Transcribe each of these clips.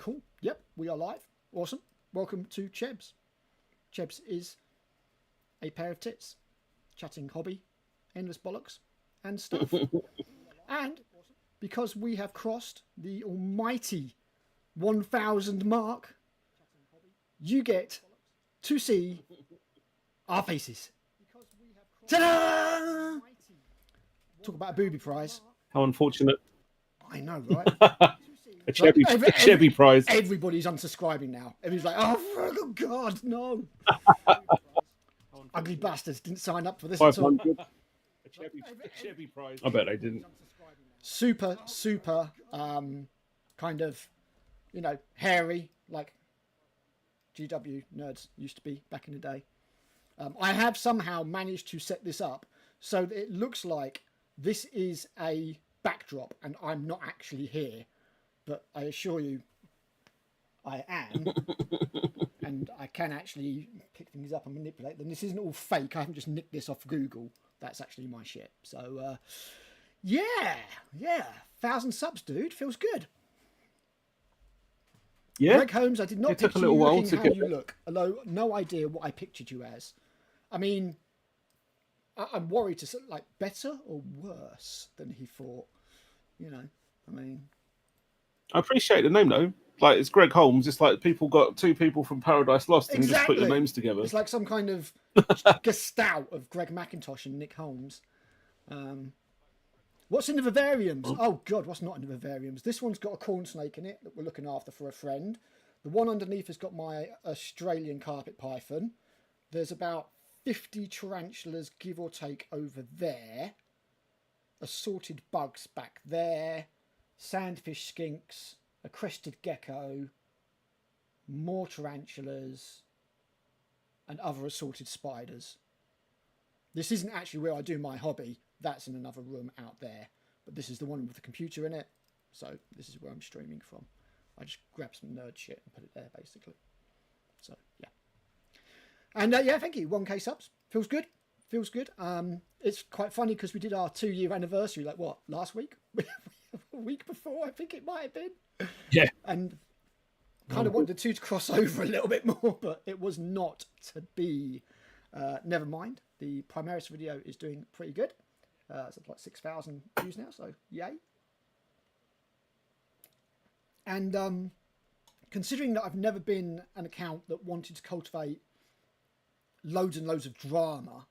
Cool. Yep, we are live. Awesome. Welcome to CHEBS. CHEBS is a pair of tits chatting hobby, endless bollocks, and stuff. And because we have crossed the almighty 1,000 mark, you get to see our faces. Ta-da! Talk about a booby prize. How unfortunate. I know, right? A Chevy prize. Everybody's unsubscribing now. Everybody's like, oh, God, no. Ugly bastards didn't sign up for this at all. A Chevy prize. I bet they didn't. Super, kind of, hairy, like GW nerds used to be back in the day. I have somehow managed to set this up so that it looks like this is a backdrop and I'm not actually here. But I assure you, I am. And I can actually pick things up and manipulate them. This isn't all fake. I haven't just nicked this off Google. That's actually my shit. So, yeah. 1,000 subs, dude. Feels good. Yeah. Greg Holmes, I did not picture you looking how you look. Although, no idea what I pictured you as. I mean, I'm worried to say, like, better or worse than he thought. I appreciate the name, though. Like, it's Greg Holmes. It's like two people from Paradise Lost and just put their names together. It's like some kind of gestalt of Greg McIntosh and Nick Holmes. What's in the vivariums? Oh, God, what's not in the vivariums? This one's got a corn snake in it that we're looking after for a friend. The one underneath has got my Australian carpet python. There's about 50 tarantulas, give or take, over there. Assorted bugs back there. Sandfish skinks. A crested gecko. More tarantulas. And other assorted spiders. This isn't actually where I do my hobby. That's in another room out there. But this is the one with the computer in it. So this is where I'm streaming from. I just grabbed some nerd shit and put it there, basically. So, yeah. And, yeah, thank you. 1K subs. Feels good. It's quite funny because we did our 2-year anniversary, like, what, last week? A week before, I think it might have been. Yeah. And kind of wanted the two to cross over a little bit more, but it was not to be. Never mind. The Primaris video is doing pretty good. It's like 6,000 views now, so yay. And considering that I've never been an account that wanted to cultivate loads and loads of drama,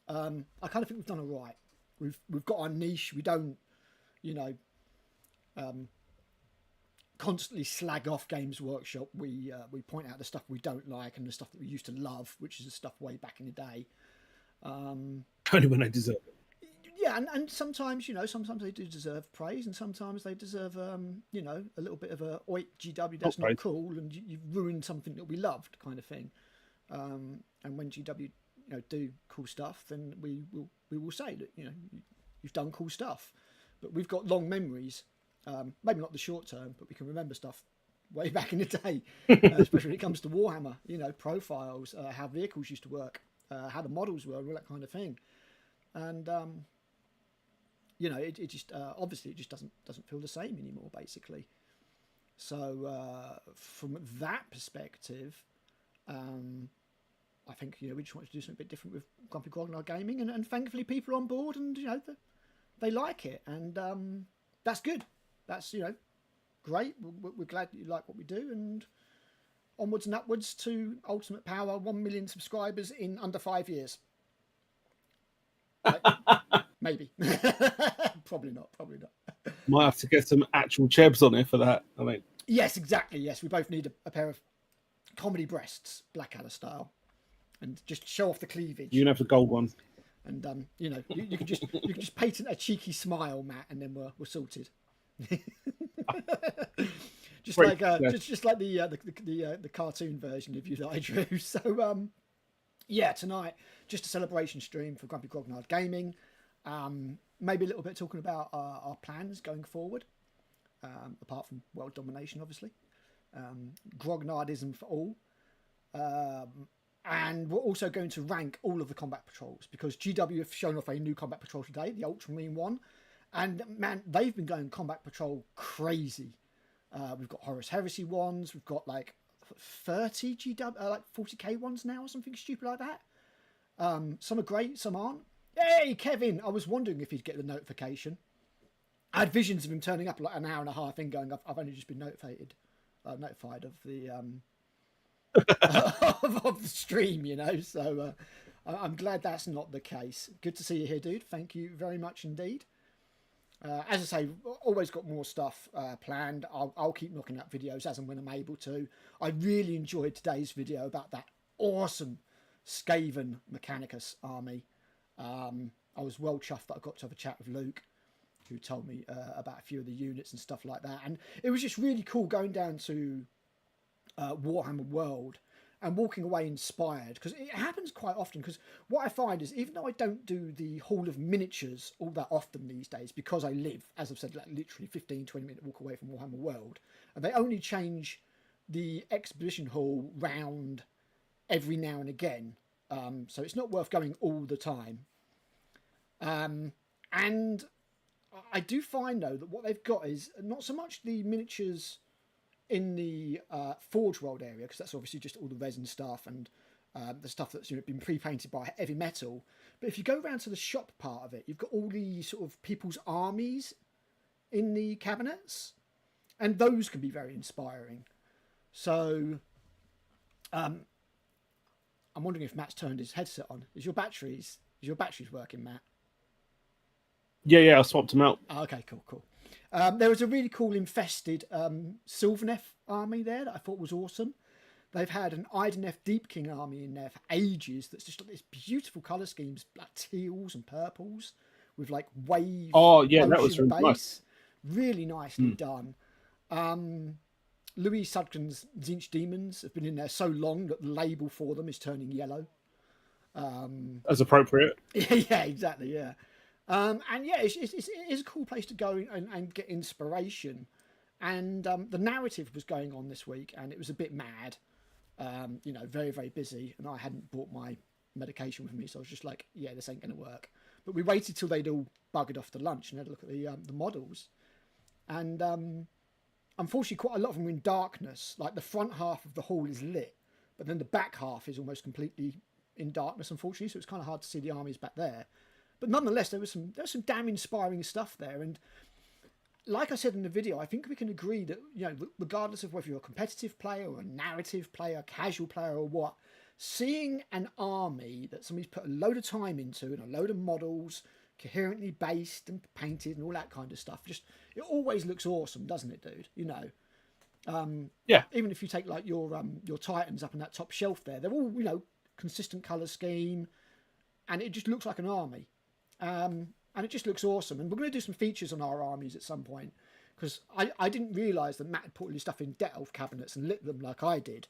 I kind of think we've done all right. We've got our niche. We don't, constantly slag off Games Workshop. We point out the stuff we don't like and the stuff that we used to love, which is the stuff way back in the day. Only when they deserve it. Yeah, and sometimes, sometimes they do deserve praise, and sometimes they deserve, a little bit of a oik GW, that's not cool, and you've ruined something that we loved, kind of thing. And when GW, do cool stuff, then we will say that, you've done cool stuff. But we've got long memories, maybe not the short term, but we can remember stuff way back in the day, especially when it comes to Warhammer, profiles, how vehicles used to work, how the models were, all that kind of thing. And, it just, obviously it just doesn't feel the same anymore, basically. So, from that perspective, I think, we just want to do something a bit different with Grumpy Grognard Gaming, and thankfully people are on board, and, they like it, and that's good. That's, great. We're glad that you like what we do, and onwards and upwards to ultimate power, 1 million subscribers in under 5 years. Right? Maybe. Probably not. Might have to get some actual CHEBS on here for that. I mean, yes, exactly. Yes, we both need a pair of comedy breasts, Blackadder style, and just show off the cleavage. You can have the gold one. And you can just patent a cheeky smile, Matt, and then we're sorted. just like the cartoon version of you that I drew. So yeah, tonight just a celebration stream for Grumpy Grognard Gaming. Maybe a little bit talking about our plans going forward, apart from world domination, obviously. Grognardism for all. And we're also going to rank all of the combat patrols, because GW have shown off a new combat patrol today, the Ultramarine one. And man, they've been going combat patrol crazy. We've got Horus Heresy ones. We've got like 30 GW, like 40k ones now or something stupid like that. Some are great, some aren't. Hey, Kevin! I was wondering if he'd get the notification. I had visions of him turning up like an hour and a half in, going, "I've only just been notified of the of the stream," you know. So I'm glad that's not the case. Good to see you here, dude. Thank you very much indeed. As I say, always got more stuff planned. I'll keep knocking out videos as and when I'm able to. I really enjoyed today's video about that awesome Skaven Mechanicus army. I was well chuffed that I got to have a chat with Luke, who told me about a few of the units and stuff like that. And it was just really cool going down to Warhammer World and walking away inspired, because it happens quite often. Because what I find is, even though I don't do the Hall of Miniatures all that often these days, because I live, as I've said, like literally 15-20 minute walk away from Warhammer World, and they only change the exhibition hall round every now and again, so it's not worth going all the time. And I do find, though, that what they've got is not so much the miniatures in the Forge World area, because that's obviously just all the resin stuff and the stuff that's been pre-painted by heavy metal. But if you go around to the shop part of it, you've got all the sort of people's armies in the cabinets, and those can be very inspiring. So I'm wondering if Matt's turned his headset on. Is your batteries working, Matt? Yeah, I swapped them out. Oh, okay, cool. There was a really cool infested Sylvaneth army there that I thought was awesome. They've had an Ideneth Deep King army in there for ages that's just got these beautiful colour schemes, like teals and purples, with like wave that was really base. nice. Really nicely done. Louis Sudkin's Zinch Demons have been in there so long that the label for them is turning yellow. As appropriate. Yeah, exactly, yeah. And yeah, it is a cool place to go and get inspiration. And the narrative was going on this week, and it was a bit mad. Very, very busy, and I hadn't brought my medication with me, so I was just like, yeah, this ain't going to work. But we waited till they'd all buggered off to lunch and had a look at the models. And unfortunately, quite a lot of them were in darkness. Like, the front half of the hall is lit, but then the back half is almost completely in darkness, unfortunately, so it's kind of hard to see the armies back there. But nonetheless, there was some damn inspiring stuff there. And like I said in the video, I think we can agree that, regardless of whether you're a competitive player or a narrative player, casual player or what, seeing an army that somebody's put a load of time into and a load of models, coherently based and painted and all that kind of stuff, it always looks awesome, doesn't it, dude? Yeah. Even if you take like your Titans up on that top shelf there, they're all, consistent colour scheme, and it just looks like an army. And it just looks awesome. And we're going to do some features on our armies at some point, because I didn't realise that Matt had put all his stuff in Detolf cabinets and lit them like I did.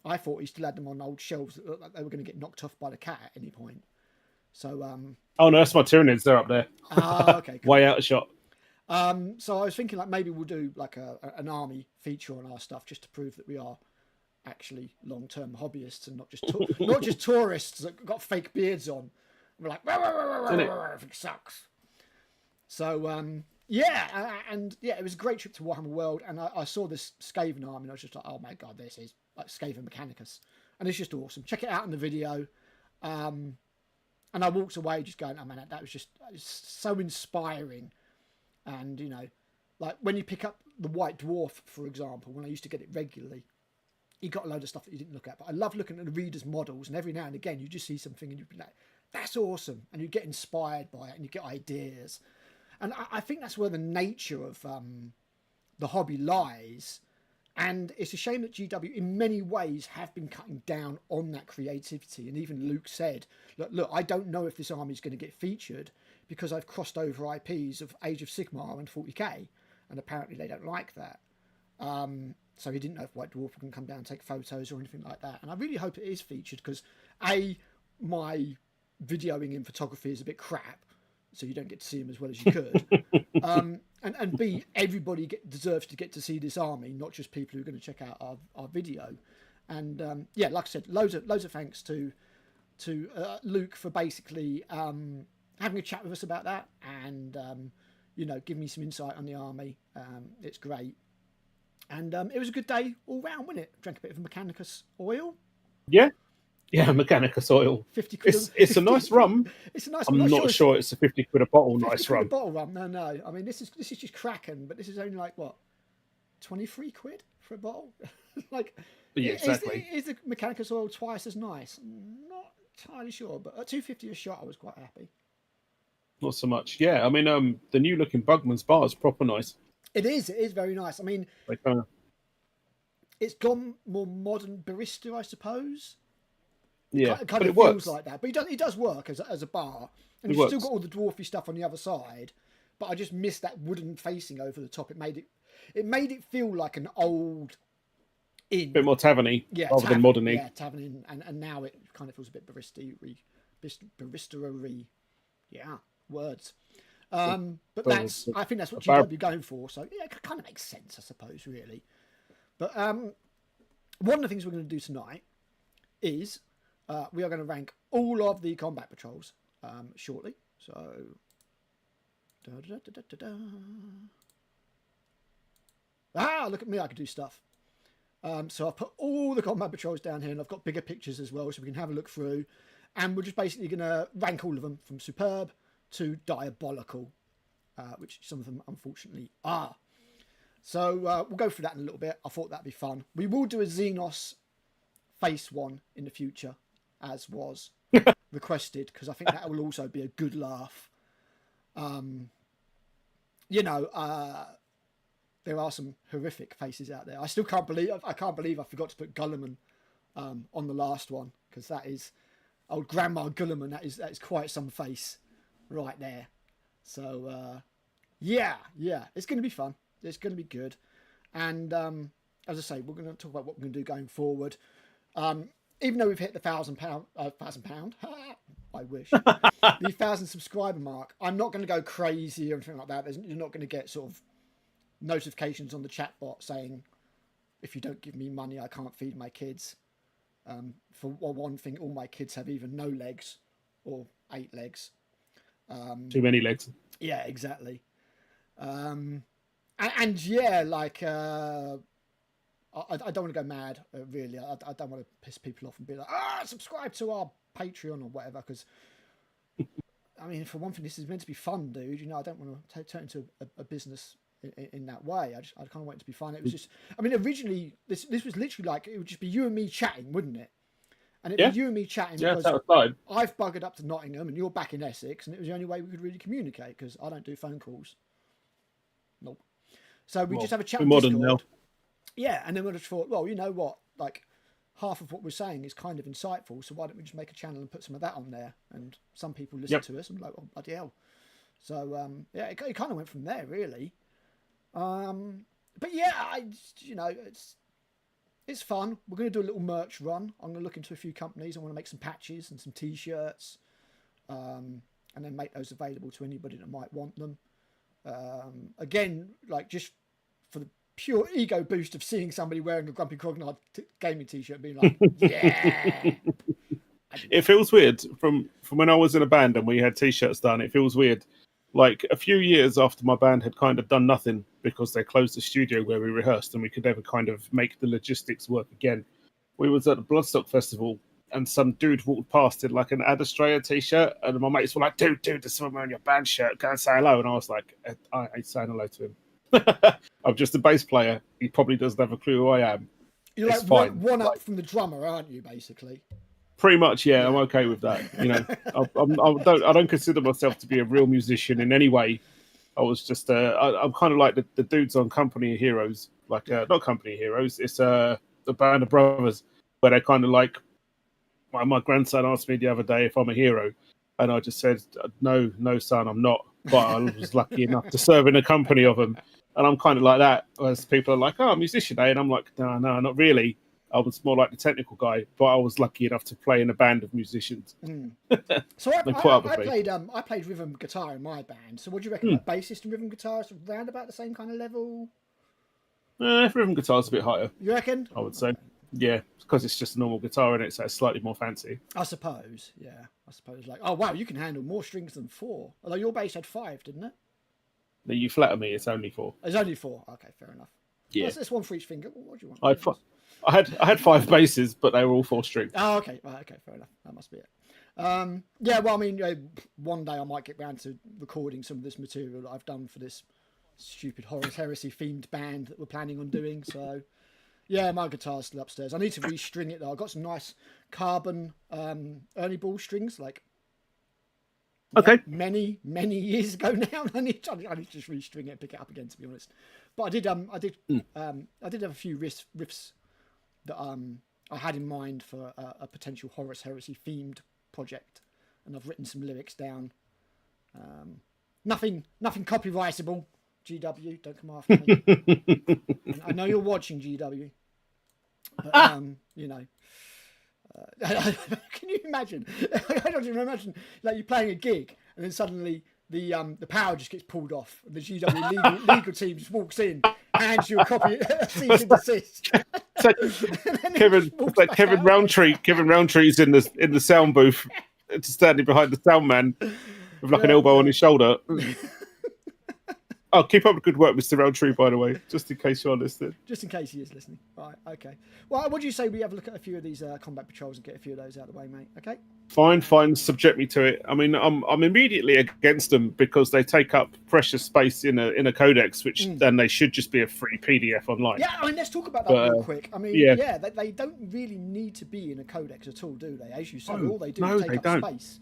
I thought he still had them on old shelves that looked like they were going to get knocked off by the cat at any point. So oh no, that's my Tyranids. They're up there. Okay, cool. Way out of shot. So I was thinking like maybe we'll do like an army feature on our stuff, just to prove that we are actually long-term hobbyists and not just tourists that got fake beards on. We're like, everything sucks. So, and it was a great trip to Warhammer World, and I saw this Skaven army, and I was just like, oh my god, this is like Skaven Mechanicus. And it's just awesome. Check it out in the video. And I walked away just going, oh man, that was just so inspiring. And, like when you pick up the White Dwarf, for example, when I used to get it regularly, you got a load of stuff that you didn't look at. But I love looking at the readers' models, and every now and again, you just see something and you'd be like, that's awesome, and you get inspired by it and you get ideas. And I think that's where the nature of the hobby lies. And it's a shame that GW in many ways have been cutting down on that creativity. And even Luke said, look, I don't know if this army is going to get featured because I've crossed over IPs of Age of Sigmar and 40k, and apparently they don't like that. So he didn't know if White Dwarf can come down and take photos or anything like that. And I really hope it is featured, because my videoing in photography is a bit crap, so you don't get to see them as well as you could. And B, everybody deserves to get to see this army, not just people who are going to check out our video. And like I said, loads of thanks to Luke for basically having a chat with us about that, and giving me some insight on the army. It's great. And it was a good day all round, wasn't it? Drank a bit of Mechanicus oil. Yeah. Yeah, Mechanicus oil. 50 quid. It's a nice rum. It's a nice. I'm not sure it's a 50 quid a bottle 50 nice quid rum. a bottle rum. No. I mean, this is just cracking, but this is only like what, 23 quid for a bottle. Like, yeah, exactly. Is the Mechanicus oil twice as nice? Not entirely sure, but at $2.50 a shot, I was quite happy. Not so much. Yeah, I mean, the new looking Bugman's bar is proper nice. It is very nice. I mean, Like, it's gone more modern barista, I suppose. yeah, Kind but of it feels works. like that. But it does work as a bar. And It you've still works. got all the dwarfy stuff on the other side. But I just missed that wooden facing over the top. It made it feel like an old inn. A bit more tavern-y rather than modern-y. Yeah, tavern inn. And now it kind of feels a bit barista-y. Yeah, words. But I think that's what you might be going for. So yeah, it kind of makes sense, I suppose, really. But one of the things we're going to do tonight is we are going to rank all of the combat patrols shortly. So, look at me, I can do stuff. So I've put all the combat patrols down here, and I've got bigger pictures as well, so we can have a look through. And we're just basically going to rank all of them from superb to diabolical, which some of them unfortunately are. So we'll go through that in a little bit. I thought that'd be fun. We will do a Xenos face one in the future, as was requested, because I think that will also be a good laugh. There are some horrific faces out there. I still can't believe I forgot to put Gulliman on the last one, because that is old Grandma Gulliman. That is quite some face right there. So yeah, it's going to be fun. It's going to be good. And as I say, we're going to talk about what we're going to do going forward. Even though we've hit the £1,000, I wish, the 1,000 subscriber mark, I'm not going to go crazy or anything like that. You're not going to get sort of notifications on the chat bot saying, if you don't give me money, I can't feed my kids. For one thing, all my kids have either no legs or 8 legs. Too many legs. Yeah, exactly. And yeah, like I don't want to go mad, really. I don't want to piss people off and be like, subscribe to our Patreon or whatever, because I mean, for one thing, this is meant to be fun, dude. You know, I don't want to turn into a business in that way. I kind of want it to be fun. It was just, I mean, originally this was literally like, it would just be you and me chatting, wouldn't it? And it'd be you and me chatting because I've buggered up to Nottingham and you're back in Essex, and it was the only way we could really communicate, because I don't do phone calls. Nope. So we just have a chat on Discord. Now. Yeah, and then we just thought, well, you know what? Like, half of what we're saying is kind of insightful, so why don't we just make a channel and put some of that on there? And some people listen to us and like, oh, bloody hell. So, yeah, it kind of went from there, really. But yeah, it's fun. We're going to do a little merch run. I'm going to look into a few companies. I want to make some patches and some T-shirts, and then make those available to anybody that might want them. Again, like, just for the pure ego boost of seeing somebody wearing a Grumpy Grognard gaming T-shirt, being like, yeah. It feels weird from when I was in a band and we had T-shirts done. It feels weird. Like, a few years after my band had kind of done nothing because they closed the studio where we rehearsed and we could never kind of make the logistics work again. We was at the Bloodstock Festival and some dude walked past in like an Ad Australia T-shirt, and my mates were like, dude, there's someone wearing your band shirt, go and say hello. And I was like, I ain't saying hello to him. I'm just a bass player. He probably doesn't have a clue who I am. You're it's like fine. One up from the drummer, aren't you, basically? Pretty much, yeah. I'm okay with that. You know, I don't consider myself to be a real musician in any way. I was just, I'm kind of like the dudes on Company of Heroes, like not Company of Heroes. It's the Band of Brothers, where they're kind of like. My grandson asked me the other day if I'm a hero, and I just said, no, son, I'm not. But I was lucky enough to serve in a company of them, and I'm kind of like that. As people are like, "Oh, musician, eh?" And I'm like, no, not really. I was more like the technical guy, but I was lucky enough to play in a band of musicians. So I played rhythm guitar in my band. So what do you reckon? Like bassist and rhythm guitarist around about the same kind of level? Rhythm guitar's a bit higher. You reckon? I would say. Yeah, because it's just a normal guitar in it, so it's slightly more fancy. I suppose, yeah. Like, oh wow, you can handle more strings than 4. Although your bass had 5, didn't it? No, you flatter me. It's only 4. It's only 4. Okay, fair enough. Yeah. That's one for each finger. What do you want? I had 5 bases, but they were all 4 string. Oh, okay. Right, okay, fair enough. That must be it. Yeah, well, I mean, one day I might get round to recording some of this material that I've done for this stupid Horus Heresy themed band that we're planning on doing. So, yeah, my guitar's still upstairs. I need to restring it though. I've got some nice carbon Ernie Ball strings, like Okay. many years ago now. I need to just restring it and pick it up again, to be honest. But I did have a few riffs that I had in mind for a potential Horus Heresy themed project, and I've written some lyrics down. Nothing copyrightable. GW, don't come after me. I know you're watching, GW, but you know. Can you imagine? I don't even imagine like you're playing a gig and then suddenly the power just gets pulled off and the GW legal team just walks in, hands you a copy, cease and desist. Kevin Roundtree. Kevin Roundtree's in the sound booth, just standing behind the sound man with like an elbow on his shoulder. Oh, keep up the good work, Mr. Roundtree, by the way, just in case you're listening. Just in case he is listening. Right, okay. Well, what do you say we have a look at a few of these combat patrols and get a few of those out of the way, mate? Okay? Fine, subject me to it. I mean, I'm immediately against them because they take up precious space in a codex, which then they should just be a free PDF online. Yeah, I mean, let's talk about that real quick. I mean, they don't really need to be in a codex at all, do they? As you say, all they do is take up space.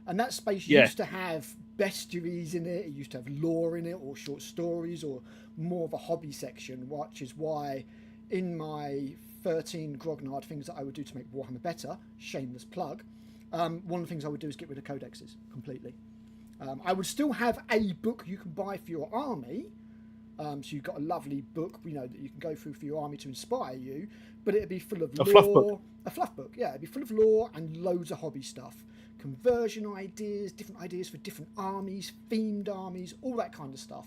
And that space used to have bestiaries in it, it used to have lore in it, or short stories, or more of a hobby section, which is why in my 13 grognard things that I would do to make Warhammer better, shameless plug, one of the things I would do is get rid of codexes completely. I would still have a book you can buy for your army, so you've got a lovely book, you know, that you can go through for your army to inspire you, but it'd be full of lore. A fluff book, yeah, it'd be full of lore and loads of hobby stuff. Conversion ideas, different ideas for different armies, themed armies, all that kind of stuff.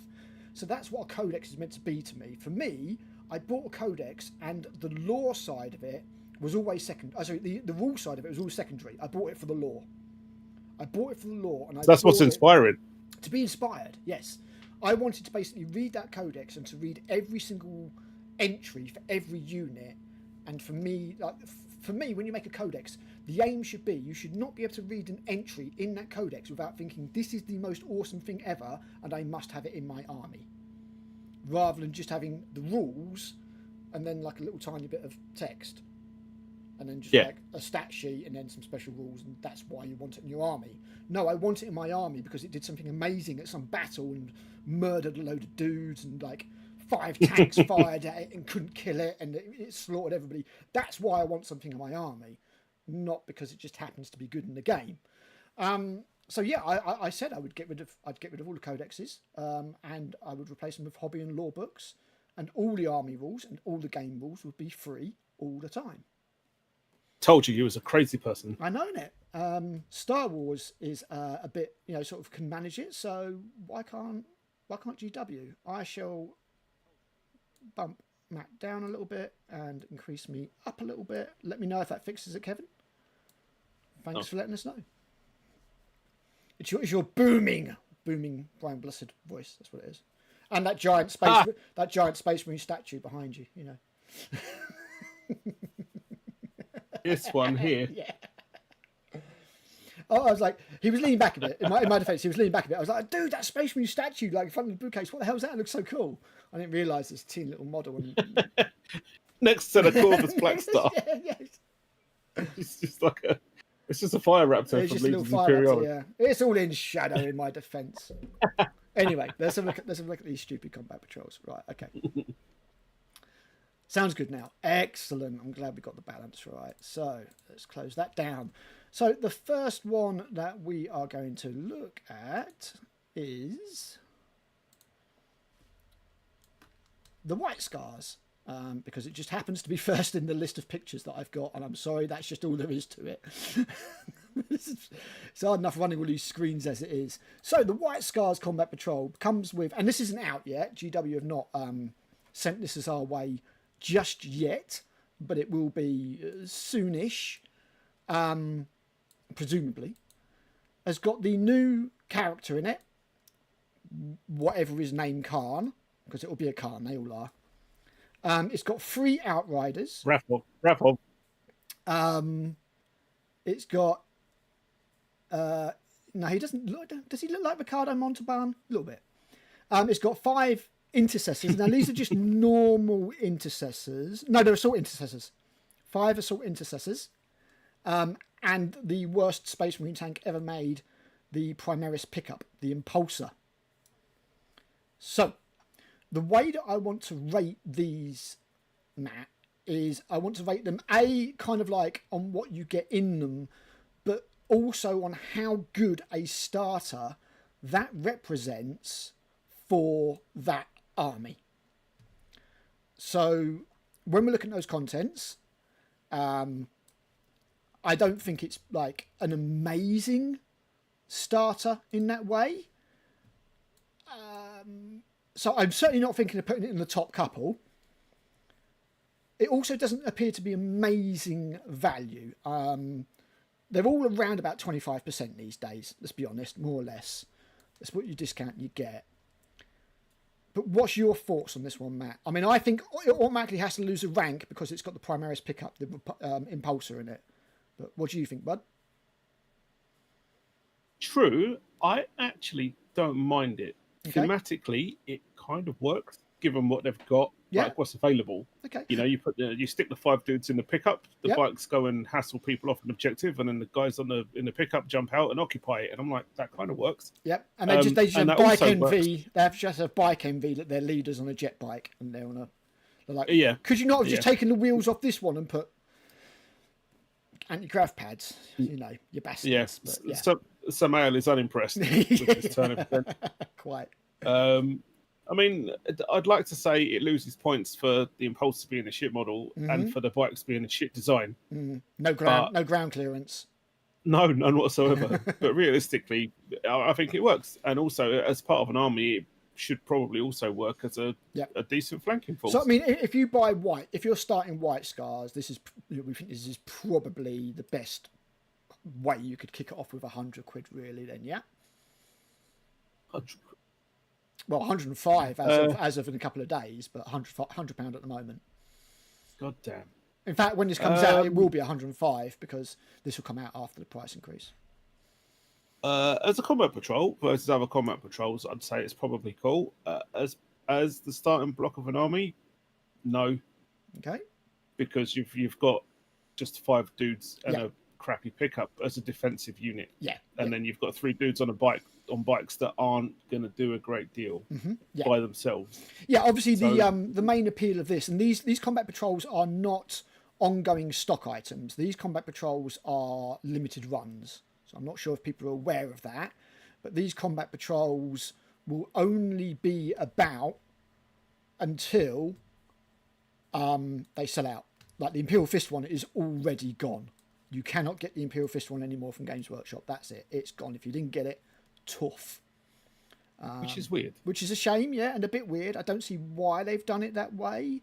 So that's what a codex is meant to be to me. For me, I bought a codex and the lore side of it was always second. Sorry, the rule side of it was always secondary. I bought it for the lore. And that's what's inspiring. To be inspired, yes. I wanted to basically read that codex and to read every single entry for every unit. And for me, when you make a codex, the aim should be you should not be able to read an entry in that codex without thinking this is the most awesome thing ever and I must have it in my army, rather than just having the rules and then like a little tiny bit of text and then just like a stat sheet and then some special rules, and that's why you want it in your army. No, I want it in my army because it did something amazing at some battle and murdered a load of dudes and like 5 tanks fired at it and couldn't kill it and it slaughtered everybody. That's why I want something in my army, not because it just happens to be good in the game. So yeah, I said I'd get rid of all the codexes, and I would replace them with hobby and lore books, and all the army rules and all the game rules would be free all the time. Told you was a crazy person. I know it. Star Wars is a bit, you know, sort of can manage it. So why can't GW? I shall bump Matt down a little bit and increase me up a little bit. Let me know if that fixes it, Kevin. Thanks for letting us know. It's your booming Brian Blessed voice. That's what it is. And that giant space marine statue behind you. You know. This one here. Yeah. Oh, I was like, he was leaning back a bit. In my defense, he was leaning back a bit. I was like, dude, that space marine statue, like in front of the bookcase. What the hell is that? It looks so cool. I didn't realise this teeny little model. And... Next to the Corvus Black Star. Yeah. It's just like it's just a fire raptor from Legion of Imperial. Yeah, it's all in shadow in my defence. Anyway, let's have a look at these stupid combat patrols. Right, okay. Sounds good now. Excellent. I'm glad we got the balance right. So let's close that down. So the first one that we are going to look at is the White Scars, because it just happens to be first in the list of pictures that I've got, and I'm sorry, that's just all there is to it. It's hard enough running all these screens as it is. So the White Scars Combat Patrol comes with, and this isn't out yet, GW have not sent this as our way just yet, but it will be soonish, presumably. Has got the new character in it, whatever his name, Khan, because it will be a Khan, they all are. It's got 3 outriders. Raffle. It's got no, he doesn't look. Does he look like Ricardo Montalban? A little bit. It's got 5 intercessors. Now these are just normal intercessors. No, they're assault intercessors. 5 assault intercessors, and the worst Space Marine tank ever made, the Primaris pickup, the Impulsor. So, the way that I want to rate these, Matt, is I want to rate them kind of like on what you get in them, but also on how good a starter that represents for that army. So when we're looking at those contents, I don't think it's like an amazing starter in that way. So I'm certainly not thinking of putting it in the top couple. It also doesn't appear to be amazing value. They're all around about 25% these days, let's be honest, more or less. That's what you discount you get. But what's your thoughts on this one, Matt? I mean, I think it automatically has to lose a rank because it's got the Primaris pickup, the Impulsor in it. But what do you think, bud? True. I actually don't mind it. Okay. Thematically, it kind of works, given what they've got, like what's available. Okay. You know, you stick the 5 dudes in the pickup, the bikes go and hassle people off an objective, and then the guys in the pickup jump out and occupy it. And I'm like, that kind of works. Yep. And they just have bike envy. They have just have bike envy that they're leaders on a jet bike, and they're like, yeah. Could you not have just taken the wheels off this one and put anti-grav pads? You know, you bastards. Yes. But, yeah. So Samael is unimpressed with his turn of events. Quite. I mean, I'd like to say it loses points for the Impulsor being a shit model and for the bikes being a shit design. No ground clearance. No, none whatsoever. But realistically, I think it works. And also, as part of an army, it should probably also work as a decent flanking force. So, I mean, if you buy white, if you're starting White Scars, we think this is probably the best way you could kick it off with £100, really, then, yeah? 100. Well, 105 as of in a couple of days, but £100 at the moment. God damn. In fact, when this comes out, it will be 105 because this will come out after the price increase. As a combat patrol versus other combat patrols, I'd say it's probably cool. As the starting block of an army, no. Okay. Because you've got just 5 dudes and a crappy pickup as a defensive unit. Yeah. And then you've got 3 dudes on bikes that aren't going to do a great deal by themselves. Yeah, obviously the main appeal of this, and these combat patrols are not ongoing stock items. These combat patrols are limited runs. So I'm not sure if people are aware of that, but these combat patrols will only be about until they sell out. Like the Imperial Fist one is already gone. You cannot get the Imperial Fist one anymore from Games Workshop. That's it. It's gone. If you didn't get it, tough. Which is weird. Which is a shame, yeah, and a bit weird. I don't see why they've done it that way,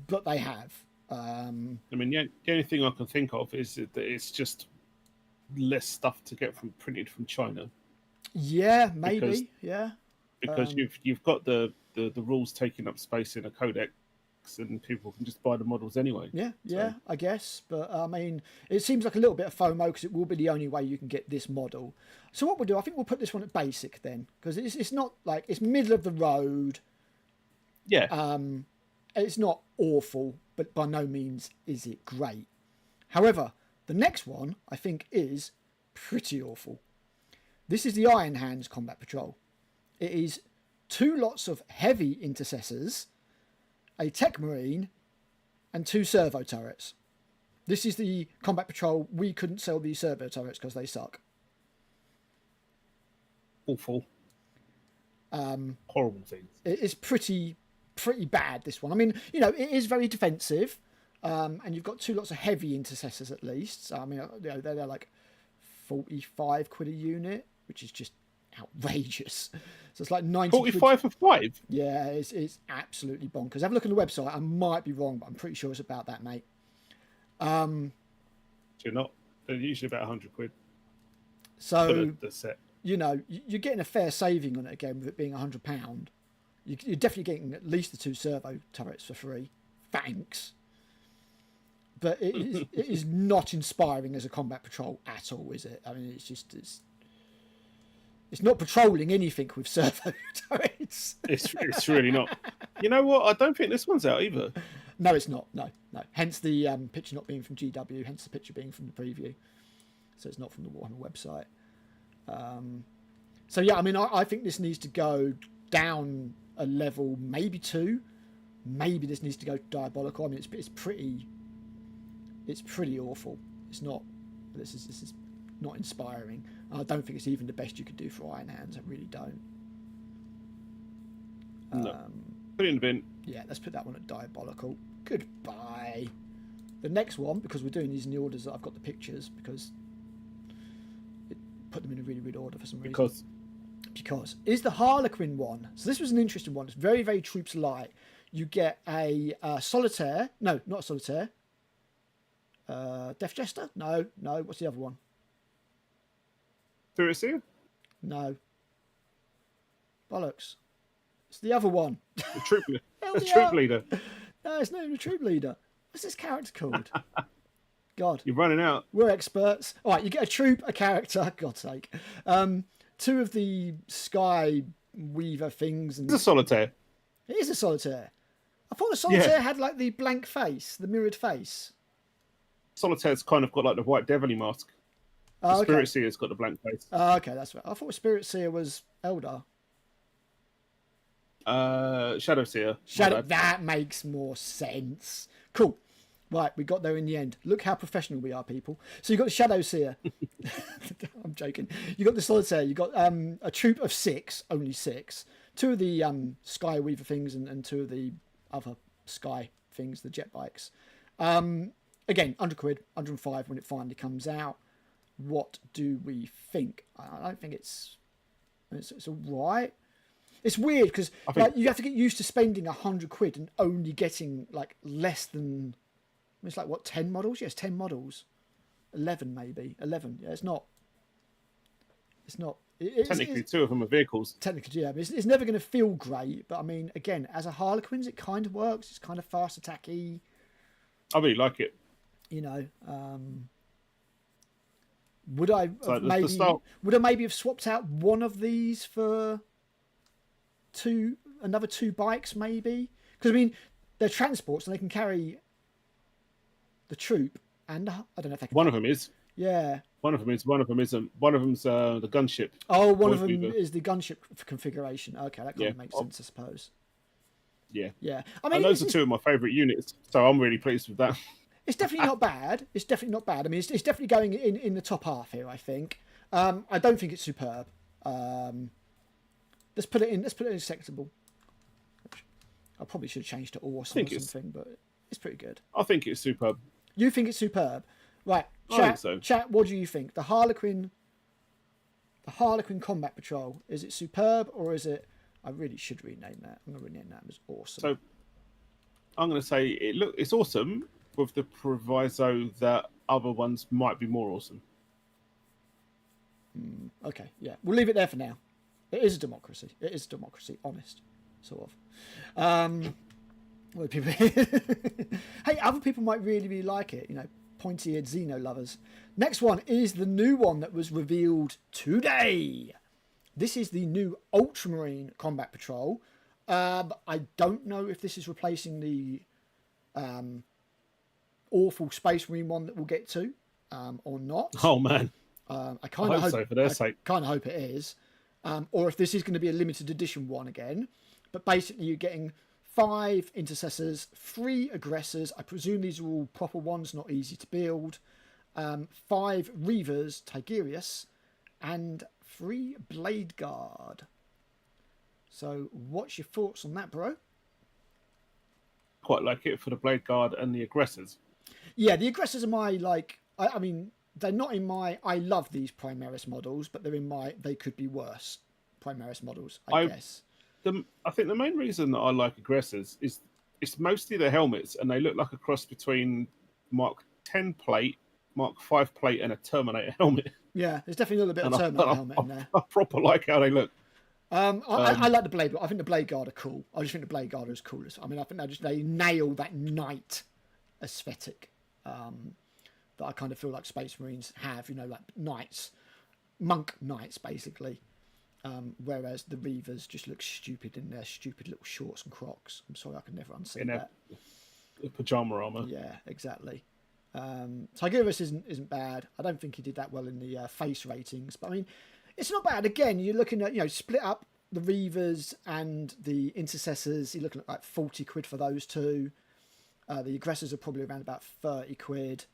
but they have. I mean, the only thing I can think of is that it's just less stuff to get printed from China. Yeah, maybe. Because you've got the rules taking up space in a codex, and people can just buy the models anyway. Yeah, I guess. But I mean, it seems like a little bit of FOMO because it will be the only way you can get this model. So what we'll do, I think we'll put this one at basic then, because it's not like it's middle of the road. Yeah. It's not awful, but by no means is it great. However, the next one I think is pretty awful. This is the Iron Hands Combat Patrol. It is 2 lots of heavy intercessors, a Tech Marine, and 2 servo turrets. This is the combat patrol. We couldn't sell these servo turrets because they suck. Awful. Horrible things. It's pretty bad, this one. I mean, you know, it is very defensive, and you've got 2 lots of heavy intercessors at least. So, I mean, you know, they're like £45 a unit, which is just outrageous. So it's like 90 45 for 5. Yeah, it's absolutely bonkers. Have a look on the website. I might be wrong, but I'm pretty sure it's about that, mate. You're not. They're usually about £100. So the set. You know, you're getting a fair saving on it again with it being £100. You're definitely getting at least the 2 servo turrets for free. Thanks. But it is not inspiring as a combat patrol at all, is it? I mean, it's not patrolling anything with servo turrets. It's really not. You know what? I don't think this one's out either. No, it's not. No. Hence the picture not being from GW. Hence the picture being from the preview. So it's not from the Warhammer website. So yeah, I mean, I think this needs to go down a level, maybe 2. Maybe this needs to go diabolical. I mean, it's pretty awful. It's not. This is not inspiring. I don't think it's even the best you could do for Iron Hands. I really don't. No. Put it in the bin. Yeah, let's put that one at diabolical. Goodbye. The next one, because we're doing these in the orders that I've got the pictures, because it put them in a really weird order for some reason. Because is the Harlequin one. So this was an interesting one. It's very, very troops light. You get a solitaire. No, not a solitaire. Death Jester? No. What's the other one? Spirit Seer? No. Bollocks. It's the other one. The troop leader. The troop leader. No, it's not even a troop leader. What's this character called? God. You're running out. We're experts. All right, you get a troop, a character. God's sake. 2 of the Sky Weaver things. And It's a solitaire. It is a solitaire. I thought the solitaire had like the blank face, the mirrored face. Solitaire's kind of got like the white devilly mask. The Spirit Seer's got the blank face. Okay, that's right. I thought Spirit Seer was Eldar. Shadow Seer. That makes more sense. Cool. Right, we got there in the end. Look how professional we are, people. So you got the Shadow Seer. I'm joking. You got the Solitaire. You got a troop of 6, only 6. 2 of the Sky Weaver things and 2 of the other Sky things, the jet bikes. Again, £100, 105 when it finally comes out. What do we think? I don't think it's all right. It's weird because like, you have to get used to spending £100 and only getting like less than. It's like what, 10 models? Yes, 10 models. 11 maybe. 11. Yeah, it's not. Technically, 2 of them are vehicles. Technically, yeah. It's never going to feel great, but I mean, again, as a Harlequins, it kind of works. It's kind of fast attacky. I really like it. You know, would I maybe have swapped out one of these for another 2 bikes maybe? Because I mean, they're transports and they can carry the troop and I don't know if they can. One of them is. Yeah. One of them is. One of them isn't. One of them's the gunship. Oh, one of them is the gunship configuration. Okay, that kind of makes sense, I suppose. Yeah. Yeah. I mean, and those are 2 of my favourite units, so I'm really pleased with that. It's definitely not bad. It's definitely not bad. I mean, it's definitely going in the top half here, I think. I don't think it's superb. Let's put it in acceptable. I probably should have changed to awesome or something, but it's pretty good. I think it's superb. You think it's superb? Right. I think so. Chat, what do you think? The Harlequin Combat Patrol, is it superb or is it... I really should rename that. I'm going to rename that as awesome. So, I'm going to say it's awesome with the proviso that other ones might be more awesome. Okay, yeah. We'll leave it there for now. It is a democracy. Honest, sort of. Hey, other people might really, really like it. You know, pointy-eared Xeno lovers. Next one is the new one that was revealed today. This is the new Ultramarine Combat Patrol. I don't know if this is replacing the awful Space Marine one that we'll get to or not. Oh man, I kind of hope so for their sake. Kind of hope it is, or if this is going to be a limited edition one again. But basically, you're getting 5 intercessors, 3 aggressors. I presume these are all proper ones, not easy to build. 5 Reavers, Tigerius, and 3 Blade Guard. So, what's your thoughts on that, bro? Quite like it for the Blade Guard and the aggressors. Yeah, the aggressors are my, like, I mean, they're not in my, I love these Primaris models, but they're in my, they could be worse Primaris models, I guess. I think the main reason that I like aggressors is it's mostly the helmets, and they look like a cross between Mark 10 plate, Mark 5 plate, and a Terminator helmet. Yeah, there's definitely a little bit of Terminator helmet in there. I proper like how they look. I like the blade. I think the blade guard are cool. I just think the blade guard is coolest. I mean, I think they nail that knight aesthetic that I kind of feel like Space Marines have. You know, like knights, monk knights, basically. Whereas the Reavers just look stupid in their stupid little shorts and Crocs. I'm sorry, I can never unsee that. Pajama armor. Yeah, exactly. Tigurus isn't bad. I don't think he did that well in the face ratings, but I mean, it's not bad. Again, you're looking at, split up the Reavers and the Intercessors. You're looking at like 40 quid for those two. The Aggressors are probably around about 30 quid.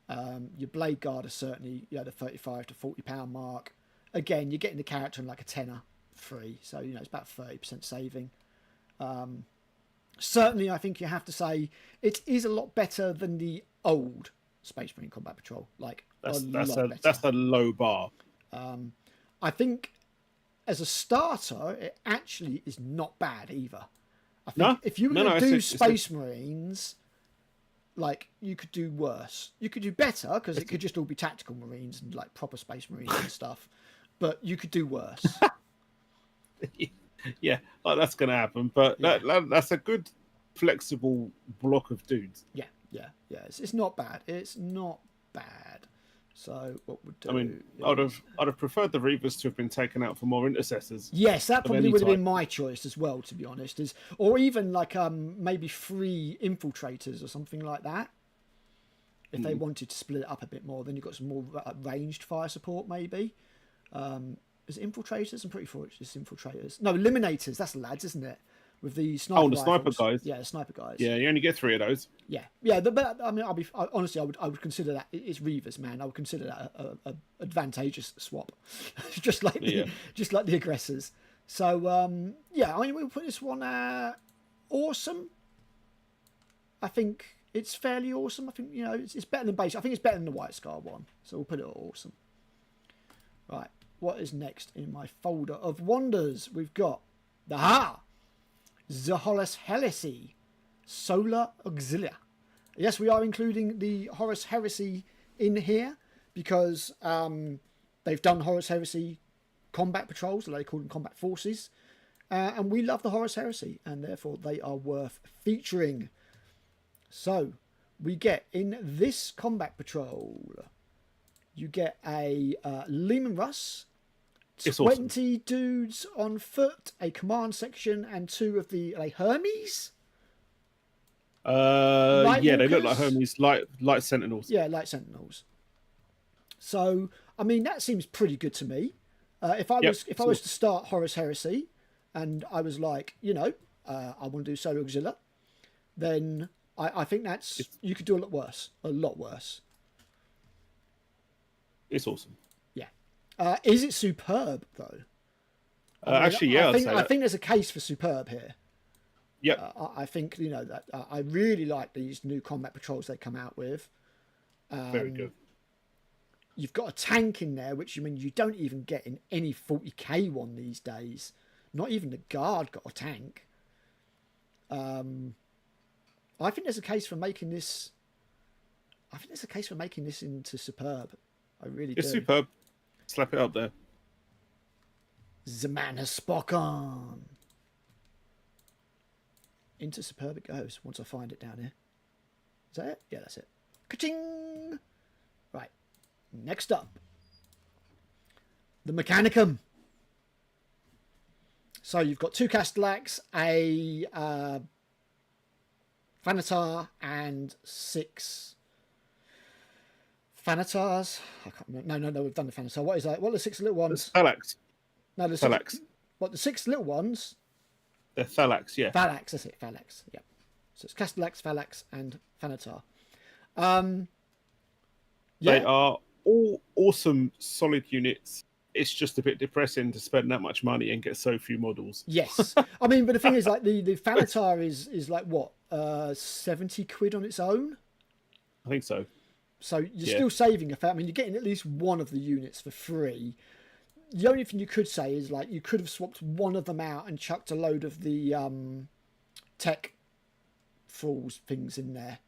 Your Blade Guard are certainly the 35 to 40 pound mark. Again, you're getting the character in like a tenner free, so it's about 30% saving. Certainly, I think you have to say it is a lot better than the old Space Marine Combat Patrol. Like that's a low bar. I think as a starter, it actually is not bad either. I think if you were going to do Space Marines, like you could do worse. You could do better because it could just all be tactical Marines and like proper Space Marines and stuff. But you could do worse. Yeah, like that's going to happen. But that's a good, flexible block of dudes. Yeah. It's not bad. It's not bad. So what would do? I mean, I'd have preferred the Reavers to have been taken out for more Intercessors. Yes, that probably would have been my choice as well, to be honest. Or even like maybe 3 Infiltrators or something like that. If they wanted to split it up a bit more, then you've got some more ranged fire support, maybe. Is it Infiltrators? I'm pretty sure it's just Infiltrators. No, Eliminators. That's Lads, isn't it? With the sniper. Oh, the sniper guys. Yeah, the sniper guys. Yeah, you only get 3 of those. Yeah. But I mean, honestly, I would consider that it's Reavers, man. I would consider that a advantageous swap, just like the Aggressors. So I mean, we'll put this one awesome. I think it's fairly awesome. I think it's better than base. I think it's better than the White Scar one. So we'll put it at awesome. Right. What is next in my folder of wonders? We've got the Horus Heresy Solar Auxilia. Yes, we are including the Horus Heresy in here because they've done Horus Heresy combat patrols, they call them combat forces, and we love the Horus Heresy, and therefore they are worth featuring. So we get in this combat patrol, you get a Leman Russ, 20 dudes on foot, a command section, and 2 of the Hermes. They look like Hermes, light Sentinels. Yeah, light Sentinels. So, I mean, that seems pretty good to me. If I was to start Horus Heresy, and I was like, I want to do Solar Auxilia, then I think you could do a lot worse. It's awesome. Is it superb though? I think there's a case for superb here. Yeah, I think that I really like these new combat patrols they come out with. Very good. You've got a tank in there, which you don't even get in any 40k one these days. Not even the Guard got a tank. I think there's a case for making this. I think there's a case for making this into superb. I really do. It's superb. Slap it up there. The man has spoken. Into superb it goes once I find it down here. Is that it? Yeah, that's it. Ka-ching! Right. Next up. The Mechanicum. So you've got 2 Castellax, a Thanatar, and 6 Thanatars. I can't remember. No, we've done the Thanatar. What is that? What are the 6 little ones? Thalax. No, the Thalax. What, the 6 little ones? They're Thalax, yeah. Thalax, that's it. Thalax, yeah. So it's Castellax, Thalax, and Thanatar. They are all awesome, solid units. It's just a bit depressing to spend that much money and get so few models. Yes. I mean, but the thing is, like, the Thanatar is like, what, 70 quid on its own? I think so. So you're still saving a fair. I mean, you're getting at least one of the units for free. The only thing you could say is like you could have swapped one of them out and chucked a load of the tech thralls things in there.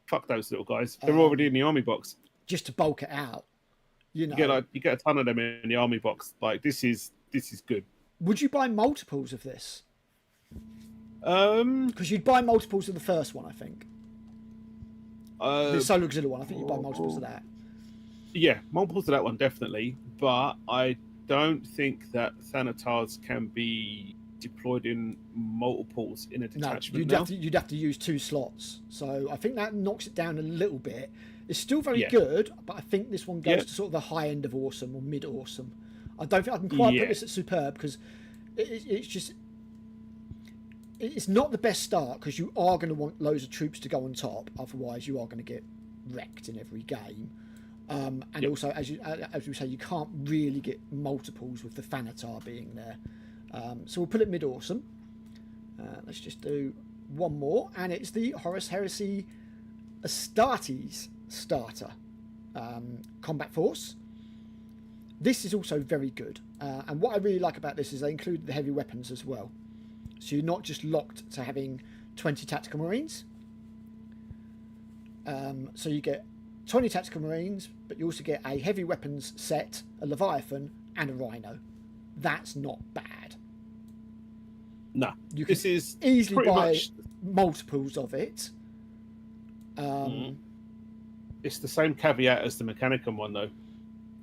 Fuck those little guys. They're already in the army box. Just to bulk it out. You know, you get a ton of them in the army box. Like this is good. Would you buy multiples of this? Um, Because you'd buy multiples of the first one, I think. The Solar Auxiliary one, I think you'd buy multiples of that. Yeah, multiples of that one, definitely. But I don't think that Thanatars can be deployed in multiples in a detachment. No, you'd have to use 2 slots. So I think that knocks it down a little bit. It's still very good, but I think this one goes to sort of the high end of awesome or mid awesome. I don't think I can quite put this at superb because it's not the best start because you are going to want loads of troops to go on top. Otherwise, you are going to get wrecked in every game. And also, as we say, you can't really get multiples with the Thanatar being there. So we'll put it mid awesome. Let's just do one more, and it's the Horus Heresy Astartes starter combat force. This is also very good, and what I really like about this is they include the heavy weapons as well. So you're not just locked to having 20 tactical marines. So you get 20 tactical marines, but you also get a heavy weapons set, a Leviathan, and a Rhino. That's not bad. No, you can easily buy multiples of it. It's the same caveat as the Mechanicum one, though,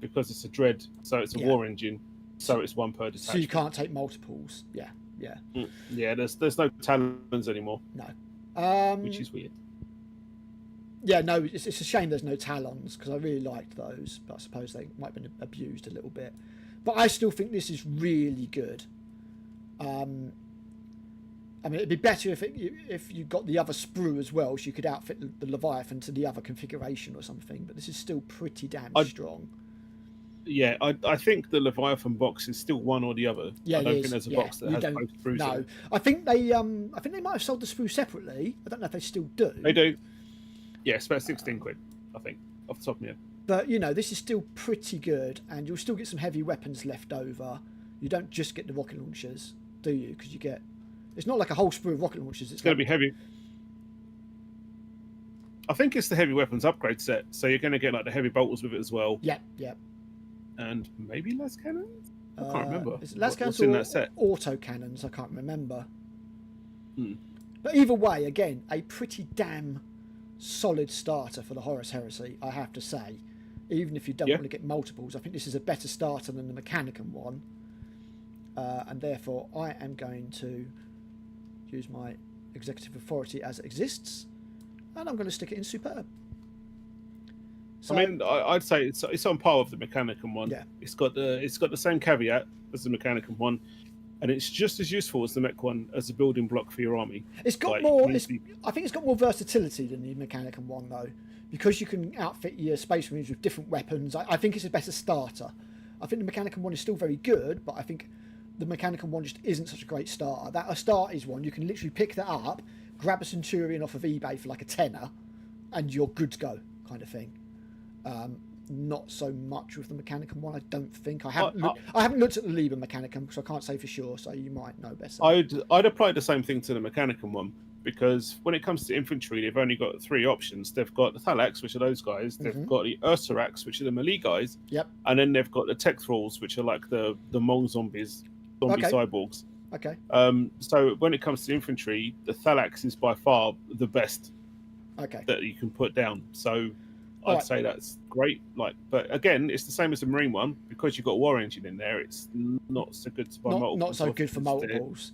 because it's a dread, so it's a war engine, so it's 1 per detachment. So you can't take multiples. Yeah. Yeah, there's no talons anymore. No. Which is weird. Yeah, no, it's a shame there's no talons because I really liked those, but I suppose they might have been abused a little bit. But I still think this is really good. I mean, it'd be better if you got the other sprue as well, so you could outfit the Leviathan to the other configuration or something. But this is still pretty damn strong. Yeah, I think the Leviathan box is still one or the other. Yeah, I don't think there's a box that has both sprues. No, I think they might have sold the sprue separately. I don't know if they still do. They do. Yeah, it's about 16 quid, I think, off the top of my head. But this is still pretty good, and you'll still get some heavy weapons left over. You don't just get the rocket launchers, do you? Because you get. It's not like a whole sprue of rocket launchers. It's going to be heavy. I think it's the heavy weapons upgrade set, so you're going to get like the heavy bolters with it as well. Yeah. And maybe las cannons. I can't remember. Is it las cannons what's in that set? Auto cannons? I can't remember. But either way, again, a pretty damn solid starter for the Horus Heresy, I have to say. Even if you don't want to get multiples, I think this is a better starter than the Mechanicum one. And therefore, I am going to use my executive authority as it exists, and I'm going to stick it in superb. So, I mean, I'd say it's on par with the Mechanicum one. Yeah. It's got the same caveat as the Mechanicum one, and it's just as useful as the Mech one as a building block for your army. It's got more. I think it's got more versatility than the Mechanicum one, though, because you can outfit your Space Marines with different weapons. I think it's a better starter. I think the Mechanicum one is still very good, but I think the Mechanicum one just isn't such a great starter. That Astartes one, you can literally pick that up, grab a Centurion off of eBay for like a tenner, and you're good to go, kind of thing. Not so much with the Mechanicum one, I don't think. I haven't looked at the Liber Mechanicum, so I can't say for sure. So you might know better. I'd apply the same thing to the Mechanicum one, because when it comes to infantry, they've only got 3 options. They've got the Thalax, which are those guys. They've got the Ursarax, which are the melee guys. Yep. And then they've got the Tech Thralls, which are like the Mong zombies. Cyborgs. Okay. So when it comes to infantry, the Thalax is by far the best that you can put down. So I'd say that's great. But again, it's the same as the Marine one, because you've got a war engine in there. It's not so good to buy multiples. Not so good for multiples.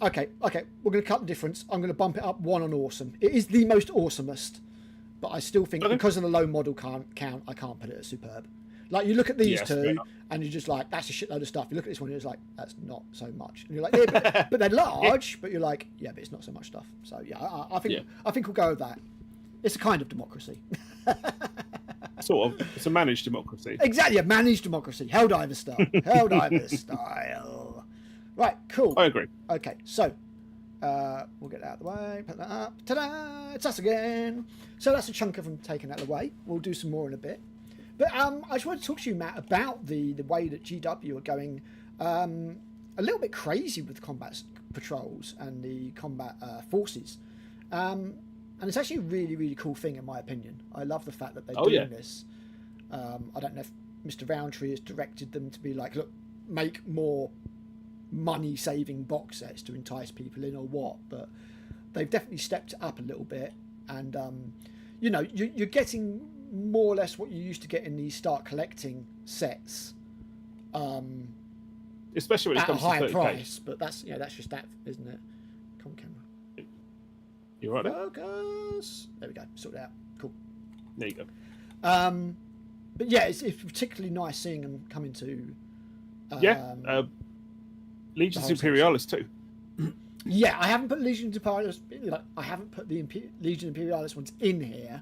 Okay. We're going to cut the difference. I'm going to bump it up 1 on awesome. It is the most awesomest, but I still think because of the low model count, I can't put it at superb. Like, you look at these two, and you're just like, that's a shitload of stuff. You look at this one, and it's like, that's not so much. And you're like, yeah, but they're large, but you're like, yeah, but it's not so much stuff. So, yeah, I think we'll go with that. It's a kind of democracy. Sort of. It's a managed democracy. Exactly, a managed democracy. Helldiver style. Helldiver style. Right, cool. I agree. Okay, so we'll get that out of the way. Put that up. Ta-da! It's us again. So that's a chunk of them taken out of the way. We'll do some more in a bit. But I just want to talk to you, Matt, about the way that GW are going a little bit crazy with combat patrols and the combat forces. And it's actually a really, really cool thing, in my opinion. I love the fact that they're doing this. I don't know if Mr. Roundtree has directed them to be like, look, make more money-saving box sets to entice people in or what, but they've definitely stepped it up a little bit, and you know, you're getting more or less what you used to get in these start collecting sets, especially when it at a comes to higher 30K. price. But that's, you know, that's just that, isn't it? Come on, camera. You right there? Focus. There we go. Sort it out. Cool. There you go. But yeah, it's particularly nice seeing them come into. Legions Imperialis too. Yeah, I haven't put Legion Imperialis. Like, I haven't put the Legion Imperialis ones in here,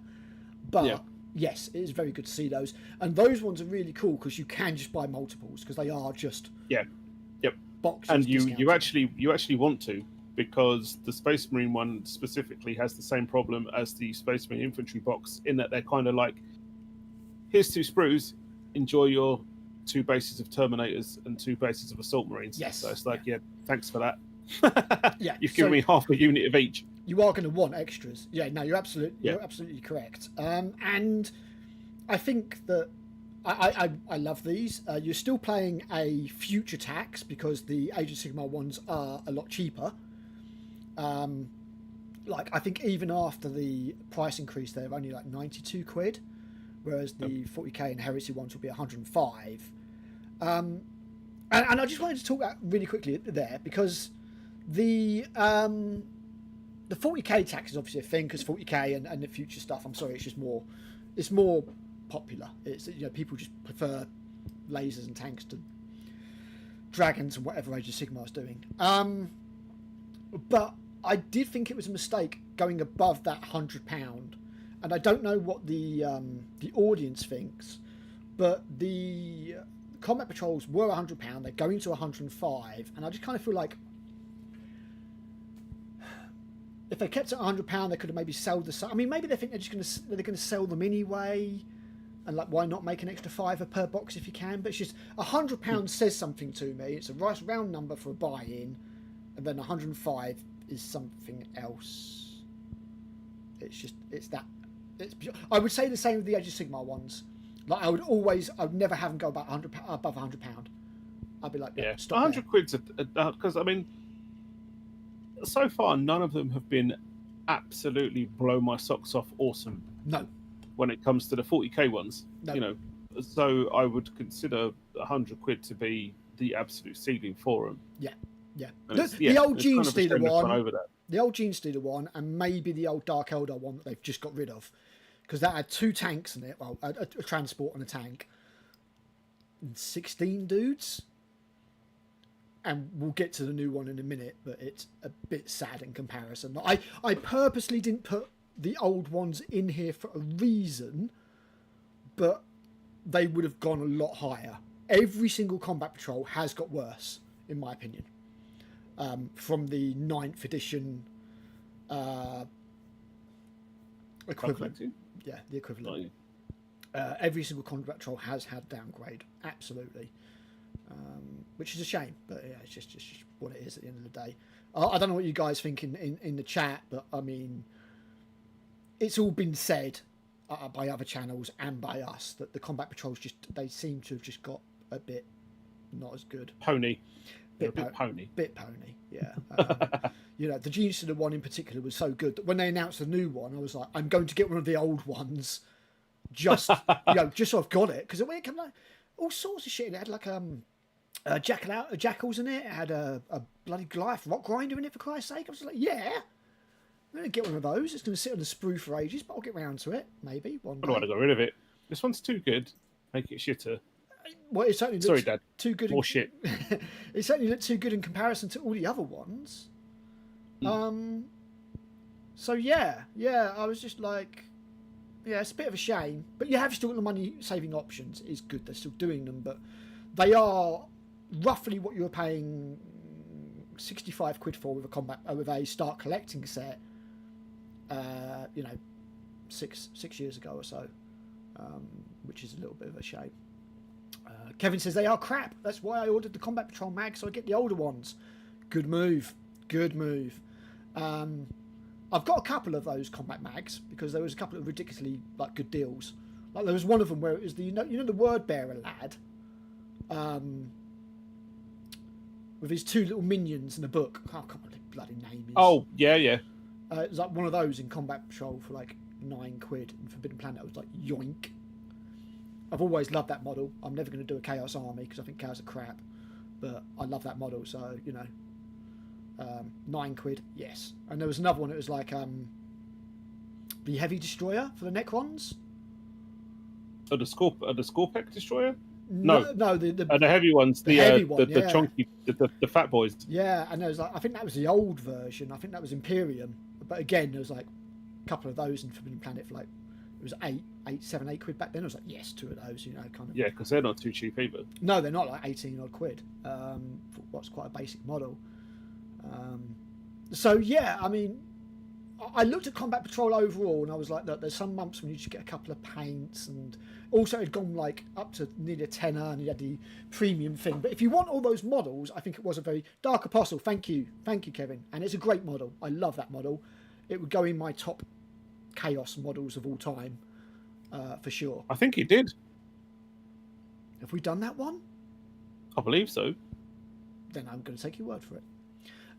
but yes, it is very good to see those. And those ones are really cool because you can just buy multiples because they are just boxes. And you discounted. actually want to, because the Space Marine one specifically has the same problem as the Space Marine infantry box in that they're kind of like, here's 2 sprues, enjoy your 2 bases of Terminators and 2 bases of Assault Marines. Yes. So it's like, thanks for that. Yeah, You've given me half a unit of each. You are going to want extras. Yeah, no, you're absolutely correct. And I think that I love these. You're still playing a future tax because the Age of Sigmar ones are a lot cheaper. Like, I think even after the price increase, they're only like 92 quid, whereas the 40k and Heresy ones will be 105. And I just wanted to talk about really quickly there because the 40k tax is obviously a thing because 40k and the future stuff, I'm sorry, it's more popular. It's, you know, people just prefer lasers and tanks to dragons and whatever Age of Sigmar is doing. But I did think it was a mistake going above that £100, and I don't know what the audience thinks, but the combat patrols were £100. They're going to 105, and I just kind of feel like if they kept it at £100, they could have maybe sold the. I mean, maybe they think they're going to sell them anyway, and like, why not make an extra £5 per box if you can? But it's just £100 says something to me. It's a nice round number for a buy-in, and then 105 is something else. It's that. I would say the same with the Age of Sigmar ones. Like, I would never have them go above £100. I'd be like, stop 100 there. quid's because I mean, so far none of them have been absolutely blow my socks off awesome. No. When it comes to the 40k ones, No. you know, so I would consider 100 quid to be the absolute ceiling for them. Yeah. The old Gene Stealer one, over that. the old Gene Stealer one, and maybe the old Dark Eldar one that they've just got rid of, because that had 2 tanks in it, well, a transport and a tank, and 16 dudes. And we'll get to the new one in a minute, but it's a bit sad in comparison. I purposely didn't put the old ones in here for a reason, but they would have gone a lot higher. Every single combat patrol has got worse, in my opinion. From the 9th edition equivalent. Yeah, the equivalent. Every single combat patrol has had downgrade, absolutely. Which is a shame, but yeah, it's just what it is at the end of the day. I don't know what you guys think in the chat, but I mean, it's all been said by other channels and by us that the combat patrols they seem to have just got a bit not as good. Pony. Bit pony, yeah. You know, the Gene Stealer one in particular was so good that when they announced the new one, I was like, I'm going to get one of the old ones, just so I've got it, because it came like all sorts of shit. It had like jackals in it. It had a bloody Goliath rock grinder in it, for Christ's sake. I was like, yeah, I'm going to get one of those. It's going to sit on the sprue for ages, but I'll get round to it maybe one day. I don't want to get rid of it. This one's too good. Make it shitter. Well, it certainly Sorry, Dad. Too good. More shit. It certainly looked too good in comparison to all the other ones. So yeah, I was just like, yeah, it's a bit of a shame, but you have still got the money saving options. It's good they're still doing them, but they are roughly what you were paying 65 quid for with a start collecting set. You know, six years ago or so, which is a little bit of a shame. Kevin says they are crap. That's why I ordered the Combat Patrol mag, so I get the older ones. Good move. I've got a couple of those combat mags because there was a couple of ridiculously good deals. Like there was one of them where it was the Word Bearer lad. with his two little minions in a book. I can't remember what the bloody name is. Oh, yeah. It was like one of those in Combat Patrol for like £9, and Forbidden Planet was like yoink. I've always loved that model. I'm never going to do a Chaos Army because I think Chaos are crap, but I love that model. So you know, £9, yes. And there was another one. It was like the Heavy Destroyer for the Necrons. Oh, the Scorpec Destroyer? No, the heavy ones, the heavy one, the chunky, the fat boys. Yeah, and there was like, I think that was the old version. I think that was Imperium, but again, there was like a couple of those in Forbidden Planet for like it was £8 back then. I was like, yes, two of those, you know, kind of. Yeah, because they're not too cheap either. No, they're not, like 18 odd quid. For what's quite a basic model. So yeah, I mean, I looked at Combat Patrol overall, and I was like, look, there's some months when you just get a couple of paints, and also it had gone like up to nearly a tenner, and you had the premium thing. But if you want all those models, I think it was a very Dark Apostle. Thank you, Kevin, and it's a great model. I love that model. It would go in my top Chaos models of all time, for sure. I think it did. Have we done that one? I believe so. Then I'm going to take your word for it.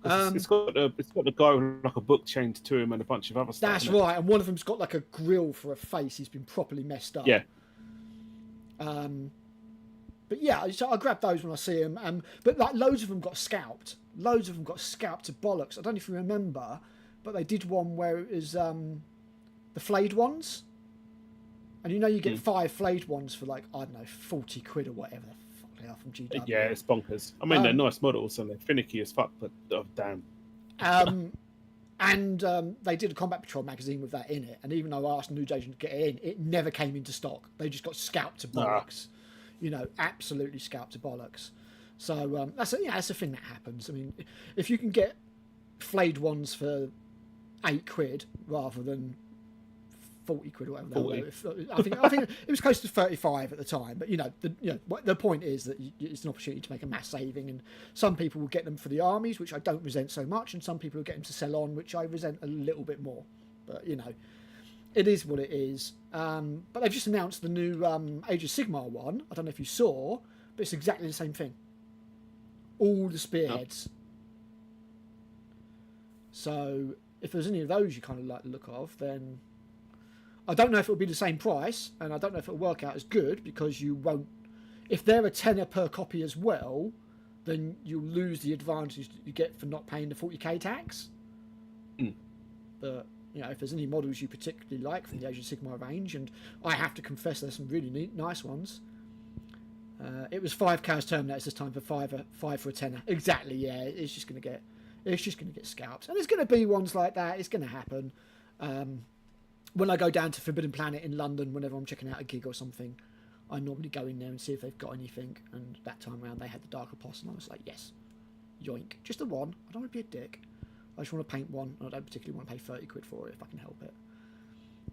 It's got the guy with like a book chained to him and a bunch of other stuff. That's right, and one of them's got like a grill for a face. He's been properly messed up. Yeah. But yeah, so I grab those when I see them. But like loads of them got scalped. Loads of them got scalped to bollocks. I don't know if you remember, but they did one where it was the flayed ones, and you know you get 5 flayed ones for like, I don't know, 40 quid or whatever the fuck they are from GW. Yeah, it's bonkers. I mean, they're nice models and they're finicky as fuck, but oh, damn. And they did a Combat Patrol magazine with that in it, and even though I asked Newsagent to get it in, it never came into stock. They just got scalped to bollocks. You know, absolutely scalped to bollocks. So that's a thing that happens. I mean, if you can get flayed ones for £8 rather than 40 quid or whatever. 40. I think it was close to 35 at the time. But the point is that it's an opportunity to make a mass saving, and some people will get them for the armies, which I don't resent so much, and some people will get them to sell on, which I resent a little bit more. But it is what it is. But they've just announced the new Age of Sigmar one. I don't know if you saw, but it's exactly the same thing. All the spearheads. So if there's any of those you kind of like the look of, then I don't know if it'll be the same price, and I don't know if it'll work out as good, because you won't. If they're a tenner per copy as well, then you'll lose the advantage that you get for not paying the 40k tax. But if there's any models you particularly like from the Age of Sigmar range, and I have to confess there's some really neat, nice ones. It was 5 Chaos Terminators this time for 5 for a tenner. Exactly, yeah. It's just gonna get scalped, and there's gonna be ones like that. It's gonna happen. When I go down to Forbidden Planet in London, whenever I'm checking out a gig or something, I normally go in there and see if they've got anything. And that time around, they had the Dark Apostle, and I was like, yes, yoink, just the one. I don't want to be a dick. I just want to paint one, and I don't particularly want to pay 30 quid for it if I can help it.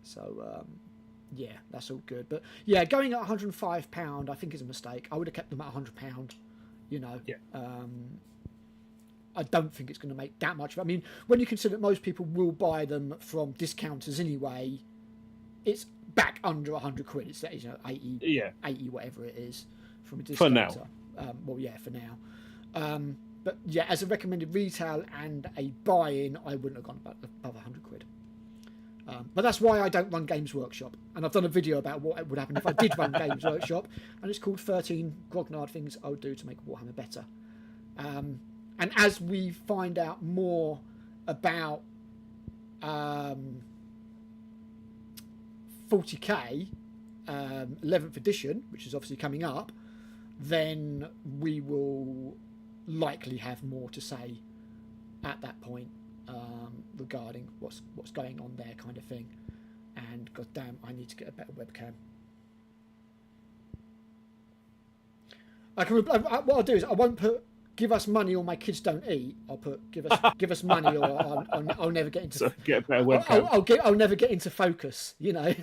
So yeah, that's all good. But yeah, going at £105, I think is a mistake. I would have kept them at £100. Yeah. I don't think it's going to make that much. I mean, when you consider that most people will buy them from discounters anyway, it's back under 100 quid. It's 80, 80 whatever it is from a discounter. For now. Well, yeah, for now. But yeah, as a recommended retail and a buy-in, I wouldn't have gone above 100 quid. But that's why I don't run Games Workshop. And I've done a video about what would happen if I did run Games Workshop. And it's called 13 grognard things I would do to make Warhammer better. And as we find out more about 40k, 11th edition, which is obviously coming up, then we will likely have more to say at that point regarding what's going on there, kind of thing. And goddamn, I need to get a better webcam. What I'll do is I won't put "give us money or my kids don't eat." I'll put give us money or I'll never get into. So get a better webcam. I'll never get into focus. I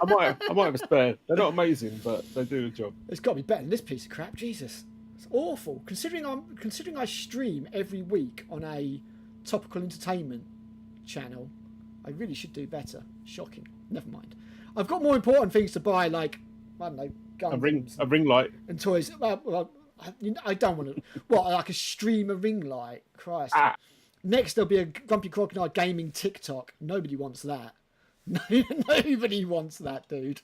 might have a spare. They're not amazing, but they do the job. It's got to be better than this piece of crap. Jesus, it's awful. Considering I stream every week on a topical entertainment channel, I really should do better. Shocking. Never mind. I've got more important things to buy, like I don't know, guns, a ring light and toys. Well, I don't want to. What, like a streamer ring light? Christ. Ah. Next, there'll be a Grumpy Crocodile gaming TikTok. Nobody wants that. Nobody wants that, dude.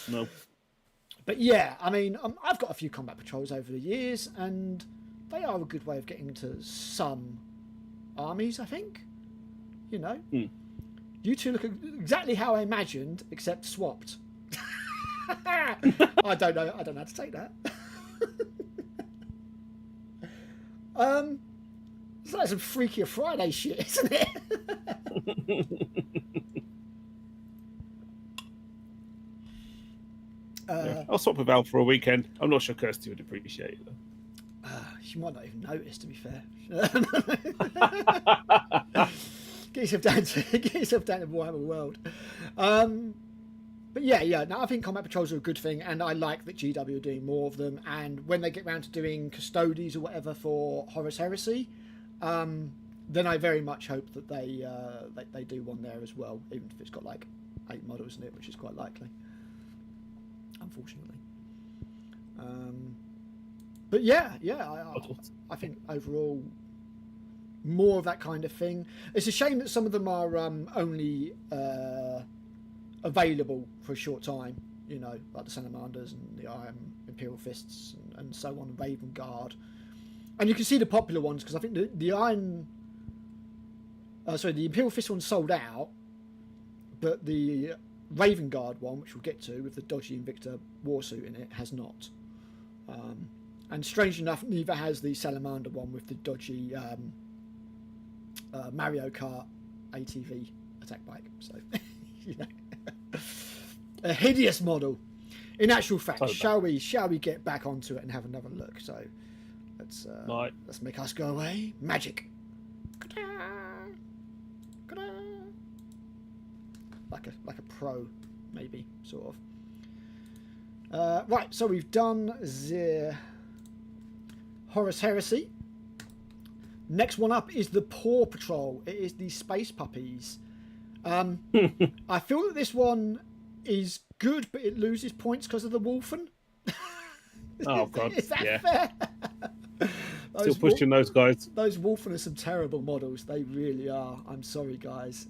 No. But yeah, I mean, I've got a few combat patrols over the years, and they are a good way of getting into some armies, I think. You know? You two look exactly how I imagined, except swapped. I don't know how to take that. It's like some Freakier Friday shit, isn't it? Yeah. I'll swap with Val for a weekend. I'm not sure Kirsty would appreciate it, though. She might not even notice, to be fair. Get yourself down to Warhammer World. But yeah. No, I think combat patrols are a good thing, and I like that GW are doing more of them. And when they get round to doing custodies or whatever for Horus Heresy, then I very much hope that they do one there as well, even if it's got like 8 models in it, which is quite likely, unfortunately. But yeah, I think overall more of that kind of thing. It's a shame that some of them are only available for a short time, you know, like the Salamanders and the Iron Imperial Fists and so on, Raven Guard. And you can see the popular ones, because I think the Imperial Fist one sold out, but the Raven Guard one, which we'll get to, with the dodgy Invicta warsuit in it, has not. And strange enough, neither has the Salamander one with the dodgy Mario Kart ATV attack bike. So, you know, a hideous model. In actual fact, shall we get back onto it and have another look? So let's make us go away. Magic. Like a pro, maybe, sort of. Right, so we've done the Horus Heresy. Next one up is the Paw Patrol. It is the Space Puppies. I feel that this one is good, but it loses points because of the Wolfen. Oh God, is that fair? Still pushing those guys. Those Wolfen are some terrible models. They really are. I'm sorry, guys.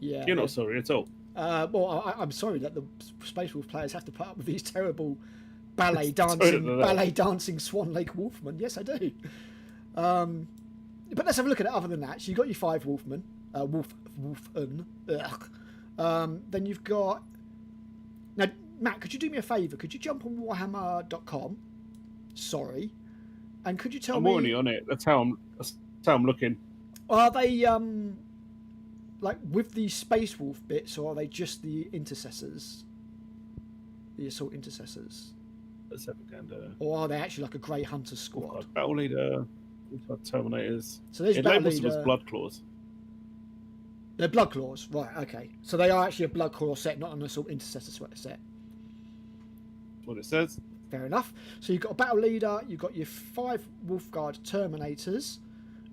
Yeah, you're not sorry at all. Well, I'm sorry that the Space Wolf players have to put up with these terrible ballet dancing Swan Lake Wolfmen. Yes, I do. But let's have a look at it. Other than that, so you've got your 5 Wolfmen, Wolfen. Then you've got. Now, Matt, could you do me a favour? Could you jump on Warhammer.com? Sorry, and could you tell me? I'm already on it. That's how I'm looking. Are they like with the Space Wolf bits, or are they just the intercessors? The assault intercessors. Let's have a gander. Or are they actually like a Grey Hunter squad? Battle leader, Terminators. So there's battle leader as Blood Claws. They're Blood Claws, right? Okay, so they are actually a Blood Claw set, not an assault intercessor set. That's what it says. Fair enough. So you've got a battle leader. You've got your 5 Wolfguard Terminators.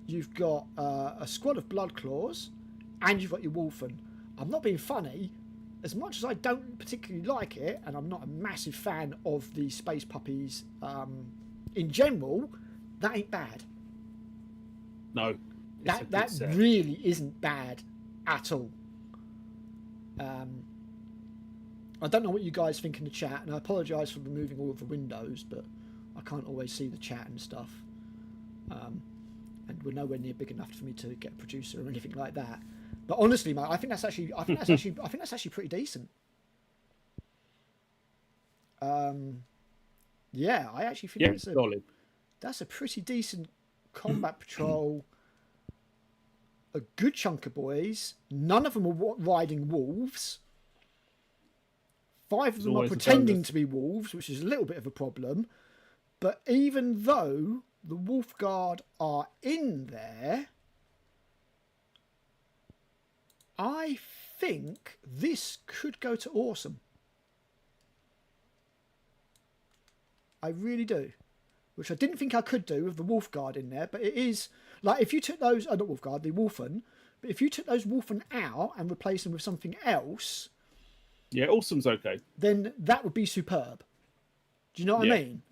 You've got a squad of Blood Claws, and you've got your Wolfen. I'm not being funny. As much as I don't particularly like it, and I'm not a massive fan of the Space Puppies in general, that ain't bad. No. That really isn't bad at all. I don't know what you guys think in the chat, and I apologise for removing all of the windows, but I can't always see the chat and stuff. And we're nowhere near big enough for me to get a producer or anything like that. But honestly, mate, I think that's actually pretty decent. Yeah, I actually think that's a pretty decent combat patrol. A good chunk of boys. None of them are riding wolves. 5 of them are pretending to be wolves, which is a little bit of a problem. But even though the Wolf Guard are in there, I think this could go to awesome. I really do. Which I didn't think I could do with the Wolf Guard in there, but it is like if you took those, not Wolf Guard, the Wolfen, but if you took those Wolfen out and replaced them with something else, yeah, awesome's okay. Then that would be superb. Do you know what I mean?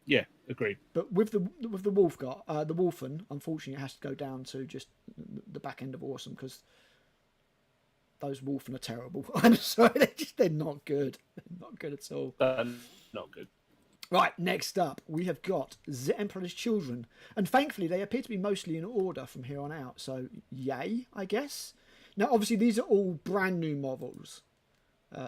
Yeah, agreed. But with the the Wolfen, unfortunately, it has to go down to just the back end of awesome because those Wolfen are terrible. I'm sorry, they're not good. They're not good at all. Not good. Right, next up, we have got The Emperor's Children. And thankfully, they appear to be mostly in order from here on out. So, yay, I guess. Now, obviously, these are all brand new models.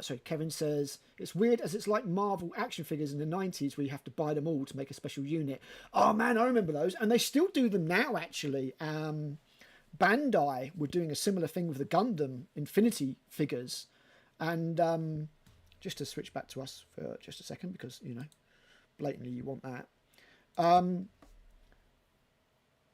Sorry, Kevin says, it's weird as it's like Marvel action figures in the 90s where you have to buy them all to make a special unit. Oh, man, I remember those. And they still do them now, actually. Bandai were doing a similar thing with the Gundam Infinity figures. And just to switch back to us for just a second, because, you know, blatantly you want that.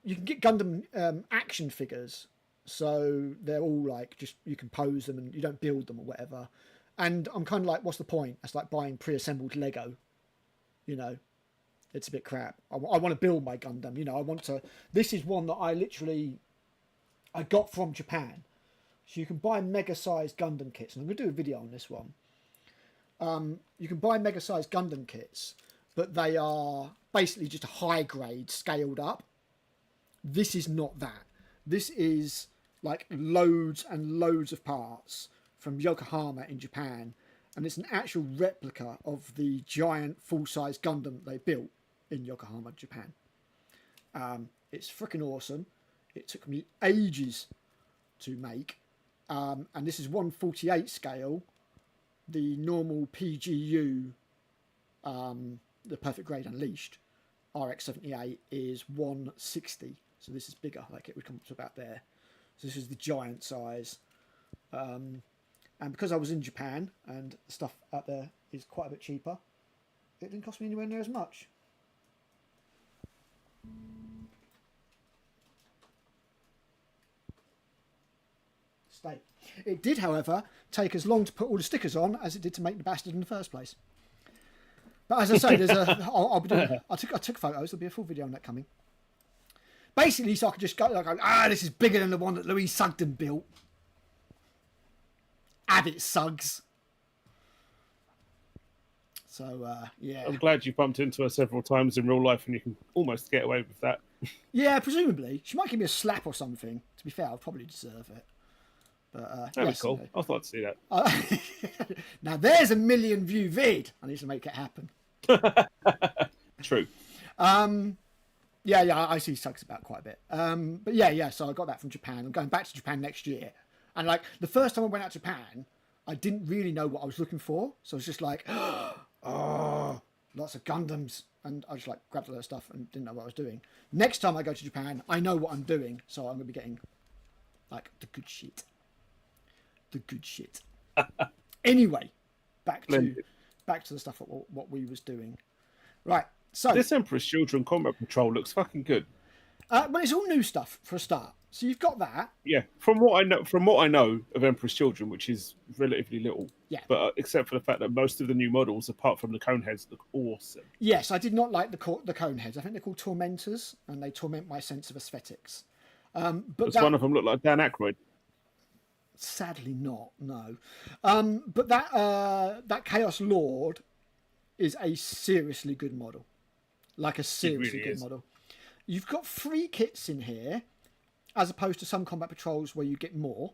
You can get Gundam action figures, so they're all like just you can pose them and you don't build them or whatever. And I'm kind of like, what's the point? It's like buying pre-assembled Lego. You know, it's a bit crap. I want to build my Gundam. You know, I want to. This is one that I got from Japan, so you can buy mega-sized Gundam kits, and I'm going to do a video on this one. You can buy mega-sized Gundam kits, but they are basically just a high grade scaled up. This is not that. This is like loads and loads of parts from Yokohama in Japan, and it's an actual replica of the giant full-size Gundam they built in Yokohama, Japan. It's freaking awesome. It took me ages to make, and this is 1/48 scale. The normal PGU, the Perfect Grade Unleashed, RX-78 is 160, so this is bigger, like it would come up to about there. So this is the giant size. And because I was in Japan and the stuff out there is quite a bit cheaper, it didn't cost me anywhere near as much. Stay. It did, however, take as long to put all the stickers on as it did to make the bastard in the first place. But as I say, there's a. I'll be doing, I took photos. There'll be a full video on that coming. Basically, so I could just go like, this is bigger than the one that Louis Sugden built. Have it, Suggs. So yeah. I'm glad you bumped into her several times in real life, and you can almost get away with that. Yeah, presumably she might give me a slap or something. To be fair, I'll probably deserve it. But That'd be cool. I'd like to see that. Now there's a 1 million view vid. I need to make it happen. True. Yeah, I see Suggs about quite a bit. But yeah. So I got that from Japan. I'm going back to Japan next year. And like the first time I went out to Japan, I didn't really know what I was looking for. So I was just like, oh, lots of Gundams. And I just like grabbed all that stuff and didn't know what I was doing. Next time I go to Japan, I know what I'm doing. So I'm going to be getting like the good shit. The good shit. Anyway, back to the stuff what we was doing. Right. So this Emperor's Children Combat Patrol looks fucking good. Well, it's all new stuff for a start. So you've got that. Yeah, from what I know of Emperor's Children, which is relatively little. Yeah. But except for the fact that most of the new models, apart from the cone heads, look awesome. Yes, I did not like the cone heads. I think they're called tormentors, and they torment my sense of aesthetics. But one of them looked like Dan Aykroyd. Sadly, not. No. But that Chaos Lord is a seriously good model. Like a seriously really good model. You've got 3 kits in here, as opposed to some combat patrols where you get more.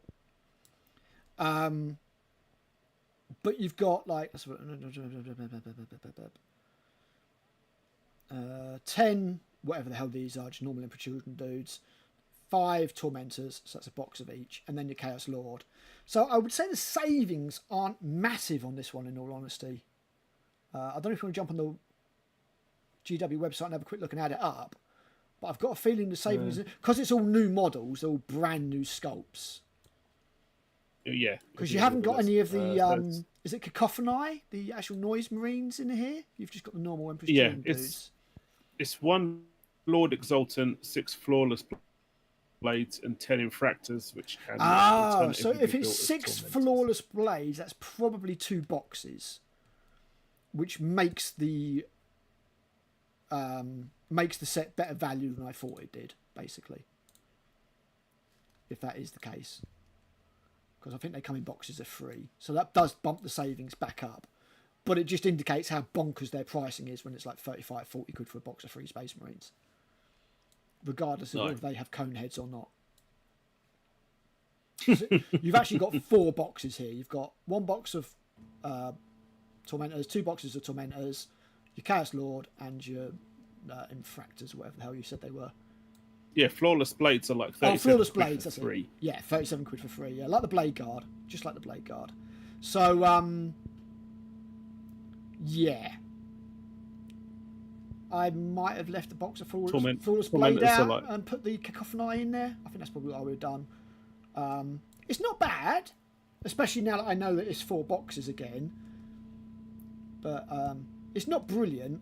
But you've got like 10, whatever the hell these are, just normal Emperor Children dudes. 5 Tormentors, so that's a box of each, and then your Chaos Lord. So I would say the savings aren't massive on this one, in all honesty. I don't know if you want to jump on the GW website and have a quick look and add it up, but I've got a feeling the savings, because it's all new models, they're all brand new sculpts. Yeah. Because you haven't got any of the, is it Cacophony, the actual Noise Marines in here? You've just got the normal Emperor's Children dudes. It's 1 Lord Exultant, 6 Flawless Blades, and 10 Infractors, which can... so if it's 6 Flawless Blades, that's probably 2 boxes, which makes the set better value than I thought it did, basically. If that is the case. Because I think they come in boxes of 3. So that does bump the savings back up. but it just indicates how bonkers their pricing is when it's like 35, 40 quid for a box of 3 Space Marines, regardless of whether they have cone heads or not. So you've actually got 4 boxes here. You've got 1 box of Tormentors, 2 boxes of Tormentors, your Chaos Lord, and your Infractors, whatever the hell you said they were. Yeah, Flawless Blades are like 37 Flawless quid Blades, for that's 3. it. Yeah, 37 quid for 3. Yeah, like the Blade Guard. Just like the Blade Guard. So, yeah. I might have left the box of Flawless Blade out and put the Cacophony in there. I think that's probably what I would have done. It's not bad, especially now that I know that it's 4 boxes again. But it's not brilliant.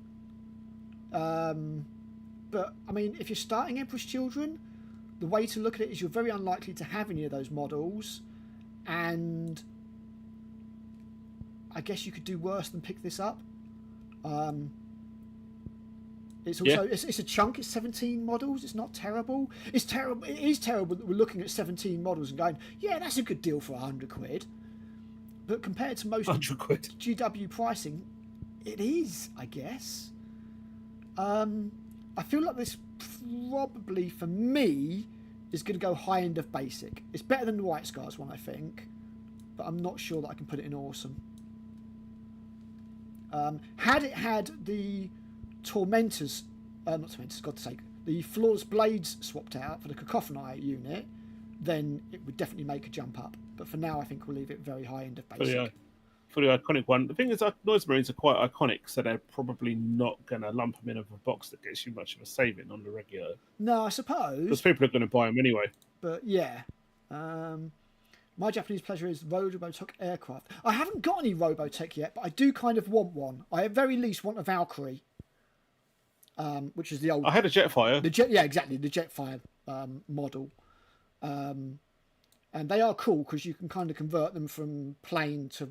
But, I mean, if you're starting Emperor's Children, the way to look at it is you're very unlikely to have any of those models. And I guess you could do worse than pick this up. It's also it's a chunk. It's 17 models. It's not terrible. It's terrible. It is terrible that we're looking at 17 models and going, yeah, that's a good deal for 100 quid. But compared to most GW pricing, it is, I guess. I feel like this probably, for me, is going to go high end of basic. It's better than the White Scars one, I think. But I'm not sure that I can put it in awesome. Had it had the Tormentors, not Tormentors, God's sake, the Flawless Blades swapped out for the Cacophony unit, then it would definitely make a jump up. But for now, I think we'll leave it very high end of basic. For the iconic one, the thing is, Noise Marines are quite iconic, so they're probably not going to lump them in of a box that gets you much of a saving on the regular. No, I suppose. Because people are going to buy them anyway. But yeah. My Japanese pleasure is Robotech aircraft. I haven't got any Robotech yet, but I do kind of want one. I at very least want a Valkyrie, which is the old. I had a Jetfire. Yeah, exactly, the Jetfire model, and they are cool because you can kind of convert them from plane to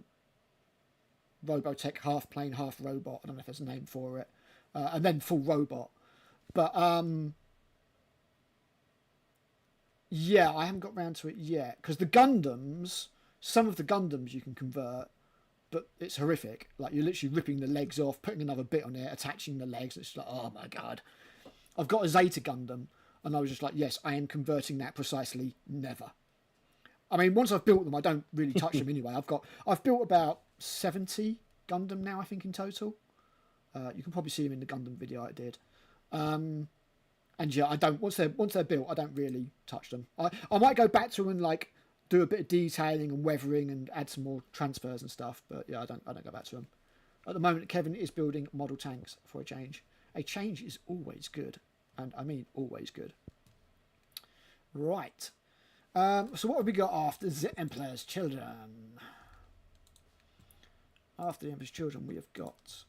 Robotech, half plane, half robot. I don't know if there's a name for it, and then full robot. But yeah, I haven't got round to it yet because the Gundams, some of the Gundams you can convert, but it's horrific. Like you're literally ripping the legs off, putting another bit on it, attaching the legs. It's like, oh my god. I've got a Zeta Gundam, and I was just like, yes, I am converting that precisely. Never. I mean, once I've built them, I don't really touch them anyway. I've built about 70 Gundam now, I think, in total. You can probably see them in the Gundam video I did. And yeah, I don't. Once they're built, I don't really touch them. I might go back to them and like do a bit of detailing and weathering and add some more transfers and stuff. But yeah, I don't go back to them. At the moment, Kevin is building model tanks for a change. A change is always good, and I mean always good. Right. So what have we got after the Emperor's Children? After the Emperor's Children, we have got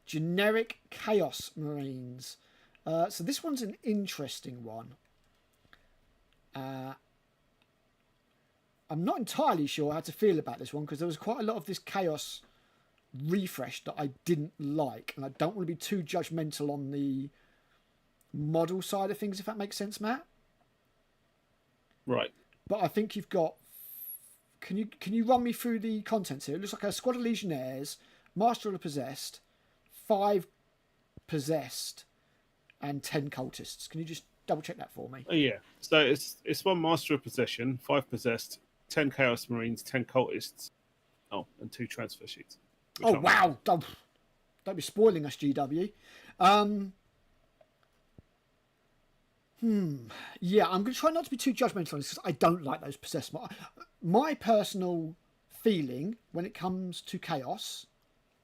generic Chaos Marines. So this one's an interesting one. I'm not entirely sure how to feel about this one because there was quite a lot of this Chaos refresh that I didn't like, and I don't want to be too judgmental on the model side of things, if that makes sense, Matt. Right. But I think you've got. Can you run me through the contents here? It looks like a squad of Legionnaires, Master of the Possessed, 5 Possessed, and 10 Cultists. Can you just double check that for me? Oh, yeah. So it's 1 Master of Possession, 5 Possessed, 10 Chaos Marines, 10 Cultists, and 2 transfer sheets. Oh wow! Don't be spoiling us, GW. Yeah, I'm going to try not to be too judgmental on this because I don't like those possessed. My personal feeling when it comes to Chaos,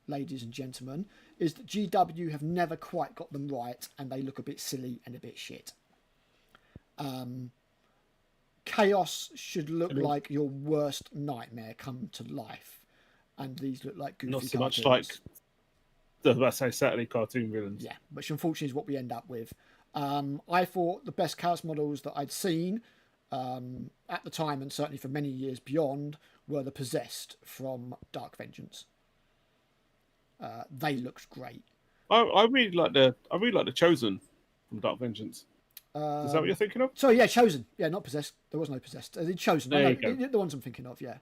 ladies and gentlemen, is that GW have never quite got them right and they look a bit silly and a bit shit. Chaos should look like your worst nightmare come to life, and these look like goofy not so cartoons. much like the, let's say, Saturday cartoon villains. Yeah, which unfortunately is what we end up with. I thought the best Chaos models that I'd seen at the time, and certainly for many years beyond, were the Possessed from Dark Vengeance. They looked great. I really like the Chosen from Dark Vengeance. Is that what you're thinking of? Sorry, yeah, Chosen. Yeah, not Possessed. There was no Possessed. The Chosen. There no, you go. the ones I'm thinking of. Yeah.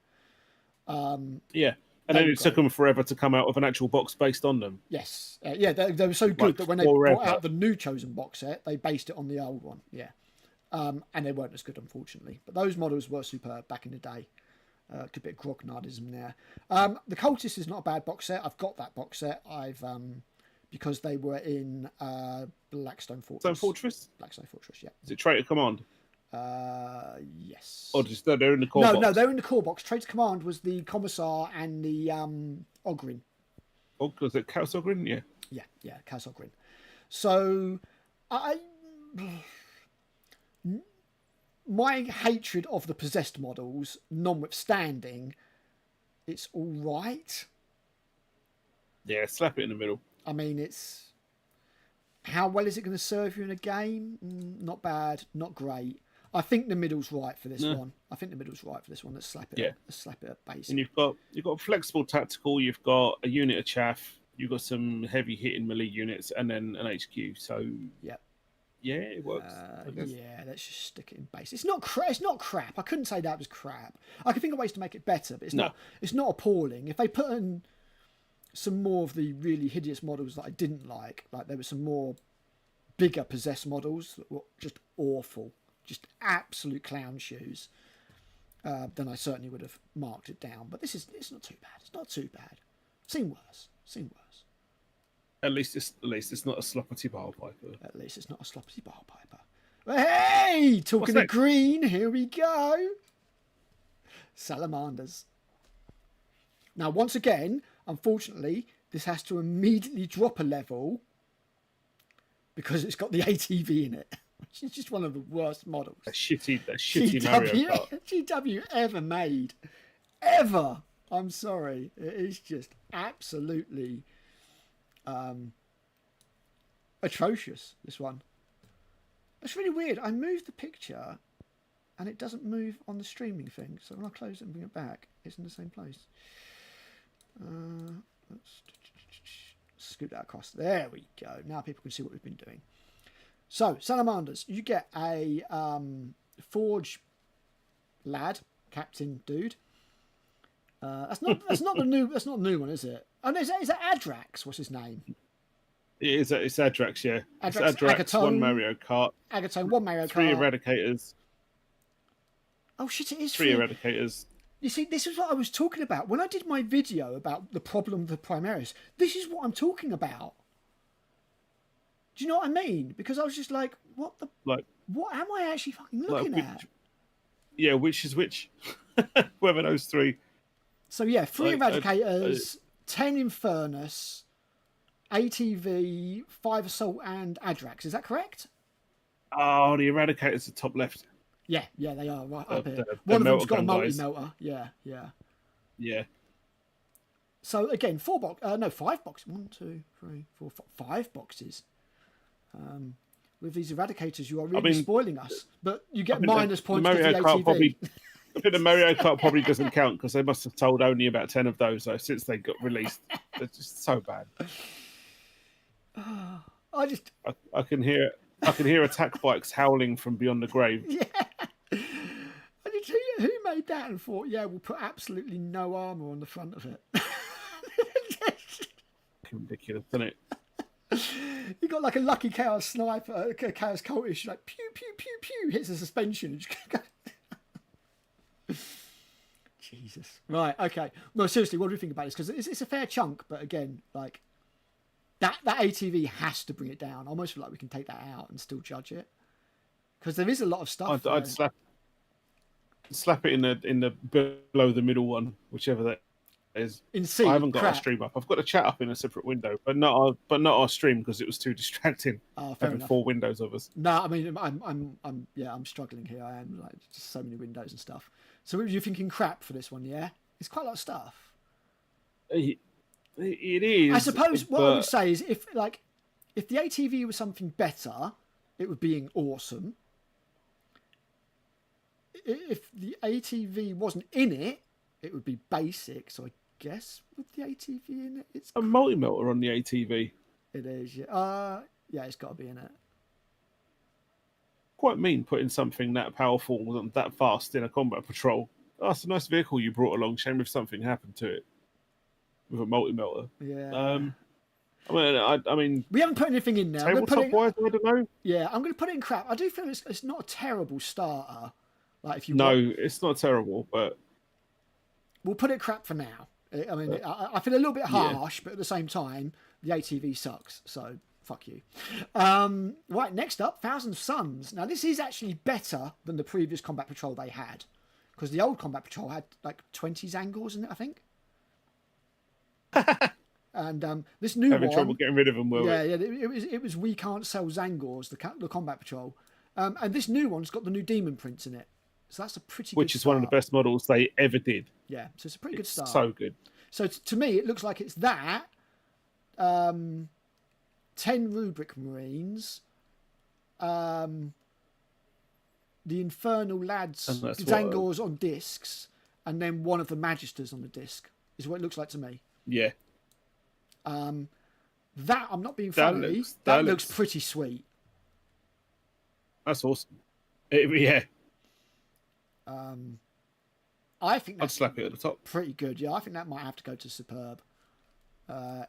Yeah. And then it took them forever to come out with an actual box based on them. Yes. Yeah, they were so good that when they brought out the new Chosen box set, they based it on the old one. Yeah. And they weren't as good, unfortunately. But those models were superb back in the day. Good bit of grognardism there. The Cultist is not a bad box set. I've got that box set. Because they were in Blackstone Fortress. Blackstone Fortress, yeah. Is it Traitor Command? Yes. Or just they're in the core box? No, they're in the core box. Traitor Command was the Commissar and the Ogrin. Oh, was it Chaos Ogrin? Yeah. Yeah, Chaos Ogrin. So, my hatred of the possessed models, notwithstanding, it's all right. Yeah, slap it in the middle. I mean, it's... How well is it going to serve you in a game? Not bad, not great. I think the middle's right for this one. Let's slap it. Let's slap it at base. And you've got flexible tactical. You've got a unit of chaff. You've got some heavy hitting melee units, and then an HQ. So yeah, it works. Yeah, let's just stick it in base. It's not crap. I couldn't say that was crap. I can think of ways to make it better, but it's not. It's not appalling. If they put in some more of the really hideous models that I didn't like there were some more bigger possessed models that were just awful. Just absolute clown shoes, then I certainly would have marked it down. But it's not too bad. It's not too bad. Seen worse. At least it's not a sloppity bile piper. At least it's not a sloppity bile piper. Hey, talking of green, here we go. Salamanders. Now, once again, unfortunately, this has to immediately drop a level because it's got the ATV in it. Which is just one of the worst models. That shitty Mario Kart. GW ever made. Ever. I'm sorry. It is just absolutely atrocious, this one. It's really weird. I moved the picture and it doesn't move on the streaming thing. So when I close it and bring it back, it's in the same place. Let's scoot that across. There we go. Now people can see what we've been doing. So, Salamanders, you get a Forge lad, captain dude. That's not the new one, is it? Oh no, is that Adrax? What's his name? It's Adrax, yeah. Adrax, it's Adrax, Agatone, one Mario Kart. Agatone, one Mario Kart. 3 Eradicators. Oh shit, it is 3 Eradicators. You see, this is what I was talking about. When I did my video about the problem of the Primaris, this is what I'm talking about. Do you know what I mean? Because I was just like, what am I actually fucking looking at? Yeah, which is which? Whether those 3. So yeah, 3 Eradicators, 10 Infernus, ATV, 5 Assault and Adrax. Is that correct? Oh, the Eradicators are top left. Yeah, they are right up here. One of them's got a multi-melter. Yeah. So again, 5 boxes. 1, 2, 3, 4, 5 boxes. With these Eradicators, you are really spoiling us. But you get minus points for the ATV. I think the Mario Kart probably doesn't count because they must have sold only about 10 of those since they got released. They're just so bad. I can hear attack bikes howling from beyond the grave. Yeah. Who made that and thought, yeah, we'll put absolutely no armour on the front of it? Ridiculous, isn't it? You got like a lucky chaos sniper, a chaos cultist, like pew pew pew pew, hits a suspension. Jesus. Right. Okay. No, seriously, what do you think about this? Because it's a fair chunk, but again, like that ATV has to bring it down. I almost feel like we can take that out and still judge it because there is a lot of stuff. I'd slap it in the below the middle one, whichever that is. In C, I haven't got our stream up. I've got a chat up in a separate window, but not our stream because it was too distracting. Having 4 windows of us. No, I mean I'm struggling here. I am like just so many windows and stuff. So you're thinking crap for this one, yeah? It's quite a lot of stuff. It is. I suppose what I would say is if the ATV was something better, it would be awesome. If the ATV wasn't in it, it would be basic. So I guess with the ATV in it, it's a multi-melter on the ATV. It is, yeah. Yeah, it's got to be in it. Quite mean putting something that powerful and that fast in a combat patrol. Oh, it's a nice vehicle you brought along. Shame if something happened to it. with a multi-melter. Yeah. I mean, we haven't put anything in there. tabletop-wise, I don't know. Yeah, I'm going to put it in crap. I do feel it's not a terrible starter. Like if you No, it's not terrible, but we'll put it crap for now. I mean, I feel a little bit harsh, but at the same time, the ATV sucks. So fuck you. Right, next up, Thousand Suns. Now this is actually better than the previous Combat Patrol they had, because the old Combat Patrol had like 20 Zangors in it, I think. And this new having one, trouble getting rid of them. it was we can't sell Zangors, the Combat Patrol, and this new one's got the new Demon prints in it, so that's a pretty which good is start. one of the best models they ever did. Yeah, so it's a pretty good start. So good. So to me, it looks like it's that 10 Rubric Marines, the Infernal Lads, Zangors on discs, and then one of the Magisters on the disc is what it looks like to me. Yeah. That, I'm not being funny, that looks pretty sweet. That's awesome. Yeah. I think that's I'd slap it at the top. pretty good. Yeah, I think that might have to go to Superb.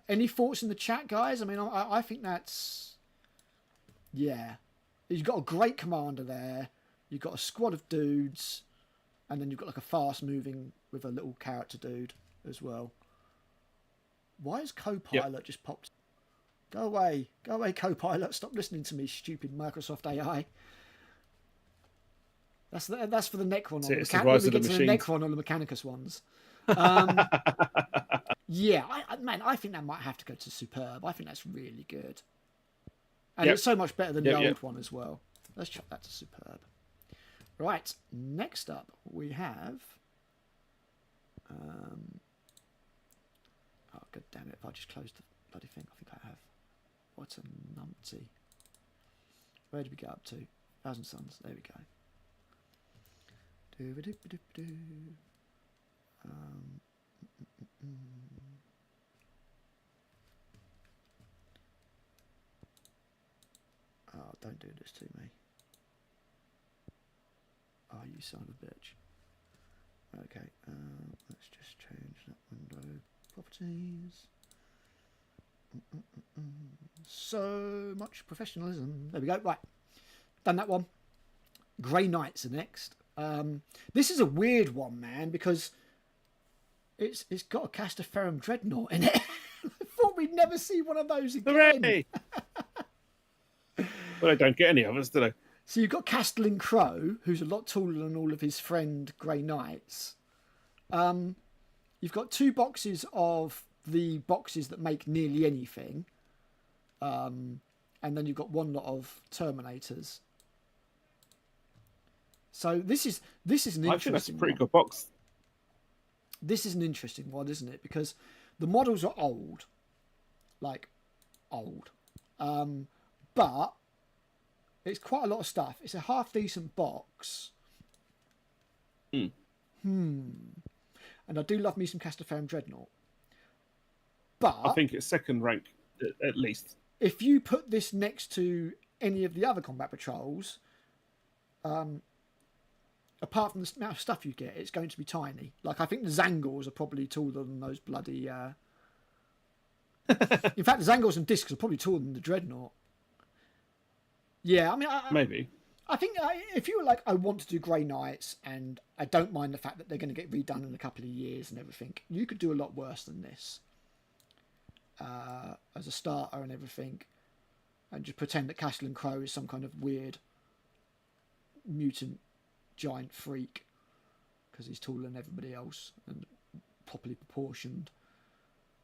Any thoughts in the chat, guys? I mean, I think that's... Yeah. You've got a great commander there. You've got a squad of dudes. And then you've got like a fast-moving with a little character dude as well. Why has Copilot just popped? Go away, Copilot! Stop listening to me, stupid Microsoft AI. That's for the Necron. When we get to the Necron or the Mechanicus ones. Yeah, I think that might have to go to Superb. I think that's really good, and it's so much better than the old one as well. Let's chuck that to Superb. Right, next up we have. Oh, god damn it, if I just closed the bloody thing, I think I have. What a numpty. Where did we get up to? Thousand Suns, there we go. Oh, don't do this to me. Oh, you son of a bitch. Okay, let's just change that window. Properties. So much professionalism. There we go. Right, done that one. Grey Knights are next. This is a weird one, man, because it's got a Castaferum Dreadnought in it. I thought we'd never see one of those again. Hooray! Well, they don't get any of us, do they? So you've got Castellan Crow, who's a lot taller than all of his friend Grey Knights. You've got 2 boxes of the boxes that make nearly anything. And then you've got 1 lot of Terminators. So this is an interesting I think that's a pretty one. good box. This is an interesting one, isn't it? Because the models are old. Like, old. But it's quite a lot of stuff. It's a half-decent box. And I do love me some Castaferum Dreadnought. But I think it's second rank, at least. If you put this next to any of the other Combat Patrols, apart from the amount of stuff you get, it's going to be tiny. Like, I think the Zangors are probably taller than those bloody... In fact, the Zangors and discs are probably taller than the Dreadnought. Yeah, I mean... Maybe. I think if you were like, I want to do Grey Knights, and I don't mind the fact that they're going to get redone in a couple of years and everything, you could do a lot worse than this. As a starter and everything. And just pretend that Castellan Crow is some kind of weird mutant giant freak because he's taller than everybody else and properly proportioned.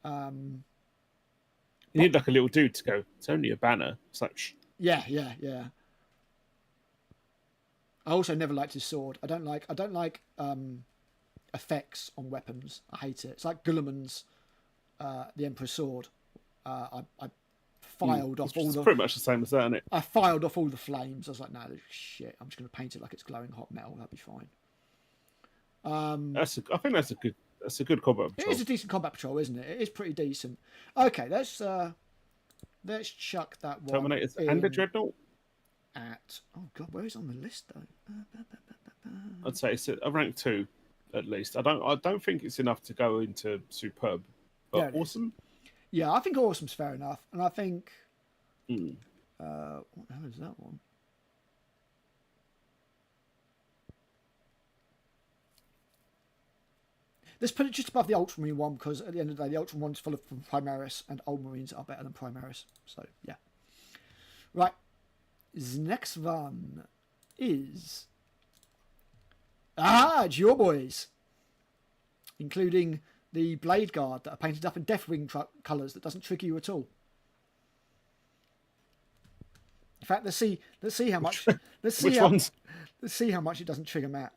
You need like a little dude to go, it's only a banner. It's like, shh. Yeah. I also never liked his sword. I don't like effects on weapons. I hate it. It's like Guilliman's the Emperor's sword. I filed off all the... pretty much the same as that, isn't it? I filed off all the flames. I was like, no, shit. I'm just going to paint it like it's glowing hot metal. That'd be fine. I think that's a good combat patrol. It is a decent combat patrol, isn't it? It is pretty decent. Okay, let's chuck that one. Terminators and the Dreadnought. Oh god, where is it on the list though? I'd say it's a rank 2 at least. I don't think it's enough to go into Superb, But awesome. Yeah, I think awesome's fair enough, and I think Mm. what the hell is that one? Let's put it just above the Ultramarine one, because at the end of the day, the Ultramarine is full of Primaris, and Ultramarines are better than Primaris. So, yeah. Right. The next one is... it's your boys! Including the Blade Guard that are painted up in Deathwing colours that doesn't trigger you at all. In fact, let's see how much... Which ones? Let's see how much it doesn't trigger Matt.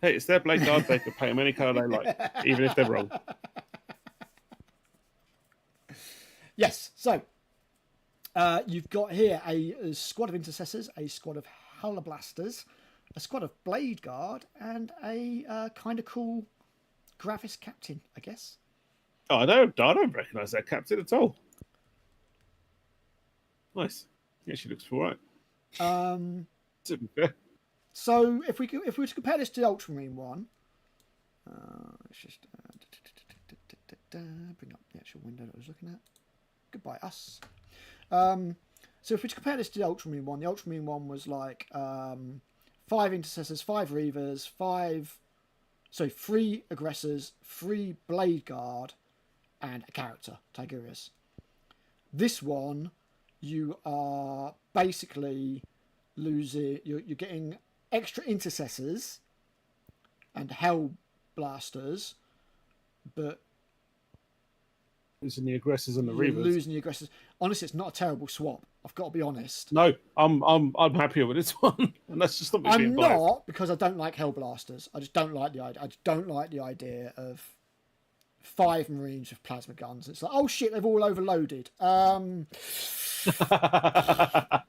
Hey, it's their Blade Guard. They can paint them any colour they like, even if they're wrong. Yes, so you've got here a squad of Intercessors, a squad of Halablasters, a squad of Blade Guard, and a kind of cool Gravis Captain, I guess. Oh, I don't recognise that captain at all. Nice. Yeah, she looks all right. To be fair. So if we were to compare this to the Ultramarine one, let's just bring up the actual window that I was looking at. Goodbye, us. So if we compare this to the Ultramarine one was like 5 Intercessors, 5 Reavers, 3 Aggressors, 3 Blade Guard, and a character, Tigurius. This one, you are basically losing. You're getting extra Intercessors and Hell Blasters, but losing the Aggressors and the Reavers. Reavers. Losing the Aggressors. Honestly, it's not a terrible swap. I've got to be honest. No, I'm happier with this one, and that's just not me being biased. I'm not, because I don't like Hell Blasters. I just don't like the idea. I just don't like the idea of 5 Marines with plasma guns. It's like, oh shit, they've all overloaded.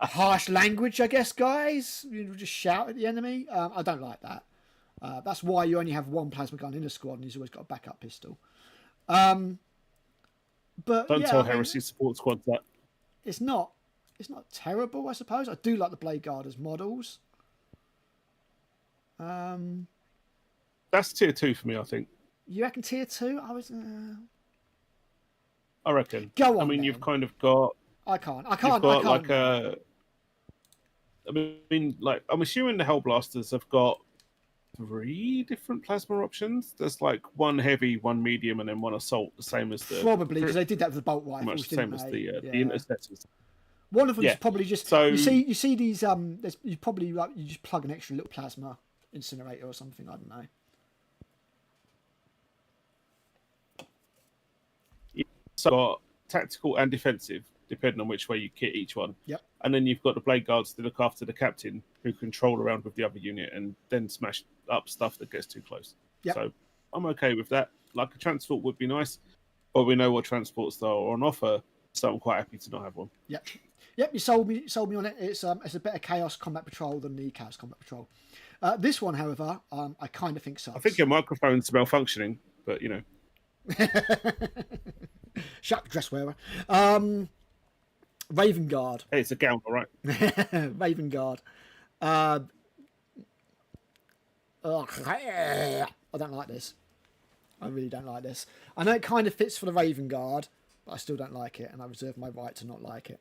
Harsh language, I guess, guys. You just shout at the enemy. I don't like that. That's why you only have 1 plasma gun in a squad, and he's always got a backup pistol. But don't tell Heresy support squads that. It's not terrible, I suppose. I do like the Blade Guard as models. That's tier 2 for me, I think. You reckon tier 2? I reckon. Go on. I mean, then. you've kind of got. I can't. You've got like a. I mean, like, I'm assuming the Hellblasters have got 3 different plasma options. There's like 1 heavy, 1 medium, and then 1 assault. The same as the probably, because they did that with the bolt rifles. Much the same as the Intercessors. One of them is probably just so. You see these you probably you just plug an extra little plasma incinerator or something. I don't know. So got tactical and defensive, depending on which way you kit each one. Yep. And then you've got the Blade Guards to look after the captain, who can troll around with the other unit and then smash up stuff that gets too close. Yep. So I'm okay with that. Like, a transport would be nice, but we know what transports are on offer, so I'm quite happy to not have one. Yep. You sold me on it. It's a better Chaos Combat Patrol than the Chaos Combat Patrol. This one, however, I kind of think sucks. I think your microphone's malfunctioning, but you know. Shut up, dress wearer. Raven Guard. Hey, it's a gown, all right. Raven Guard. I don't like this. I really don't like this. I know it kind of fits for the Raven Guard, but I still don't like it, and I reserve my right to not like it.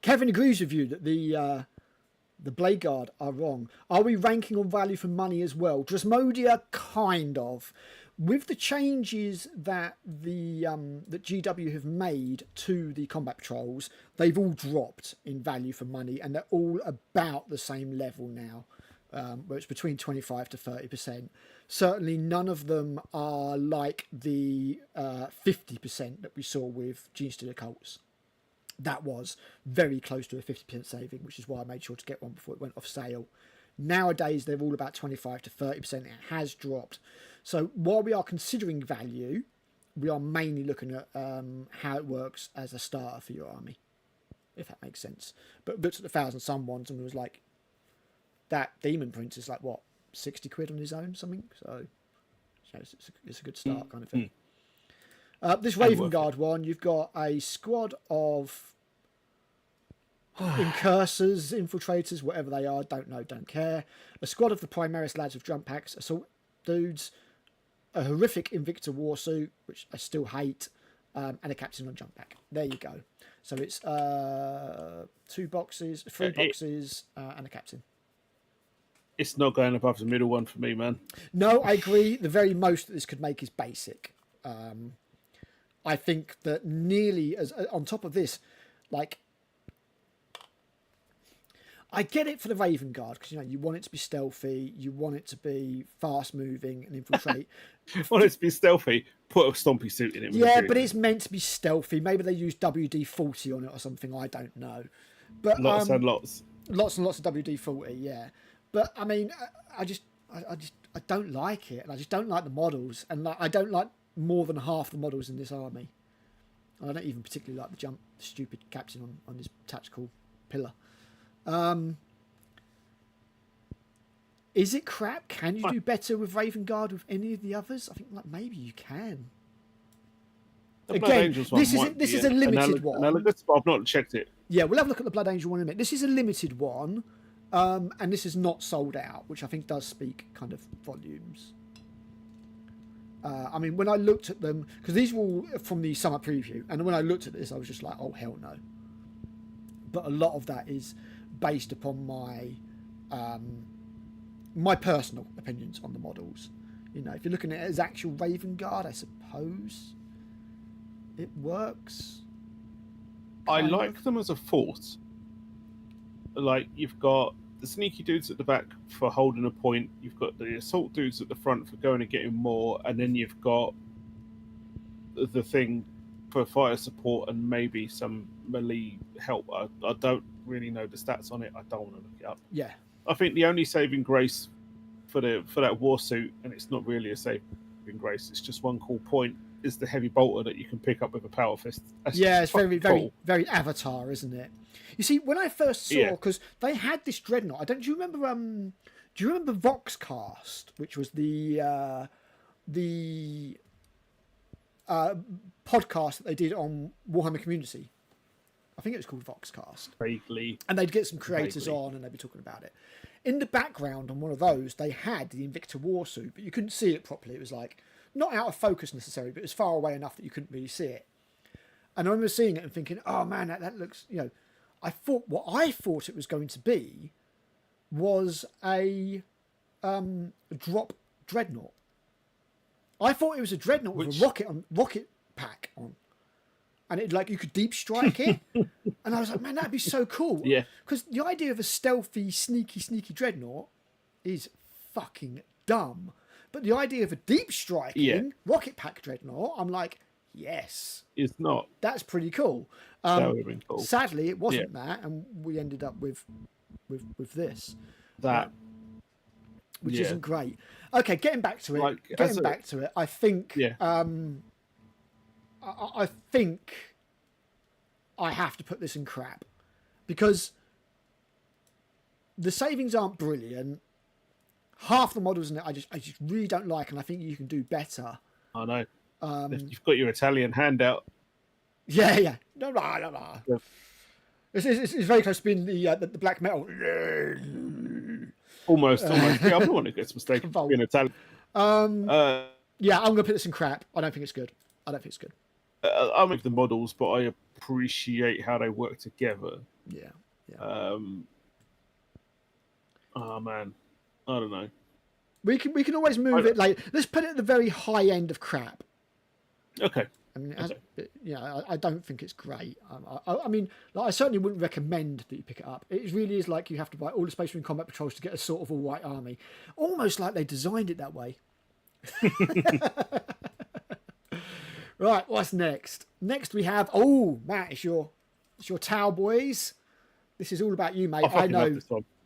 Kevin agrees with you that the Blade Guard are wrong. Are we ranking on value for money as well? Drasmodia, kind of. With the changes that that GW have made to the combat patrols, they've all dropped in value for money, and they're all about the same level now, where it's between 25 to 30%. Certainly, none of them are like the 50% that we saw with Gene Stealer Cults. That was very close to a 50% saving, which is why I made sure to get one before it went off sale. Nowadays, they're all about 25 to 30%. It has dropped. So while we are considering value, we are mainly looking at how it works as a starter for your army, if that makes sense. But looked at the 1,000 Sun ones and was like, that Demon Prince is like, what, 60 quid on his own, something? So it's a good start kind of thing. This Raven Guard one, you've got a squad of Incursors, infiltrators, whatever they are, don't know, don't care. A squad of the Primaris lads with jump packs, assault dudes, a horrific Invicta warsuit, which I still hate, and a captain on jump pack. There you go. So it's 3 boxes, and a captain. It's not going above the middle one for me, man. No, I agree. The very most that this could make is basic. I think that nearly as on top of this, like, I get it for the Raven Guard because you want it to be stealthy, you want it to be fast moving and infiltrate. Want it to be stealthy? Put a stompy suit in it. Yeah, but it's meant to be stealthy. Maybe they use WD-40 on it or something. I don't know. But lots and lots and lots of WD-40. Yeah, but I mean, I don't like it, and I just don't like the models, and I don't like more than half the models in this army. I don't even particularly like the stupid captain on this tactical pillar. Is it crap? Can you do better with Raven Guard with any of the others? I think maybe you can. Again, this is a limited one. I've not checked it. Yeah, we'll have a look at the Blood Angel one in a minute. This is a limited one, and this is not sold out, which I think does speak kind of volumes. I mean, when I looked at them, because these were all from the summer preview, and when I looked at this, I was just like, oh, hell no. But a lot of that is based upon my personal opinions on the models. If you're looking at it as actual Raven Guard, I suppose it works. I like them as a force. Like, you've got the sneaky dudes at the back for holding a point, you've got the assault dudes at the front for going and getting more, and then you've got the thing for fire support and maybe some melee help. I don't really know the stats on it. I don't want to look it up. Yeah. I think the only saving grace for that war suit, and it's not really a saving grace, it's just one cool point, is the heavy bolter that you can pick up with a power fist. That's it's very, very, cool. very Avatar, isn't it? You see, when I first saw, because they had this dreadnought. Do you remember? Do you remember Voxcast, which was the podcast that they did on Warhammer Community? I think it was called Voxcast. Vaguely. And they'd get some creators on, and they'd be talking about it. In the background on one of those, they had the Invicta warsuit, but you couldn't see it properly. It was like not out of focus necessarily, but it was far away enough that you couldn't really see it. And I remember seeing it and thinking, oh man, that looks, I thought it was going to be was a drop dreadnought. I thought it was a dreadnought with a rocket pack on, and it you could deep strike it, and I was like, man, that'd be so cool. Yeah, because the idea of a stealthy, sneaky dreadnought is fucking dumb, but the idea of a deep striking rocket pack dreadnought, I'm like, yes, it's not. That's pretty cool. That would have been cool. Sadly, it wasn't that, and we ended up with this. Which isn't great. Okay, getting back to it. I think. Yeah. I think I have to put this in crap because the savings aren't brilliant. Half the models in it I just really don't like, and I think you can do better. I know. You've got your Italian handout. Yeah. No. Yeah. It's very close to being the black metal. Almost. Yeah, I'm the one who gets mistaken for being Italian. Yeah, I'm going to put this in crap. I don't think it's good. I make the models, but I appreciate how they work together. Yeah. Oh man, I don't know. We can always move it. Let's put it at the very high end of crap. Okay. I mean, I don't think it's great. I mean, I certainly wouldn't recommend that you pick it up. It really is like you have to buy all the Space Marine combat patrols to get a sort of all-white army, almost like they designed it that way. Right, what's next? Next we have Matt, it's your Tau boys. This is all about you, mate. I know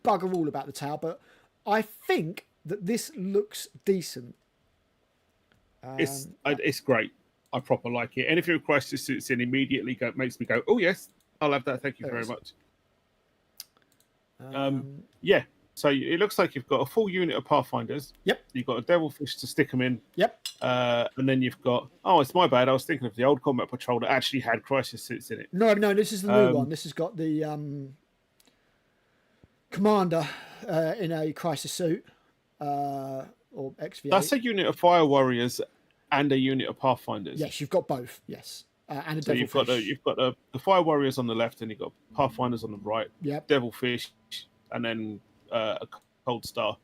bugger all about the Tau, but I think that this looks decent. It's great. I proper like it. And if your crisis suits in, immediately makes me go, oh yes, I'll have that. Thank you very much. Yeah. So it looks like you've got a full unit of Pathfinders. Yep. You've got a Devilfish to stick them in. Yep. And then you've got, it's my bad. I was thinking of the old Combat Patrol that actually had crisis suits in it. No, this is the new one. This has got the commander in a crisis suit or XV8. That's a unit of fire warriors and a unit of pathfinders. Yes, you've got both. Yes, and a So you've got the fire warriors on the left, and you've got pathfinders on the right. Yep. Devilfish, and then a cold star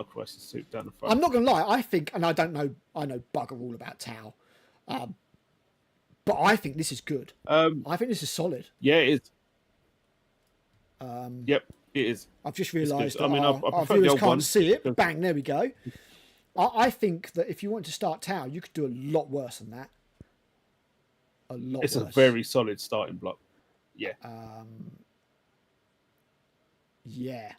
crisis suit down the front. I'm not going to lie. I think, and I don't know, I know bugger all about Tau, but I think this is good. I think this is solid. Yeah, it is. Yep, it is. I've just realised I mean, our viewers can't see it. Bang, there we go. I think that if you want to start Tau, you could do a lot worse than that. It's a very solid starting block. Yeah. Yeah.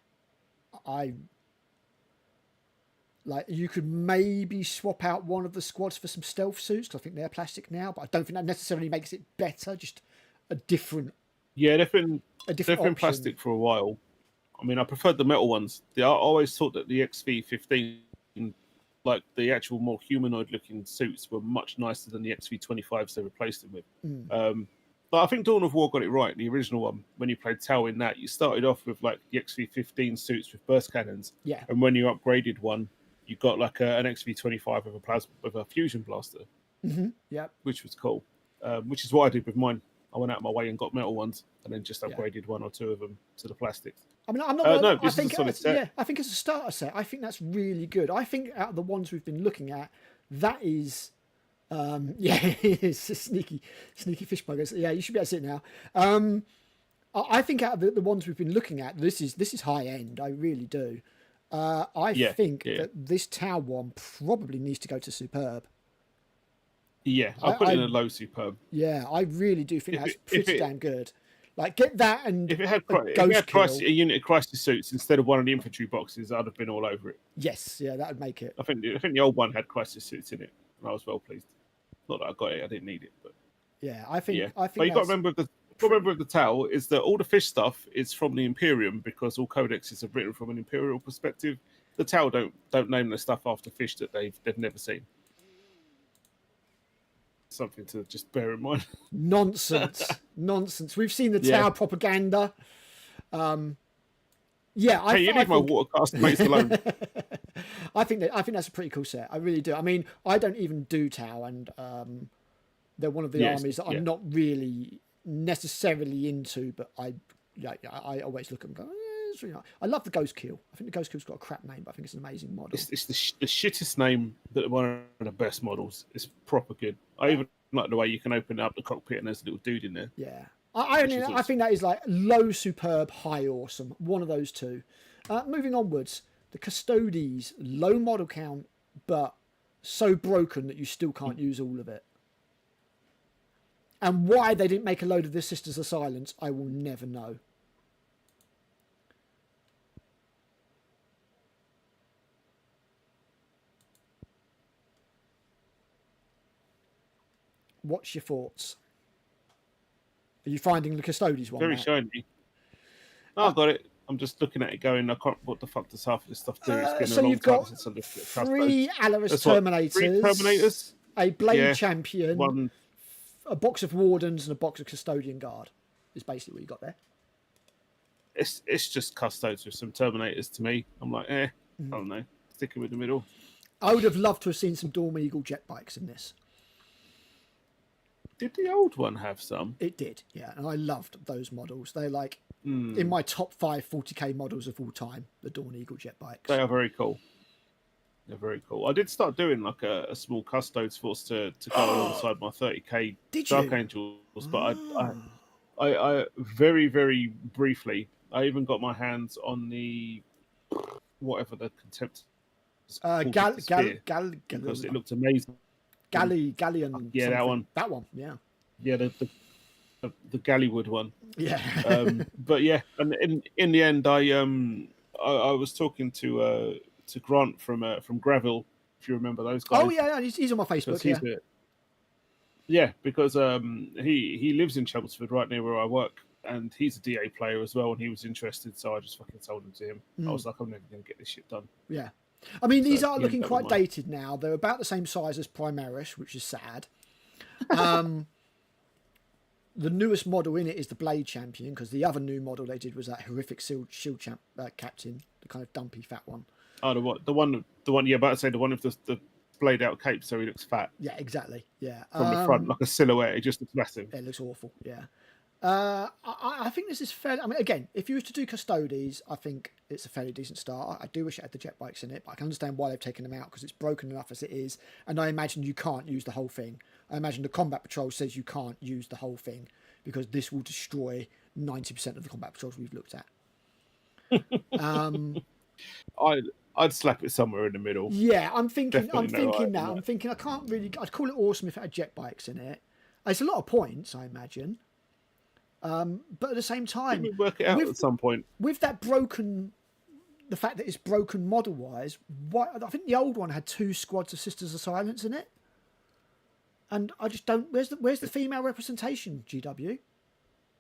You could maybe swap out one of the squads for some stealth suits, because I think they're plastic now, but I don't think that necessarily makes it better. Just a different. Yeah, they've been option. Plastic for a while. I mean, I preferred the metal ones. I always thought that the XV15, like the actual more humanoid-looking suits, were much nicer than the XV25s they replaced them with. But I think Dawn of War got it right. The original one, when you played Tau in that, you started off with like the XV15 suits with burst cannons. Yeah. And when you upgraded one, you got like an XV25 with a fusion blaster. Mm-hmm. Yeah. Which was cool. Which is what I did with mine. I went out of my way and got metal ones, and then just upgraded one or two of them to the plastics. I mean, I'm not. No, this is a solid set. Yeah, I think as a starter set, I think that's really good. I think out of the ones we've been looking at, that is, it's sneaky fish buggers. Yeah, you should be able to see it now. I think out of the ones we've been looking at, this is high end. I really do. I think that this Tau one probably needs to go to Superb. Yeah, I'll put it in a low Superb. Yeah, I really do think that's pretty damn good. Like, get that, and if it had a unit of crisis suits instead of one of the infantry boxes, I'd have been all over it. Yes, yeah, that would make it. I think the old one had crisis suits in it, and I was well pleased. Not that I got it, I didn't need it, but yeah, I think. But you got to remember with the Tau is that all the fish stuff is from the Imperium, because all codexes are written from an Imperial perspective. The Tau don't name the stuff after fish that they've never seen. Something to just bear in mind. Nonsense. We've seen the Tau propaganda. I leave my watercast mates alone. I think that's a pretty cool set. I really do. I mean, I don't even do Tau, and they're one of the armies that I'm not really necessarily into, but I always look at them and go, it's really nice. I love the Ghost Kill. I think the Ghost Kill's got a crap name, but I think it's an amazing model. It's the shittest name, but one of the best models. It's proper good. I even like the way you can open up the cockpit and there's a little dude in there. Yeah. I think that is like low Superb, high awesome. One of those two. Moving onwards, the Custodes, low model count, but so broken that you still can't use all of it. And why they didn't make a load of the Sisters of Silence, I will never know. What's your thoughts? Are you finding the Custodes one? Very shiny. Oh, I got it. I'm just looking at it going, I can't, what the fuck does half of this stuff do? It's been so a long you've time got since I looked at three Alaris Terminators, 3 Terminators, a Blade Champion, a box of Wardens, and a box of Custodian Guard. Is basically what you got there. It's just Custodes with some Terminators to me. I'm like, I don't know. Sticking with the middle. I would have loved to have seen some Dorm Eagle jet bikes in this. Did the old one have some? It did, yeah. And I loved those models. They're like in my top 5 40k models of all time, the Dawn Eagle jet bikes. They are very cool. They're very cool. I did start doing like a small Custodes force to go alongside my 30k Dark Angels, but I very, very briefly, I even got my hands on the whatever the Contempt because it looked amazing. Galleon. Yeah, that one. That one, yeah. Yeah, the Gallywood one. Yeah. But yeah, and in the end, I was talking to Grant from Gravel, if you remember those guys. Oh yeah, he's on my Facebook. Yeah, because he lives in Chelmsford, right near where I work, and he's a DA player as well, and he was interested, so I just fucking told him to him. I was like, I'm never going to get this shit done. Yeah. I mean, these are looking quite dated now. They're about the same size as Primaris, which is sad. the newest model in it is the Blade Champion, because the other new model they did was that horrific shield captain, the kind of dumpy fat one. Oh, the one. Yeah, about to say the one with the splayed out cape, so he looks fat. Yeah, exactly. Yeah, from the front, like a silhouette. It just looks massive. It looks awful. Yeah. I think this is fair. I mean, again, if you were to do Custodes, I think it's a fairly decent start. I do wish it had the jet bikes in it, but I can understand why they've taken them out because it's broken enough as it is. And I imagine you can't use the whole thing. I imagine the Combat Patrol says you can't use the whole thing because this will destroy 90% of the Combat Patrols we've looked at. I'd slap it somewhere in the middle. Yeah, I'm thinking I can't really. I'd call it awesome if it had jet bikes in it. It's a lot of points, I imagine. But at the same time, we work it out at some point. With that broken, the fact that it's broken model-wise, I think the old one had 2 squads of Sisters of Silence in it, and I just don't. Where's the female representation? GW,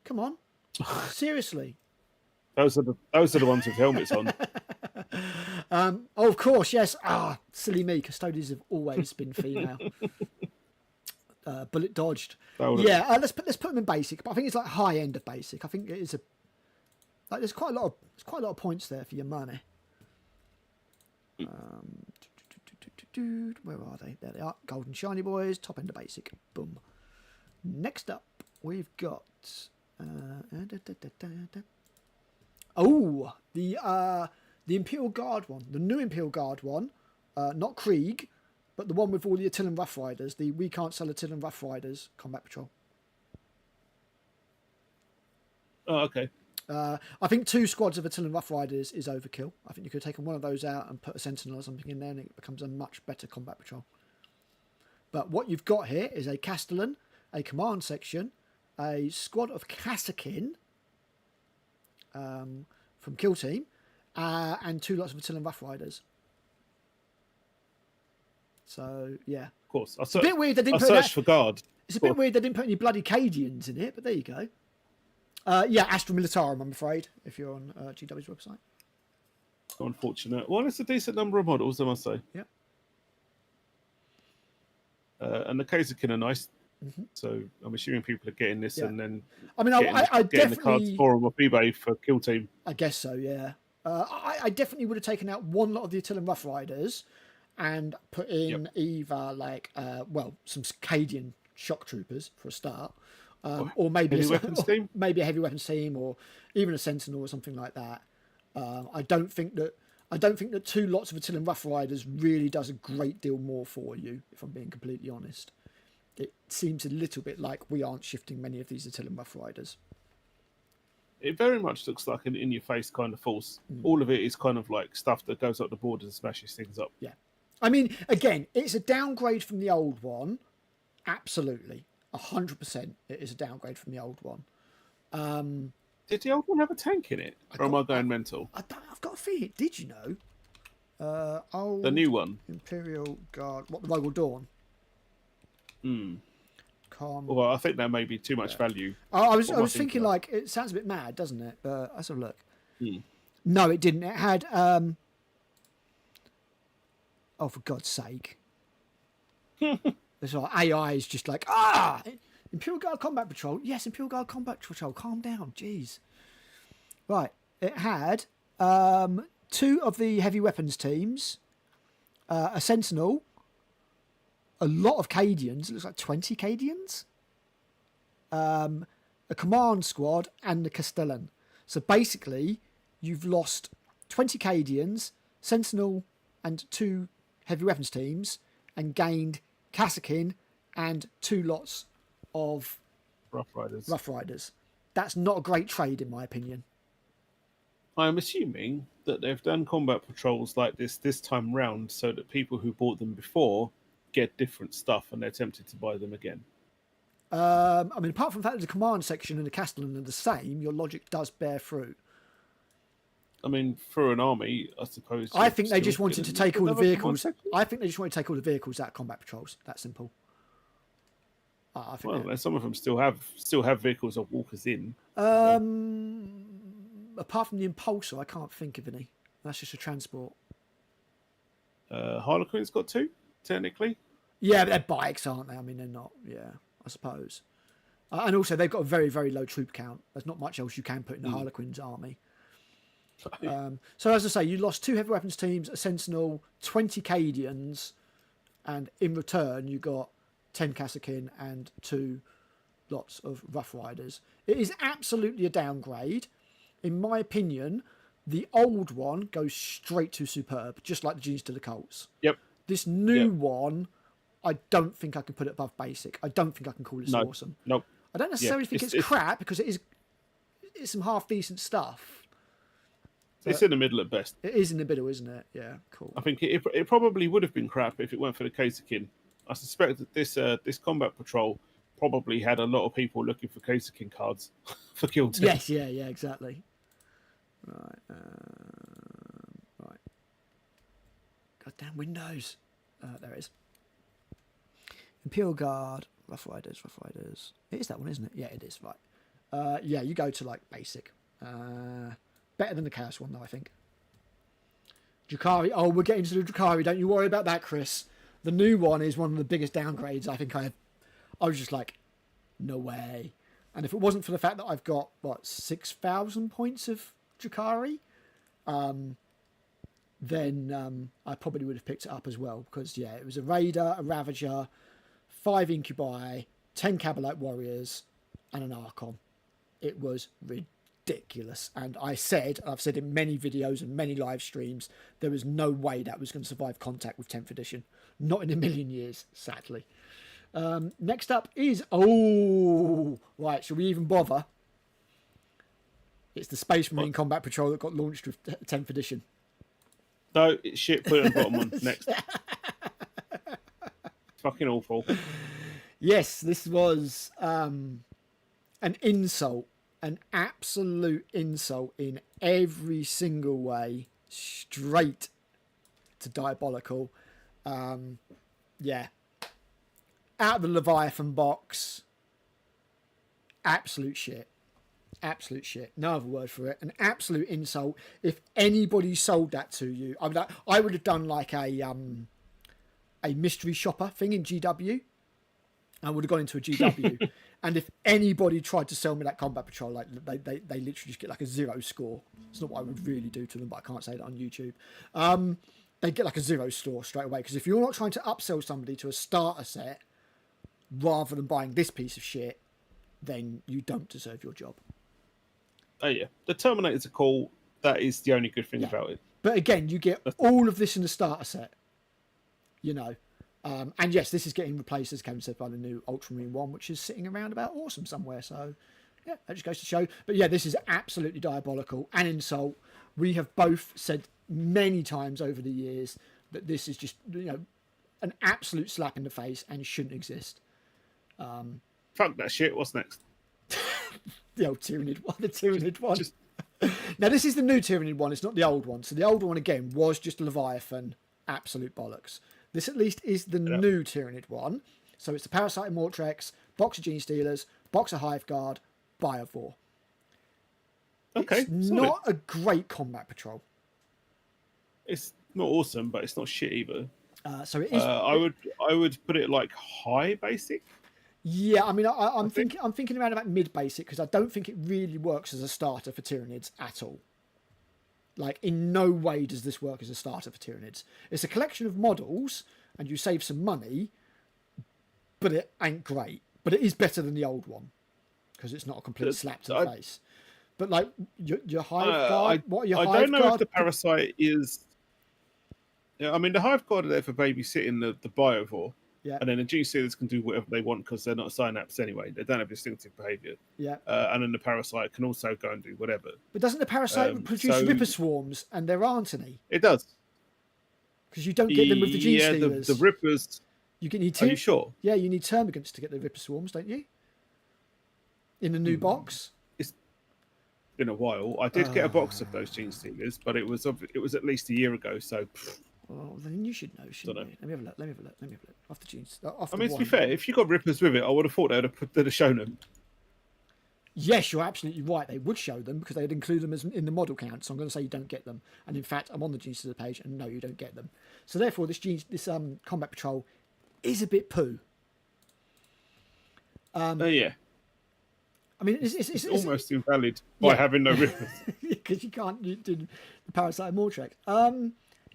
come on, seriously. Those are the ones with helmets on. Oh, of course, yes. Silly me. Custodians have always been female. Bullet dodged. Yeah, let's put them in basic, but I think it's like high end of basic. I think it is there's quite a lot of points there for your money. Where are they? There they are. Golden shiny boys, top end of basic. Boom. Next up, we've got the Imperial Guard one, the new Imperial Guard one, not Krieg, but the one with all the Attilan Rough Riders, the We Can't Sell Attilan Rough Riders Combat Patrol. Oh, okay. I think 2 squads of Attilan Rough Riders is overkill. I think you could have taken one of those out and put a Sentinel or something in there and it becomes a much better Combat Patrol. But what you've got here is a Castellan, a Command Section, a squad of Kassakin from Kill Team, and 2 lots of Attilan Rough Riders. So, yeah. Of course. It's a bit weird they didn't put searched for guard. It's a bit weird they didn't put any bloody Cadians in it, but there you go. Yeah, Astra Militarum, I'm afraid, if you're on GW's website. Unfortunate. Well, it's a decent number of models, I must say. Yeah. And the Kazakin are nice. Mm-hmm. So I'm assuming people are getting this and then I definitely getting the cards for them off eBay for Kill Team. I guess so, yeah. I definitely would have taken out one lot of the Attilan Rough Riders and put in either some Cadian shock troopers for a start, or maybe maybe a heavy weapons team, or even a Sentinel or something like that. I don't think that 2 lots of Attilan Rough Riders really does a great deal more for you, if I'm being completely honest. It seems a little bit like we aren't shifting many of these Attilan Rough Riders. It very much looks like an in-your-face kind of force. All of it is kind of like stuff that goes up the board and smashes things up. Yeah. I mean, again, it's a downgrade from the old one. Absolutely. 100% it is a downgrade from the old one. Did the old one have a tank in it? Or am I going mental? I've got a feeling it did, you know. The new one? Imperial Guard. What, the Rogal Dawn? Well, I think that may be too much value. I was thinking, like, it sounds a bit mad, doesn't it? But let's have a look. No, it didn't. It had... Oh, for God's sake. It's like AI is just like, Imperial Guard Combat Patrol. Yes, Imperial Guard Combat Patrol. Calm down. Jeez. Right. It had 2 of the heavy weapons teams, a Sentinel, a lot of Cadians. It looks like 20 Cadians. A command squad and the Castellan. So basically, you've lost 20 Cadians, Sentinel, and 2 heavy weapons teams, and gained Kassakin and 2 lots of Rough Riders. That's not a great trade, in my opinion. I'm assuming that they've done combat patrols like this time round so that people who bought them before get different stuff and they're tempted to buy them again. I mean, apart from the fact that the command section and the Castellan are the same, your logic does bear fruit. I mean, for an army, I suppose. I think they just wanted to take all the vehicles. I think they just wanted to take all the vehicles out of combat patrols. That simple. I think some of them still have vehicles of walkers in. Apart from the Impulsor, I can't think of any. That's just a transport. Harlequin's got 2, technically. Yeah, but they're bikes, aren't they? I mean, they're not. Yeah, I suppose. And also, they've got a very, very low troop count. There's not much else you can put in the Harlequin's army. So, as I say, you lost 2 heavy weapons teams, a Sentinel, 20 Cadians, and in return, you got 10 Kassakin and 2 lots of Rough Riders. It is absolutely a downgrade. In my opinion, the old one goes straight to superb, just like the Genius to the Colts. Yep. This new one, I don't think I can put it above basic. I don't think I can call it awesome. Nope. I don't necessarily think it's crap, because it's some half decent stuff. It's in the middle at best. It is in the middle, isn't it? Yeah, cool. I think it probably would have been crap if it weren't for the Kassakin. I suspect that this combat patrol probably had a lot of people looking for Kassakin cards for Kill 2. Yes, yeah, exactly. Right. Right. Goddamn Windows. There it is. Imperial Guard, Rough Riders. It is that one, isn't it? Yeah, it is, right. Yeah, you go to, like, basic. Better than the Chaos one, though, I think. Drukhari. Oh, we're getting to the Drukhari. Don't you worry about that, Chris. The new one is one of the biggest downgrades I think I was just like, no way. And if it wasn't for the fact that I've got, 6,000 points of Drukhari, then I probably would have picked it up as well. Because, yeah, it was a Raider, a Ravager, 5 Incubi, 10 Cabalite Warriors, and an Archon. It was ridiculous. And I've said in many videos and many live streams, there was no way that was going to survive contact with 10th edition. Not in a million years, sadly. Next up is... Oh! Right, shall we even bother? It's the Space Marine Combat Patrol that got launched with 10th edition. No, it's shit. Put it on the bottom one. Next. Fucking awful. Yes, this was an insult. An absolute insult in every single way. Straight to diabolical. Yeah. Out of the Leviathan box. Absolute shit. Absolute shit. No other word for it. An absolute insult. If anybody sold that to you, I would have done like a mystery shopper thing in GW. I would have gone into a GW. And if anybody tried to sell me that Combat Patrol, like they literally just get like a 0 score. It's not what I would really do to them, but I can't say that on YouTube. They get like a 0 score straight away. Because if you're not trying to upsell somebody to a starter set rather than buying this piece of shit, then you don't deserve your job. Oh yeah, the Terminators are cool. That is the only good thing about it. But again, you get all of this in the starter set. You know. And yes, this is getting replaced, as Kevin said, by the new Ultramarine 1, which is sitting around about awesome somewhere. So, yeah, that just goes to show. But yeah, this is absolutely diabolical, an insult. We have both said many times over the years that this is just, an absolute slap in the face and shouldn't exist. Fuck that shit. What's next? The old Tyranid one. The Tyranid one. Now, this is the new Tyranid one. It's not the old one. So the old one, again, was just Leviathan. Absolute bollocks. This, at least, is the new Tyranid one. So it's the Parasite Mortrex, box of Gene Stealers, box of Hive Guard, Biovore. Okay. It's not a great combat patrol. It's not awesome, but it's not shit either. So it is. I would put it like high basic. Yeah, I mean, I'm thinking around about mid basic, because I don't think it really works as a starter for Tyranids at all. Like, in no way does this work as a starter for Tyranids. It's a collection of models, and you save some money, but it ain't great. But it is better than the old one, because it's not a complete slap to the face. But, like, your Hive Guard... What are your Hive Guard? I don't know if the Parasite is... Yeah, I mean, the Hive Guard are there for babysitting the Biovore. Yeah. And then the Gene Stealers can do whatever they want because they're not synapse anyway. They don't have distinctive behaviour. Yeah. And then the Parasite can also go and do whatever. But doesn't the Parasite produce Ripper Swarms, and there aren't any? It does. Because you don't get them with the Gene Stealers. The Rippers... Are you sure? Yeah, you need Termagants to get the Ripper Swarms, don't you? In the new box? It's been a while. I did get a box of those Gene Stealers, but it was at least a year ago, so... Well, then you should know, shouldn't you? Let me have a look. Off the Genes. I mean, to be fair, if you got Rippers with it, I would have thought they'd have shown them. Yes, you're absolutely right. They would show them because they'd include them in the model count. So I'm going to say you don't get them. And in fact, I'm on the Genes to the page, and no, you don't get them. So therefore, this Combat Patrol is a bit poo. Yeah. I mean, it's almost invalid by having no rippers. Because you can't do the Parasite Mortrex.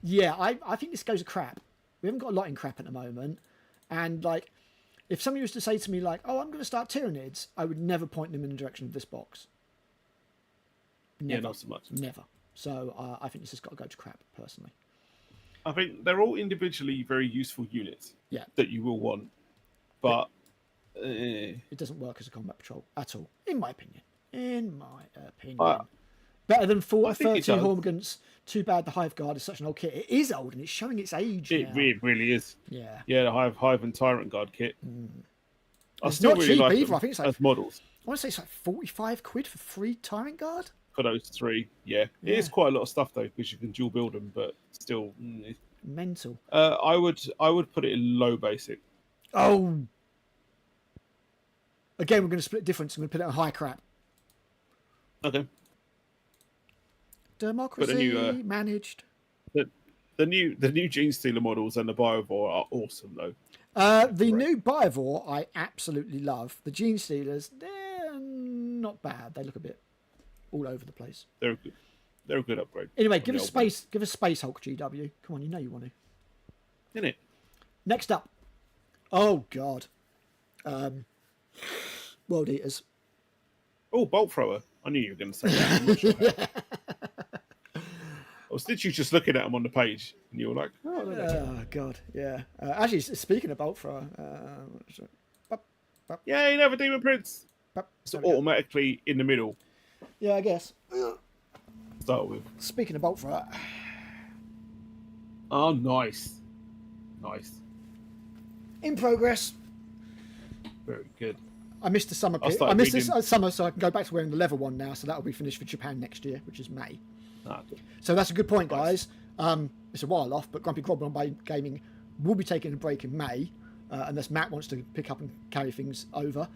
Yeah, I think this goes to crap. We haven't got a lot in crap at the moment. And, like, if somebody was to say to me, like, oh, I'm going to start Tyranids, I would never point them in the direction of this box. Never. Yeah, not so much. Never. So I think this has got to go to crap, personally. I think they're all individually very useful units that you will want. But it doesn't work as a combat patrol at all, in my opinion. Better than 30 Hormagaunts. Too bad the Hive Guard is such an old kit. It is old and it's showing its age now. It really is. Yeah. Yeah, the Hive and Tyrant Guard kit. It's not cheap either. I think it's like as models. I want to say it's like 45 quid for 3 Tyrant Guard. For those 3, yeah. It is quite a lot of stuff though, because you can dual build them, but still mental. I would put it in low basic. Oh. Again, we're going to split difference. I'm going to put it on high crap. Okay. Democracy managed. The new Gene Stealer models and the Biovore are awesome though. The new Biovore I absolutely love. The Gene Stealers, they're not bad. They look a bit all over the place. They're a good upgrade. Anyway, give us Space Hulk, GW. Come on, you know you want to. Isn't it? Next up. Oh God. World Eaters. Oh, Bolt Thrower. I knew you were going to say that. I'm not sure I was literally just looking at them on the page, and you were like, "Oh, God, yeah." Actually, speaking of Bolt Thrower, yeah, you have a Demon Prince. It's automatically in the middle. Yeah, I guess. Start with. Speaking of Bolt Thrower. Oh, nice. In progress. Very good. I missed the summer pit. I missed this summer, so I can go back to wearing the level one now. So that'll be finished for Japan next year, which is May. Good. So that's a good point, guys. It's a while off, but Grumpy Groblin by Gaming will be taking a break in May, unless Matt wants to pick up and carry things over,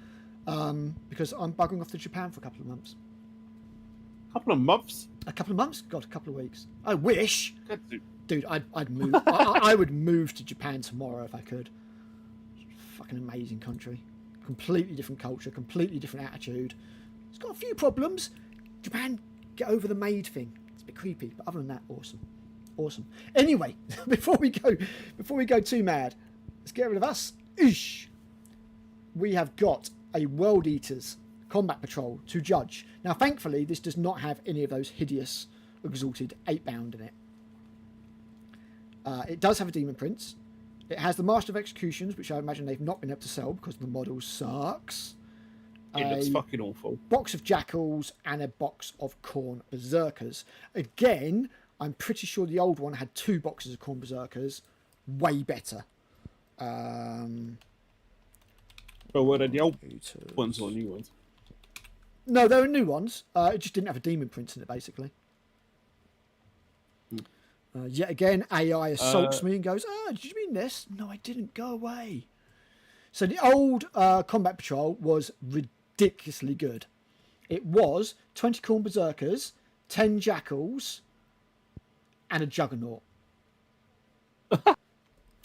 because I'm buggering off to Japan for a couple of months. Couple of months? A couple of months? God, a couple of weeks. I wish. Dude, I'd move. I would move to Japan tomorrow if I could. Fucking amazing country. Completely different culture, completely different attitude. It's got a few problems. Japan, get over the maid thing. It's a bit creepy, but other than that, awesome. Anyway, before we go too mad, let's get rid of us. Ish. We have got a World Eaters Combat Patrol to judge. Now, thankfully, this does not have any of those hideous, exalted 8-bound in it. It does have a Demon Prince. It has the Master of Executions, which I imagine they've not been able to sell because the model sucks. It looks fucking awful. Box of Jackals and a box of Khorne Berserkers. Again, I'm pretty sure the old one had 2 boxes of Khorne Berserkers. Way better. But were they the old ones or new ones? No, they were new ones. It just didn't have a Demon Prince in it, basically. Yet again, AI assaults me and goes, did you mean this? No, I didn't. Go away. So the old Combat Patrol was ridiculously good. It was 20 Khorne Berserkers, 10 Jackals, and a Juggernaut.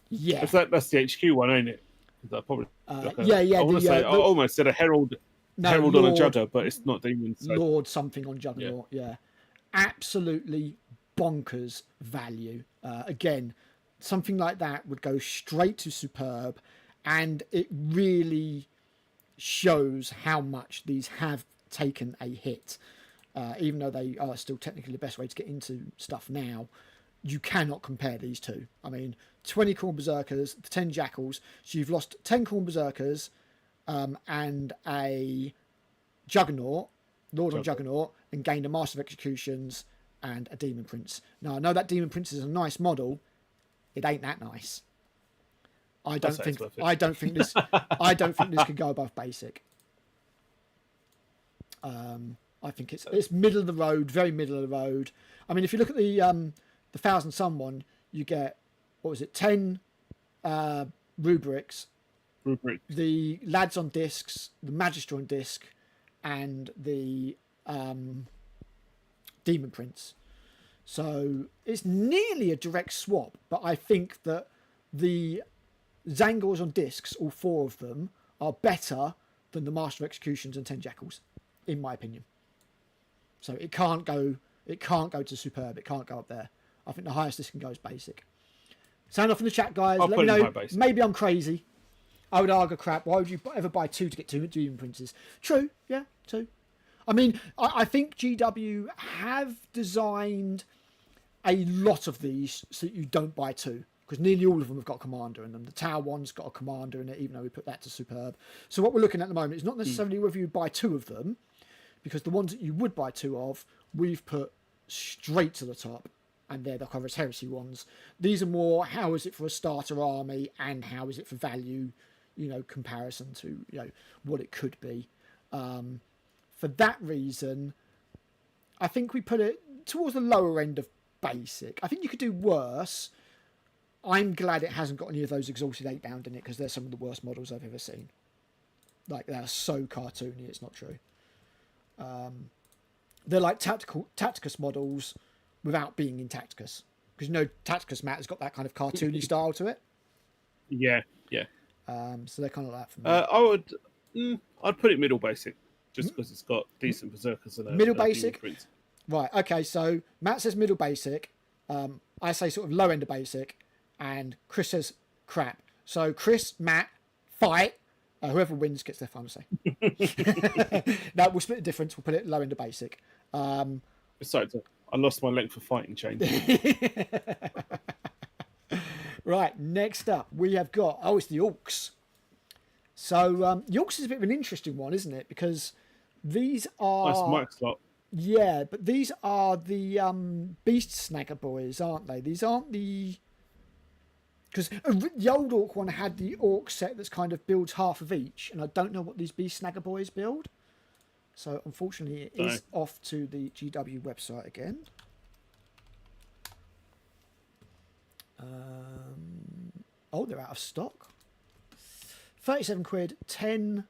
Yeah. That's the HQ one, ain't it? That probably yeah. I almost said a Herald on a Jugger, but it's not Demon. So. Lord something on Juggernaut, yeah. Absolutely bonkers value. Again, something like that would go straight to Superb, and it really shows how much these have taken a hit. Even though they are still technically the best way to get into stuff now, you cannot compare these two. I mean, 20 Khorne Berserkers, 10 Jackals, so you've lost 10 Khorne Berserkers and a Juggernaut, Lord on Juggernaut, and gained a Master of Executions and a Demon Prince. Now, I know that Demon Prince is a nice model. It ain't that nice. I don't think this could go above basic. I think it's middle of the road, very middle of the road. I mean, if you look at the 1,000 Sun one, you get 10 rubrics, the Lads on discs, the Magister on disc, and the Demon Prince. So it's nearly a direct swap, but I think that the Zangors on discs, all 4 of them, are better than the Master of Executions and 10 Jackals. in my opinion. So it can't go to superb. It can't go up there. I think the highest this can go is basic. Sound off in the chat, guys. I'll Let put me it in know. my basic. Maybe I'm crazy. I would argue crap. Why would you ever buy 2 to get 2 Doom printers? True. Yeah, 2. I mean, I think GW have designed a lot of these so that you don't buy 2, because nearly all of them have got a commander in them. The Tower one's got a commander in it, even though we put that to superb. So what we're looking at the moment is not necessarily whether you buy 2 of them, because the ones that you would buy 2 of, we've put straight to the top, and they're the Corvus Heresy ones. These are more, how is it for a starter army, and how is it for value, comparison to, what it could be. For that reason, I think we put it towards the lower end of basic. I think you could do worse. I'm glad it hasn't got any of those exalted 8-bound in it, because they're some of the worst models I've ever seen. Like, they're so cartoony, it's not true. They're like Tacticus models without being in Tacticus. Because Tacticus, Matt, has got that kind of cartoony style to it. Yeah. So they're kind of like that for me. I'd put it middle basic, just because it's got decent berserkers and middle basic. Right. Okay. So Matt says middle basic. I say sort of low end of basic, and Chris says crap. So Chris, Matt, fight. Whoever wins gets their final say. No, we'll split the difference. We'll put it low end of basic. Besides, I lost my length of fighting chain. Right, next up we have got, it's the Orcs. So the Orcs is a bit of an interesting one, isn't it? Because these are... Nice mic slot. Yeah, but these are the Beast Snagger boys, aren't they? These aren't the... Because the old Orc one had the Orc set that's kind of builds half of each, and I don't know what these Beast Snagger boys build. So unfortunately it is off to the GW website again. They're out of stock. 37 quid, 10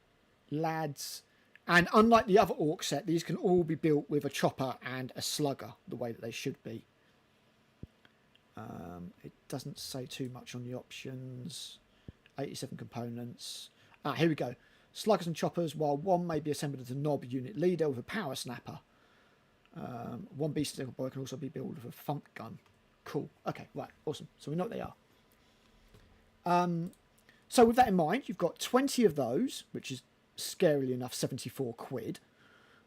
lads. And unlike the other Orc set, these can all be built with a chopper and a slugger, the way that they should be. It doesn't say too much on the options. 87 components. Here we go. Sluggers and choppers, while one may be assembled as a knob unit leader with a power snapper. One beast boy can also be built with a thump gun. Cool. Okay, right, awesome. So we know what they are. So with that in mind, you've got 20 of those, which is scarily enough 74 quid.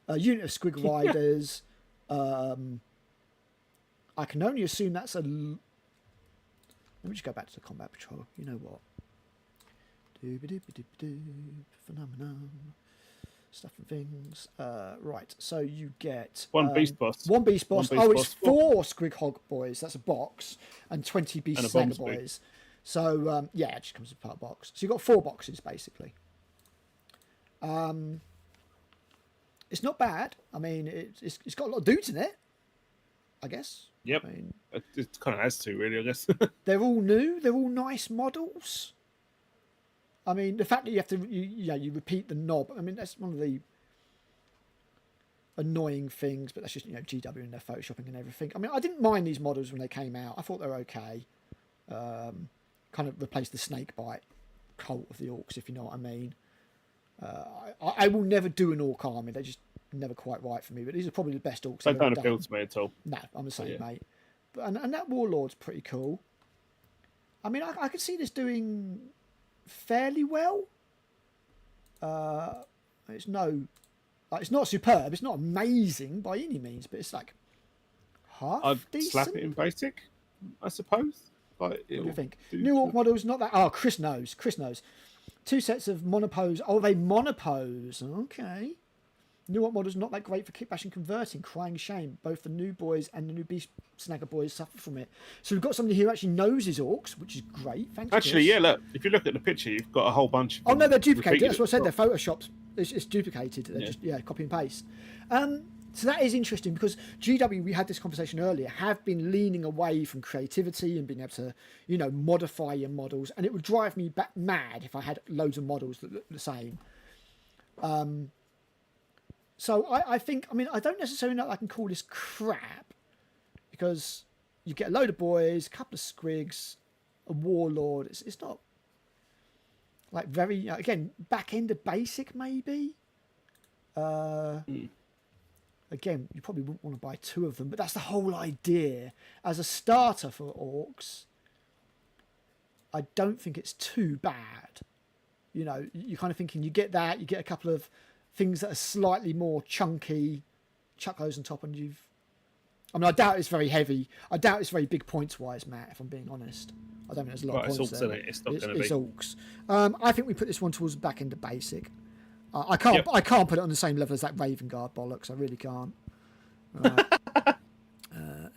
A unit of Squig Riders. I can only assume that's a... Let me just go back to the Combat Patrol. You know what? Phenomenon. Stuff and things. Right, so you get... One Beast Boss. One Beast Boss. It's 4 Squig Hog Boys. That's a box. And 20 Beast Snagger Boys. So, yeah, it just comes with a part box. So you've got 4 boxes, basically. It's not bad. I mean, it's got a lot of dudes in it, I guess. Yep. I mean, it kind of has to, really, I guess. They're all new. They're all nice models. I mean, the fact that you have to, you repeat the knob. I mean, that's one of the annoying things, but that's just, GW and their photoshopping and everything. I mean, I didn't mind these models when they came out. I thought they were okay. Kind of replaced the snake bite cult of the Orcs, if you know what I mean. I will never do an Orc army. They're just never quite right for me. But these are probably the best Orcs They I've don't ever appeal done. to me at all. No, I'm the same, mate. But, and that Warlord's pretty cool. I mean, I could see this doing fairly well. It's not superb. It's not amazing by any means, but it's like half I'd decent. slap it in basic, I suppose. Like, what do you think? New Orc models, not that... Oh, Chris knows. 2 sets of monopose. Oh, they monopose. Okay. New Orc models, not that great for kickbash and converting. Crying shame. Both the new boys and the new Beast Snagger boys suffer from it. So we've got somebody who actually knows his Orcs, which is great. Thanks, actually, Chris. yeah, look. If you look at the picture, you've got a whole bunch of... Oh, no, they're duplicated. That's what I said. Well. They're photoshopped. It's duplicated. They're just, copy and paste. So that is interesting because GW, we had this conversation earlier, have been leaning away from creativity and being able to, modify your models. And it would drive me mad if I had loads of models that look the same. So I think, I don't necessarily know that I can call this crap because you get a load of boys, a couple of squigs, a warlord. It's not like very, again, back end of basic maybe. Again, you probably wouldn't want to buy 2 of them, but that's the whole idea. As a starter for orcs, I don't think it's too bad. You know, you're kind of thinking you get that, you get a couple of things that are slightly more chunky, chuck those on top, and you've... I mean, I doubt it's very heavy. I doubt it's very big points-wise, Matt, if I'm being honest. I don't think there's a lot of points there. It's not going to be. It's orcs. I think we put this one towards the back end of basic. I can't put it on the same level as that Raven Guard bollocks. I really can't. There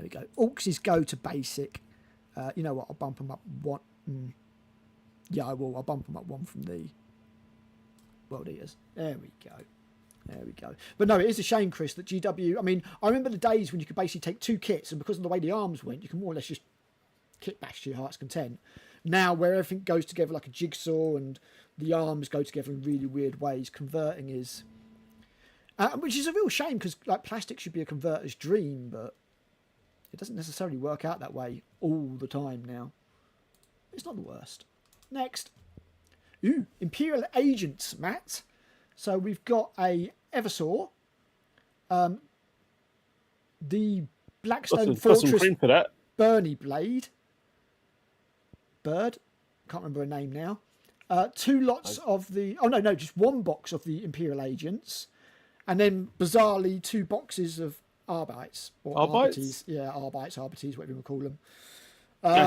we go. Orcs go to basic. You know what? I'll bump them up 1. Yeah, I will. I'll bump them up 1 from the World Eaters. There we go. There we go. But no, it is a shame, Chris, that GW... I mean, I remember the days when you could basically take 2 kits, and because of the way the arms went, you can more or less just kit bash to your heart's content. Now, where everything goes together like a jigsaw and the arms go together in really weird ways, converting is... which is a real shame, because like plastic should be a converter's dream, but it doesn't necessarily work out that way all the time now. It's not the worst. Next. Ooh, Imperial Agents, Matt. So we've got a Eversaw, the Blackstone Fortress for that. Bernie Blade, Bird, can't remember her name now. 2 lots of the... Oh, no, just 1 box of the Imperial Agents. And then, bizarrely, 2 boxes of Arbites. Or Arbites? Yeah, Arbites, whatever you want to call them.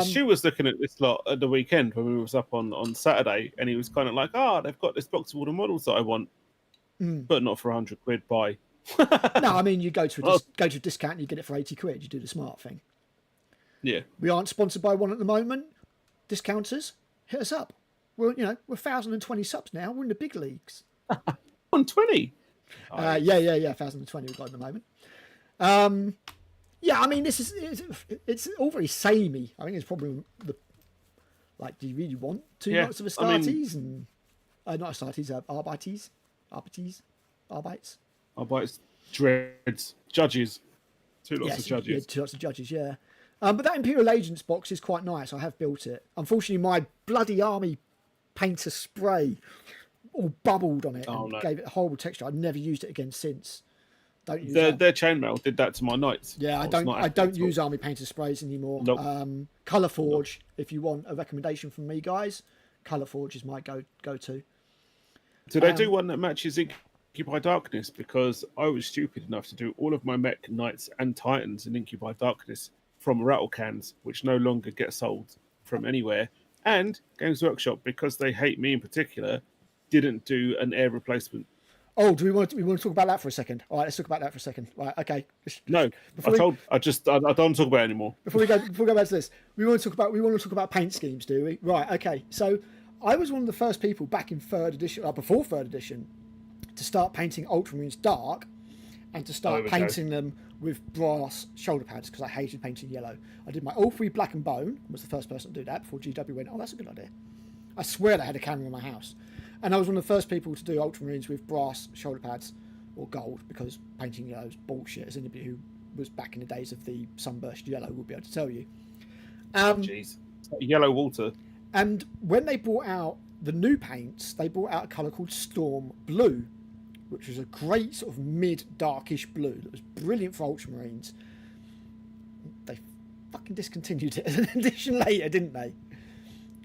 Stu was looking at this lot at the weekend when we was up on Saturday, and he was kind of like, they've got this box of all the models that I want, but not for £100. Buy. No, I mean, you go to a discount and you get it for £80. You do the smart thing. Yeah. We aren't sponsored by one at the moment. Discounters, hit us up. We're 1,020 subs now. We're in the big leagues. 120? Yeah. 1,020 we've got at the moment. Yeah, I mean, it's all very samey. I think it's probably do you really want 2 lots of Astartes and not Astartes, Arbites, Arbites, Dreads, Judges, 2 lots of Judges. Yeah, 2 lots of Judges, yeah. But that Imperial Agents box is quite nice. I have built it. Unfortunately, my bloody army painter spray all bubbled on it and gave it a horrible texture. I've never used it again since. Don't use their chainmail did that to my knights. Yeah, I don't use army painter sprays anymore. Nope. Colour Forge, if you want a recommendation from me, guys, Colour Forge is my go-to. Did I do one that matches Incubi Darkness? Because I was stupid enough to do all of my mech, knights, and titans in Incubi Darkness from rattle cans, which no longer get sold from anywhere. And Games Workshop, because they hate me in particular, didn't do an air replacement. Oh, do we want to talk about that for a second? All right, let's talk about that for a second. Right, okay. No, I don't want to talk about it anymore. Before we go back to this, we want to talk about paint schemes, do we? Right, okay. So I was one of the first people back in 3rd edition, before 3rd edition, to start painting Ultramarines dark, and to start painting them with brass shoulder pads, because I hated painting yellow. I did my all 3 black and bone. I was the first person to do that before GW went, oh, that's a good idea. I swear they had a camera in my house. And I was one of the first people to do Ultramarines with brass shoulder pads or gold, because painting yellow is bullshit, as anybody who was back in the days of the sunburst yellow will be able to tell you. Jeez. Yellow water. And when they brought out the new paints, they brought out a colour called Storm Blue, which was a great sort of mid-darkish blue that was brilliant for Ultramarines. They fucking discontinued it as an edition later, didn't they?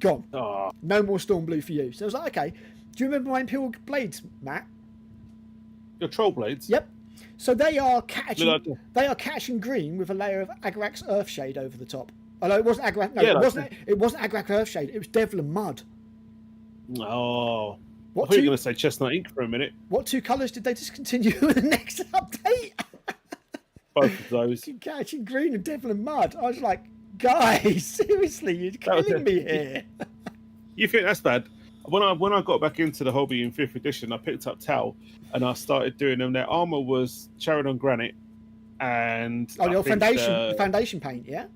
Gone. Oh. No more Storm Blue for you. So I was like, okay, do you remember my Imperial Blades, Matt? Your Troll Blades? Yep. So they are catching green with a layer of Agarax Earthshade over the top. Although it wasn't Agarax. No, it wasn't Agarax Earthshade. It was Devlin Mud. Oh. I thought you were going to say Chestnut Ink for a minute. What 2 colours did they discontinue in the next update? Both of those. Catching green and Devlin Mud. I was like, guys, seriously, you're killing me here. You think that's bad? When I got back into the hobby in 5th edition, I picked up Tau and I started doing them. Their armour was Charadon Granite and... Oh, your foundation paint, yeah?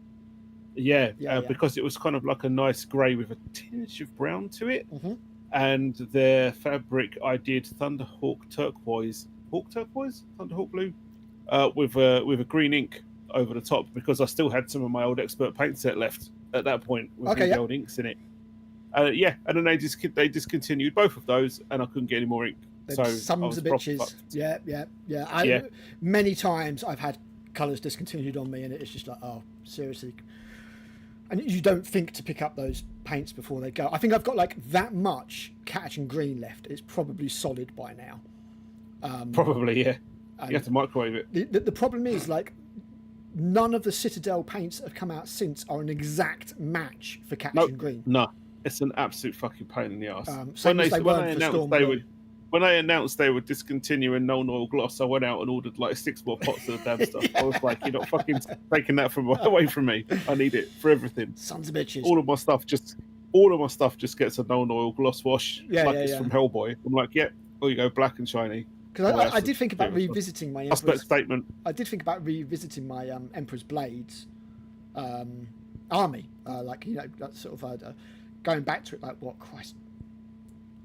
Yeah, because it was kind of like a nice grey with a tinge of brown to it. Mm-hmm. And their fabric, I did Thunderhawk Turquoise. Thunderhawk Blue? With a green ink over the top, because I still had some of my old expert paint set left at that point with the old inks in it. And then they discontinued both of those, and I couldn't get any more ink. They're So sons of bitches. Yeah. Many times I've had colours discontinued on me, and it's just like, oh, seriously. And you don't think to pick up those paints before they go. I think I've got like that much catch and green left. It's probably solid by now. Probably, yeah. You have to microwave it. The problem is, like, none of the Citadel paints that have come out since are an exact match for catch and green. No, it's an absolute fucking pain in the ass. When they announced they were discontinuing Null Oil Gloss, I went out and ordered like 6 more pots of the damn stuff. I was like, you're not fucking taking that away from me. I need it for everything. Sons of bitches. All of my stuff just gets a Null Oil Gloss wash. It's from Hellboy. I'm like, there you go, black and shiny. Because I did think about revisiting my Emperor's statement. I did think about revisiting my Emperor's Blades army, that sort of going back to it. Like, what, Christ?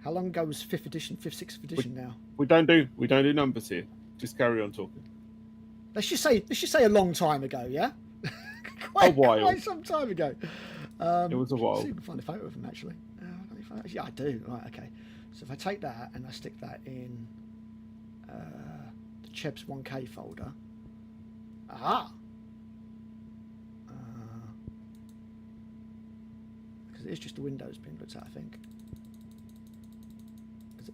How long ago was 5th edition, 5th, 6th edition now? We don't do numbers here. Just carry on talking. Let's just say a long time ago, yeah. A while. Quite some time ago. It was a while. See if I can find a photo of him actually. Yeah, I do. Right, okay. So if I take that and I stick that in the CHEBS 1K folder. Because it is just the Windows being looked at, I think.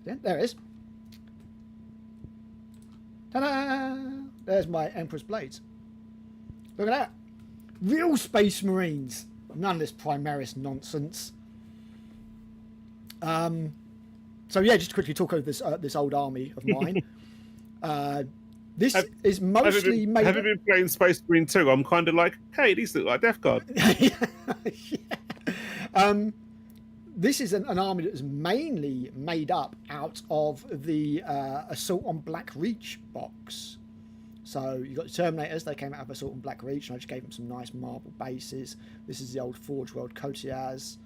There it is. Ta-da! There's my Emperor's Blades. Look at that. Real Space Marines. None of this Primaris nonsense. So yeah, just to quickly talk over this old army of mine. This is mostly made. Have you been playing Space Marine 2? I'm kind of like, hey, these look like Death Guard. Yeah. This is an army that is mainly made up out of the Assault on Black Reach box. So you've got the Terminators, they came out of Assault on Black Reach, and I just gave them some nice marble bases. This is the old Forge World Cotias,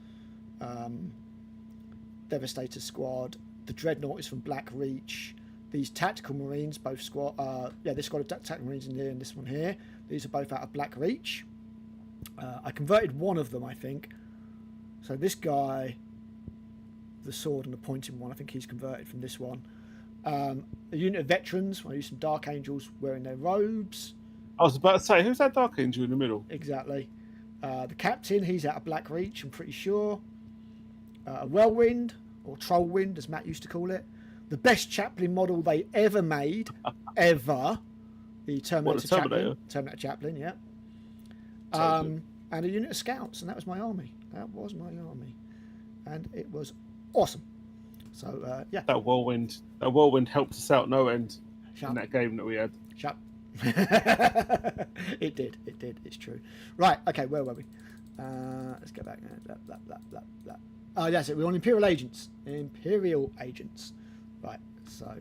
Devastator Squad. The Dreadnought is from Black Reach. These Tactical Marines, both squad, this squad of Tactical Marines in here and this one here. These are both out of Black Reach. I converted one of them, I think. So this guy, the sword and the pointing one, I think he's converted from this one. A unit of veterans. I used some Dark Angels wearing their robes. I was about to say, who's that Dark Angel in the middle? Exactly. The captain, he's out of Black Reach, I'm pretty sure. A Whirlwind, or Trollwind, as Matt used to call it. The best Chaplain model they ever made, ever. The Terminator Chaplain. Terminator Chaplain, yeah. And a unit of scouts, and that was my army. And it was awesome. So yeah. That whirlwind helped us out no end in that game that we had. Shut. It did. It's true. Right. Okay. Where were we? Let's go back. Oh, that's it. We're on Imperial Agents. Right. So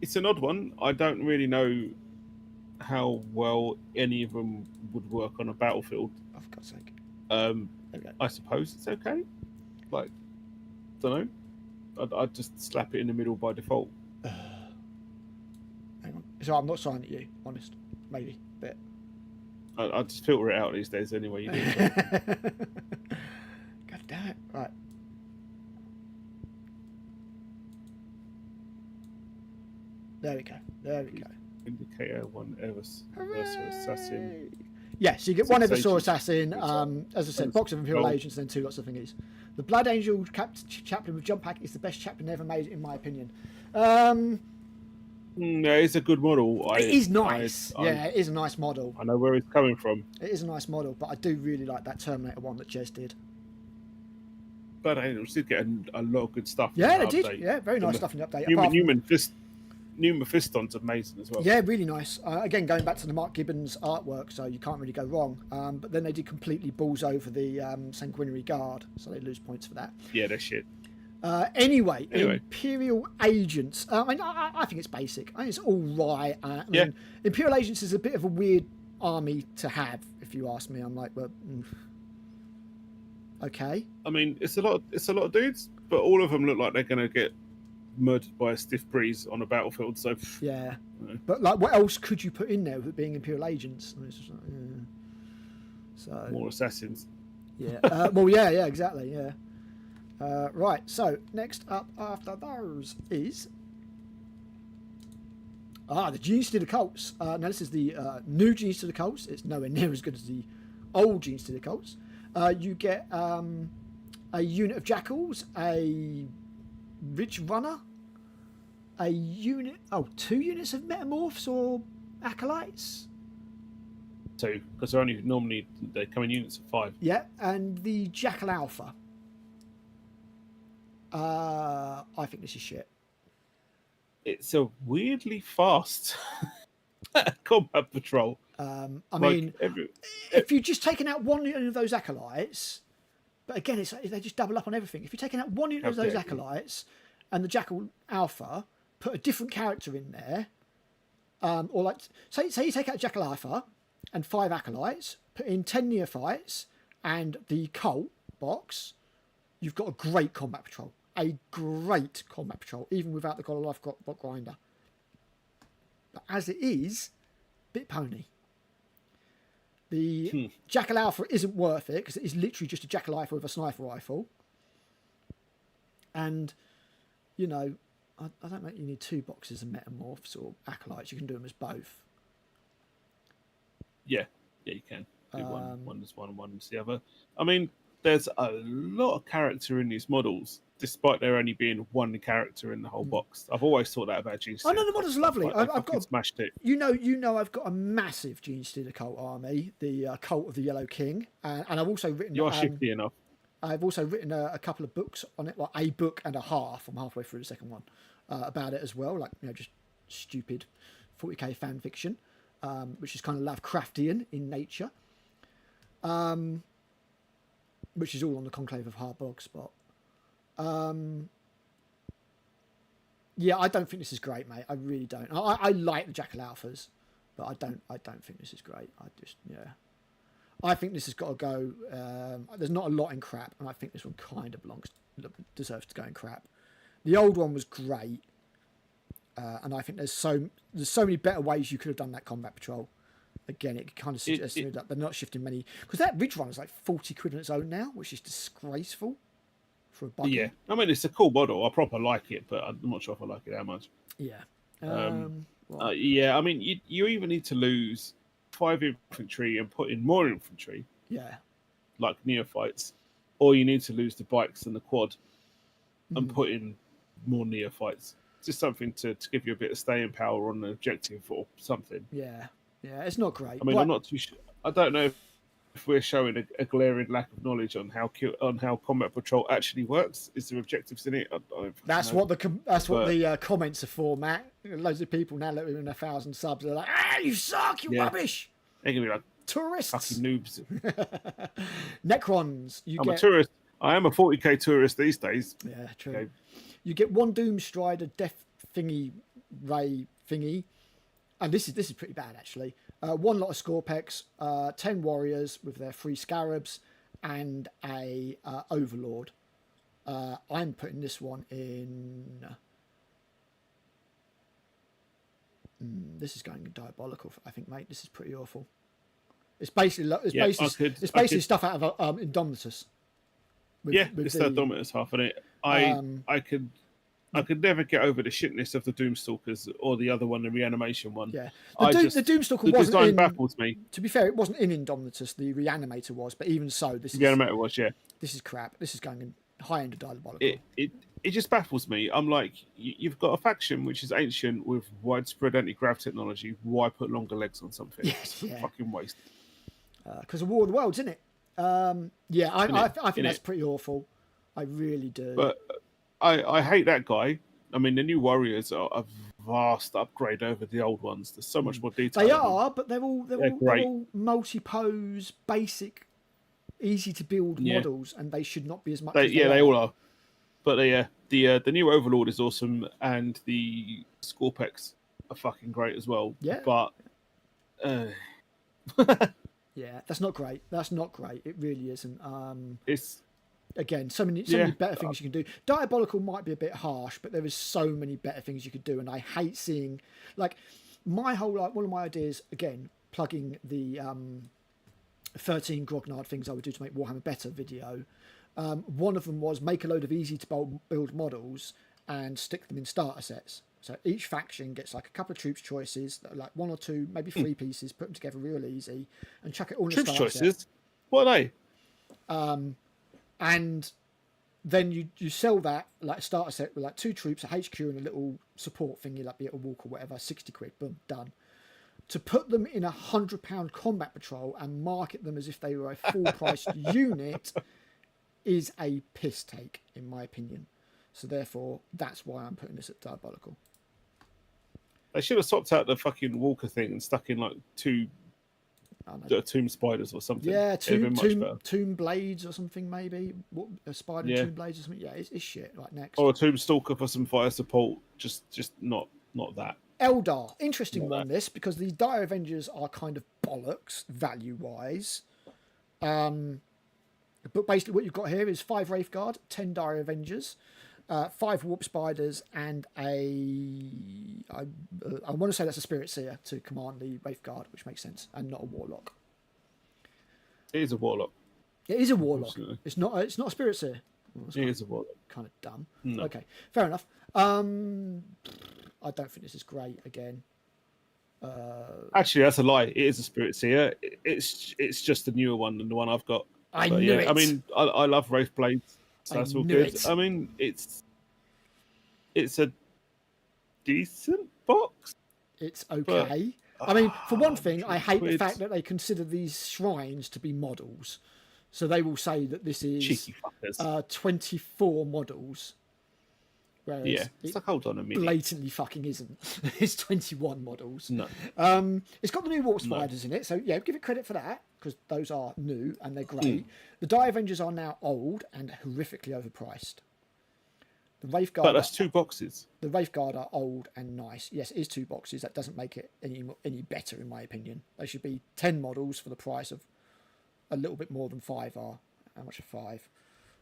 it's an odd one. I don't really know how well any of them would work on a battlefield. Oh, for God's sake. Okay. I suppose it's okay. Like, don't know. I'd just slap it in the middle by default. Hang on. So I'm not signing at you, honest. Maybe, but I just filter it out these days anyway. You do. God damn it! Right. There we go. Indicator, one Eversor Assassin. Yeah, so you get one Eversor Assassin, as I said, box of Imperial Agents, and then 2 lots of thingies. The Blood Angel Chaplain with Jump Pack is the best Chaplain ever made, in my opinion. Yeah, it's a good model. It is nice. It is a nice model. I know where it's coming from. It is a nice model, but I do really like that Terminator one that Jez did. Blood Angels did get a lot of good stuff. Yeah, they did. Yeah, very nice stuff in the update. New Mephiston's amazing as well. Yeah, really nice. Again, going back to the Mark Gibbons artwork, so you can't really go wrong. But then they did completely balls over the Sanguinary Guard, so they lose points for that. Yeah, they're shit. Anyway, Imperial Agents. I think it's basic. I think it's all right. I mean, Imperial Agents is a bit of a weird army to have, if you ask me. I'm like, well, okay. I mean, it's a lot of dudes, but all of them look like they're going to get murdered by a stiff breeze on a battlefield. So yeah, but like, what else could you put in there with it being Imperial Agents? I mean, it's just like, so more assassins. Yeah. Well, yeah, exactly. Yeah. Right, so next up after those is the Genius to the Colts. Now this is the new Genius to the Colts. It's nowhere near as good as the old Genius to the Colts. You get a unit of Jackals, a Rich Runner, a unit, 2 units of Metamorphs or Acolytes. 2, because they come in units of 5. Yeah, and the Jackal Alpha. I think this is shit. It's a weirdly fast combat patrol. I mean, if you're just taking out one unit of those Acolytes, but again, they just double up on everything. If you're taking out one unit of those Acolytes and the Jackal Alpha, put a different character in there, or like say you take out Jackal Alpha and 5 Acolytes, put in 10 Neophytes and the Cult box, you've got a great combat patrol. A great combat patrol, even without the God of Life grinder. But as it is, bit pony. The Jackal Alpha isn't worth it because it is literally just a Jackal Alpha with a sniper rifle. And, you know, I don't think you need 2 boxes of Metamorphs or Acolytes. You can do them as both. Yeah, you can. Do one is one and one is the other. I mean, there's a lot of character in these models, despite there only being 1 character in the whole box. I've always thought that about GC. Oh no, the model's lovely. I've got smashed it. You know, I've got a massive Genius to the Cult army, the Cult of the Yellow King, and I've also written. You are shifty enough. I've also written a couple of books on it, like a book and a half. I'm halfway through the second one about it as well, like just stupid 40k fan fiction, which is kind of Lovecraftian in nature. Which is all on the Conclave of Hard Blogspot. Yeah, I don't think this is great, mate. I really don't. I like the Jackal Alphas, but I don't think this is great. I think this has got to go. There's not a lot in crap, and I think this one kind of deserves to go in crap. The old one was great, and I think there's so many better ways you could have done that combat patrol. Again, it kind of suggests to me that they're not shifting many, because that Ridge Runner is like 40 quid on its own now, which is disgraceful for a buggy. Yeah, I mean it's a cool model. I proper like it, but I'm not sure if I like it that much. Yeah. Yeah, I mean you either need to lose 5 infantry and put in more infantry. Yeah. Like neophytes, or you need to lose the bikes and the quad and put in more neophytes. Just something to give you a bit of staying power on the objective or something. Yeah. Yeah, it's not great. I mean, I'm not too sure. I don't know if we're showing a glaring lack of knowledge on how combat patrol actually works. Is there objectives in it? I don't that's know. what the comments are for, Matt. Loads of people now that are in 1,000 subs are like, you suck, you rubbish. They're gonna be like tourists, fucking noobs. Necrons. I'm a tourist. I am a 40k tourist these days. Yeah, true. Okay. You get 1 Doomstrider Death thingy ray thingy. And this is pretty bad, actually. 1 lot of Scorpex, 10 warriors with their 3 scarabs, and a overlord. I'm putting this one in. This is going diabolical, I think, mate. This is pretty awful. It's basically stuff out of Indomitus. It's the Indomitus half in it. I could never get over the shitness of the Doomstalkers or the other one, the reanimation one. Yeah, the Doomstalker wasn't design in. Baffles me. To be fair, it wasn't in Indomitus. The Reanimator was, but even so, the Reanimator was. Yeah, this is crap. This is going in high end of diabolical. It just baffles me. I'm like, you've got a faction which is ancient with widespread anti-grav technology. Why put longer legs on something? It's a fucking waste. Because of War of the Worlds, isn't it? I think that's pretty awful. I really do. But I hate that guy. I mean, the new warriors are a vast upgrade over the old ones. There's so much more detail. They are, but they're all multi-pose, basic, easy to build models, and they should not be as much. They all are. But the new Overlord is awesome, and the Scorpex are fucking great as well. Yeah. But yeah, that's not great. That's not great. It really isn't. It's. Again, so many better things you can do. Diabolical might be a bit harsh, but there is so many better things you could do, and I hate seeing, like, one of my ideas, again, plugging the 13 grognard things I would do to make Warhammer better video, One of them was make a load of easy to build models and stick them in starter sets. So each faction gets like a couple of troops choices, that are like 1 or 2, maybe 3 pieces, put them together real easy, and chuck it all in a Troops starter choices? set. What are they? And then you sell that like a starter set with like 2 troops, a HQ, and a little support thingy, like be it a walk or whatever, 60 quid, boom, done. To put them in a £100 combat patrol and market them as if they were a full-priced unit is a piss take, in my opinion. So therefore, that's why I'm putting this at diabolical. They should have swapped out the fucking Walker thing and stuck in like 2 tomb spiders or something. Yeah, tomb blades or something, maybe. A spider tomb blades or something. Yeah, it's shit. Right, next. Or a tomb stalker for some fire support. Just not that. Eldar, interesting one this, because the Dire Avengers are kind of bollocks value wise. But basically what you've got here is 5 Wraithguard, 10 Dire Avengers, 5 Warp Spiders, and I want to say that's a Spirit Seer to command the Wraithguard, which makes sense, and not a Warlock. It is a Warlock. It is a Warlock. It's not a Spirit Seer. It is a Warlock. Kind of dumb. No. Okay, fair enough. I don't think this is great again. Actually, that's a lie. It is a Spirit Seer. It's just a newer one than the one I've got. I knew it. I mean, I love Wraith Blades, so that's all good. It. I mean, it's a decent box. It's okay. I mean, for one thing, I hate the fact that they consider these shrines to be models. So they will say that this is cheeky fuckers. 24 models. Whereas it's like, hold on a minute. Blatantly fucking isn't. It's 21 models. No. It's got the new Warp Spiders in it, so yeah, give it credit for that, because those are new and they're great. The Die Avengers are now old and horrifically overpriced. The Wraithguard, but that's 2 boxes. The Wraithguard are old and nice. Yes, it is 2 boxes. That doesn't make it any better, in my opinion. They should be 10 models for the price of a little bit more than 5 are. How much are 5?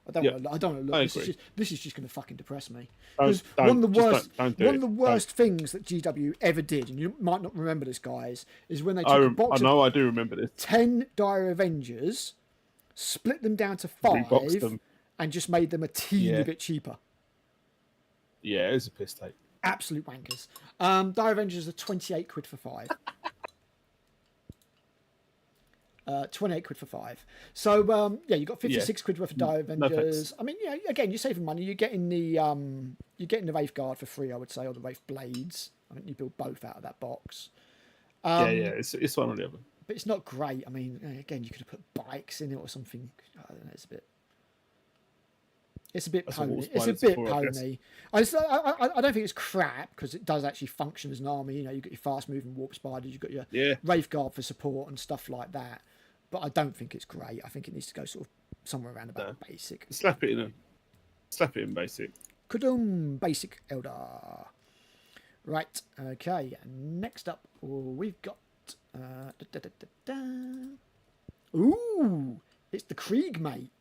I don't want to look. This is just going to fucking depress me. Because one of the worst things that GW ever did, and you might not remember this, guys, is when they took a box I do remember this. 10 Dire Avengers, split them down to 5, and just made them a teeny bit cheaper. Yeah, it's a piss take. Absolute wankers. Dire Avengers are 28 quid for 5. 28 quid for 5. So you got 56 quid worth of Dire Avengers. I mean, again, you're saving money. You're getting the Wraithguard for free, I would say, or the Wraith Blades. I think you build both out of that box. It's one or the other. But it's not great. I mean, again, you could have put bikes in it or something. I don't know. It's a bit pony. It's a bit pony. I don't think it's crap, because it does actually function as an army. You know, you've got your fast-moving Warp Spiders, you've got your Wraithguard for support and stuff like that. But I don't think it's great. I think it needs to go sort of somewhere around about basic. Slap it in basic. Kudum, basic Eldar. Right, okay. Next up, we've got... Ooh, it's the Krieg Mate.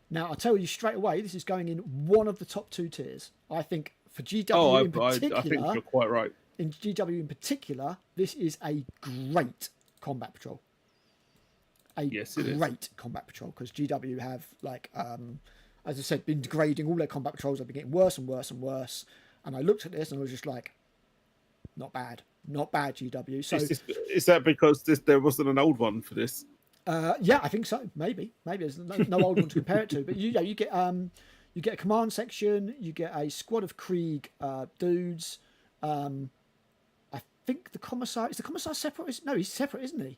Now, I'll tell you straight away, this is going in one of the top 2 tiers. I think for GW in particular... I think you're quite right. In GW in particular, this is a great combat patrol. Great combat patrol, because GW have, like, as I said, been degrading all their combat patrols. They've been getting worse and worse and worse. And I looked at this and I was just like, not bad. Not bad, GW. So is that because there wasn't an old one for this? Yeah, I think so. Maybe there's no old one to compare it to. But you get a command section. You get a squad of Krieg dudes. I think the commissar is the commissar separate. No, he's separate, isn't he?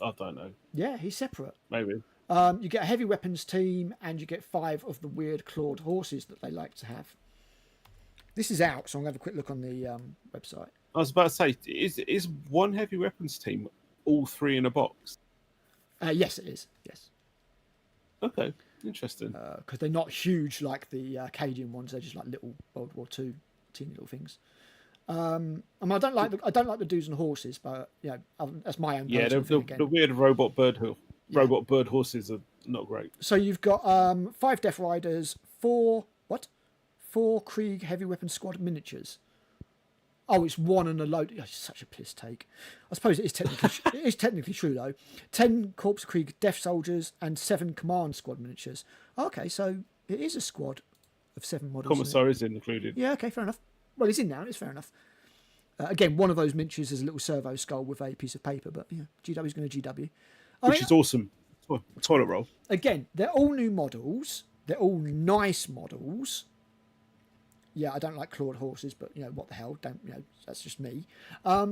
I don't know. Yeah, he's separate. Maybe. You get a heavy weapons team, and you get 5 of the weird clawed horses that they like to have. This is out, so I'm going to have a quick look on the website. I was about to say, is one heavy weapons team all 3 in a box? Yes, it is. Yes. Okay, interesting. Because they're not huge like the Acadian ones. They're just like little World War II teeny little things. I mean, I don't like the dudes and horses, but that's my own. Yeah, the weird robot bird horses are not great. So you've got 5 Death Riders, 4 Krieg heavy weapon squad miniatures. Oh, it's one and a load. Oh, it's such a piss take. I suppose it is technically it is technically true though. 10 Corps of Krieg Death Soldiers and 7 Command Squad miniatures. Okay, so it is a squad of 7 models. Commissar is included. Yeah, okay, fair enough. Well, it's in now. It's fair enough. Again, one of those miniatures is a little servo skull with a piece of paper, but yeah, GW's going to GW. Which is awesome. Toilet roll. Again, they're all new models. They're all nice models. Yeah, I don't like clawed horses, but what the hell? That's just me. I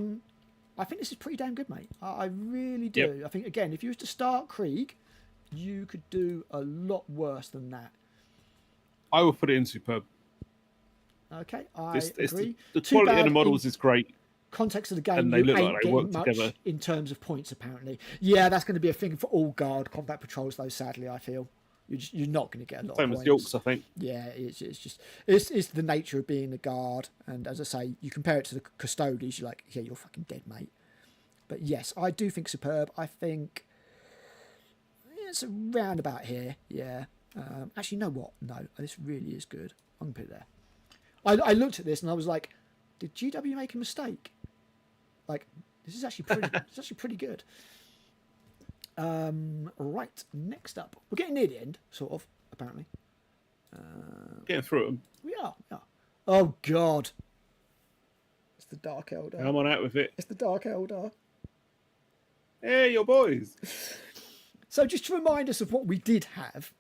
think this is pretty damn good, mate. I really do. Yep. I think again, if you was to start Krieg, you could do a lot worse than that. I will put it in superb. Okay, I agree. The quality of the models is great. Context of the game, and they look ain't like they work much together in terms of points. Apparently, yeah, that's going to be a thing for all guard combat patrols, though. Sadly, I feel. You're not going to get a lot Same of points. Same as Yorks, I think. Yeah, it's the nature of being a guard, and as I say, you compare it to the custodies, you're like, yeah, you're fucking dead, mate. But yes, I do think superb. I think it's around about here. Yeah. Actually, you know what? No, this really is good. I'm gonna put it there. I looked at this and I was like, did GW make a mistake? Like, this is actually pretty. It's actually pretty good. Right, next up. We're getting near the end, sort of, apparently. Getting through them. We are. Oh, God. It's the Dark Eldar. Come on out with it. It's the Dark Eldar. Hey, your boys. So just to remind us of what we did have,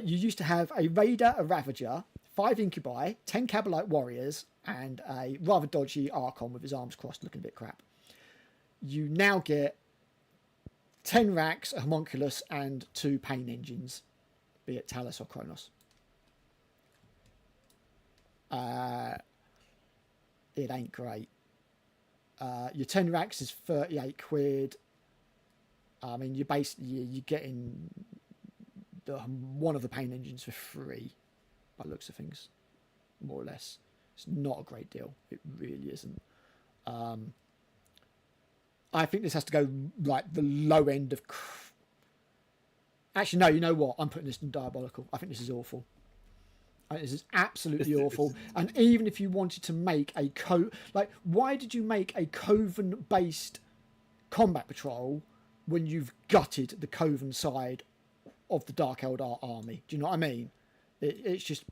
you used to have a Raider, a Ravager, 5 Incubi, 10 Cabalite Warriors, and a rather dodgy Archon with his arms crossed looking a bit crap. You now get 10 racks, a homunculus, and 2 pain engines, be it Talus or Kronos. It ain't great. Your 10 racks is 38 quid. I mean, you're getting one of the pain engines for free, by the looks of things, more or less. It's not a great deal. It really isn't. I think this has to go like the low end of. Actually, no. You know what? I'm putting this in diabolical. I think this is awful. I think this is absolutely awful. And even if you wanted to make a why did you make a Coven-based combat patrol when you've gutted the Coven side of the Dark Eldar army? Do you know what I mean? It's just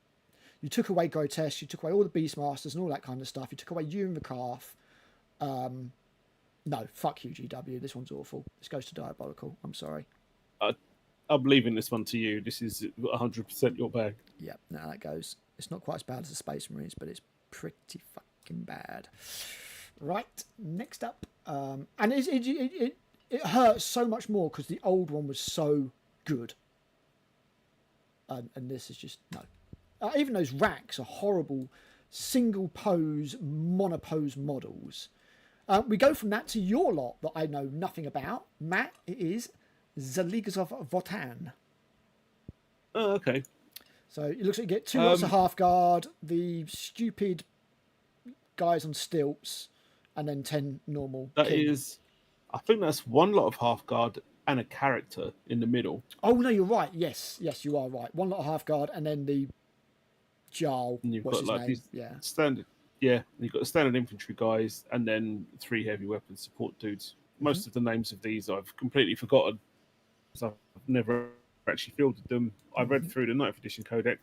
you took away Grotesque, you took away all the Beastmasters and all that kind of stuff. You took away Ewan the Calf. No, fuck you, GW. This one's awful. This goes to diabolical. I'm sorry. I'm leaving this one to you. This is 100% your bag. Yeah, no, that goes. It's not quite as bad as the Space Marines, but it's pretty fucking bad. Right, next up. And it hurts so much more because the old one was so good. And this is just, no. Even those racks are horrible single pose, monopose models. We go from that to your lot that I know nothing about. Matt, it is Zaligazov Votan. Oh, okay. So it looks like you get 2 lots of half guard, the stupid guys on stilts, and then 10 normal. That is, I think that's 1 lot of half guard and a character in the middle. Oh no, you're right. Yes, you are right. 1 lot of half guard, and then the Jarl. And you've what's got his like name? these Yeah. standard. Yeah, you've got the standard infantry guys, and then 3 heavy weapon support dudes. Most of the names of these I've completely forgotten, because I've never actually fielded them. I read through the 9th edition codex,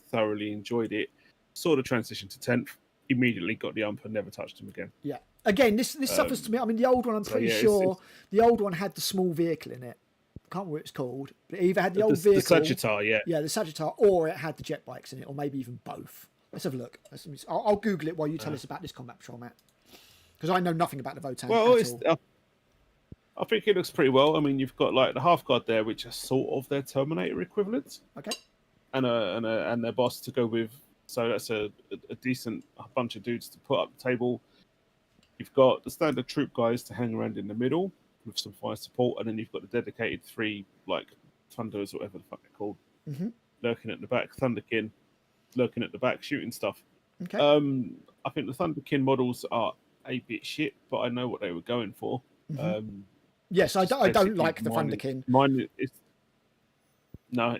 thoroughly enjoyed it. Saw the transition to 10th, immediately got the ump and never touched them again. Yeah. Again, this suffers to me. I mean, the old one, I'm pretty sure the old one had the small vehicle in it. I can't remember what it's called, but it either had the old vehicle, the Sagittar, yeah. Yeah, the Sagittar, or it had the jet bikes in it, or maybe even both. Let's have a look. I'll Google it while you tell us about this combat patrol, Matt, because I know nothing about the Votan at all. I think it looks pretty well. I mean, you've got like the half guard there, which are sort of their Terminator equivalents. Okay. And their boss to go with. So that's a decent bunch of dudes to put up the table. You've got the standard troop guys to hang around in the middle with some fire support, and then you've got the dedicated 3 like Thunders or whatever the fuck they're called, lurking at the back. Thunderkin lurking at the back, shooting stuff. Okay. I think the Thunderkin models are a bit shit, but I know what they were going for. Yes, I don't like the Thunderkin.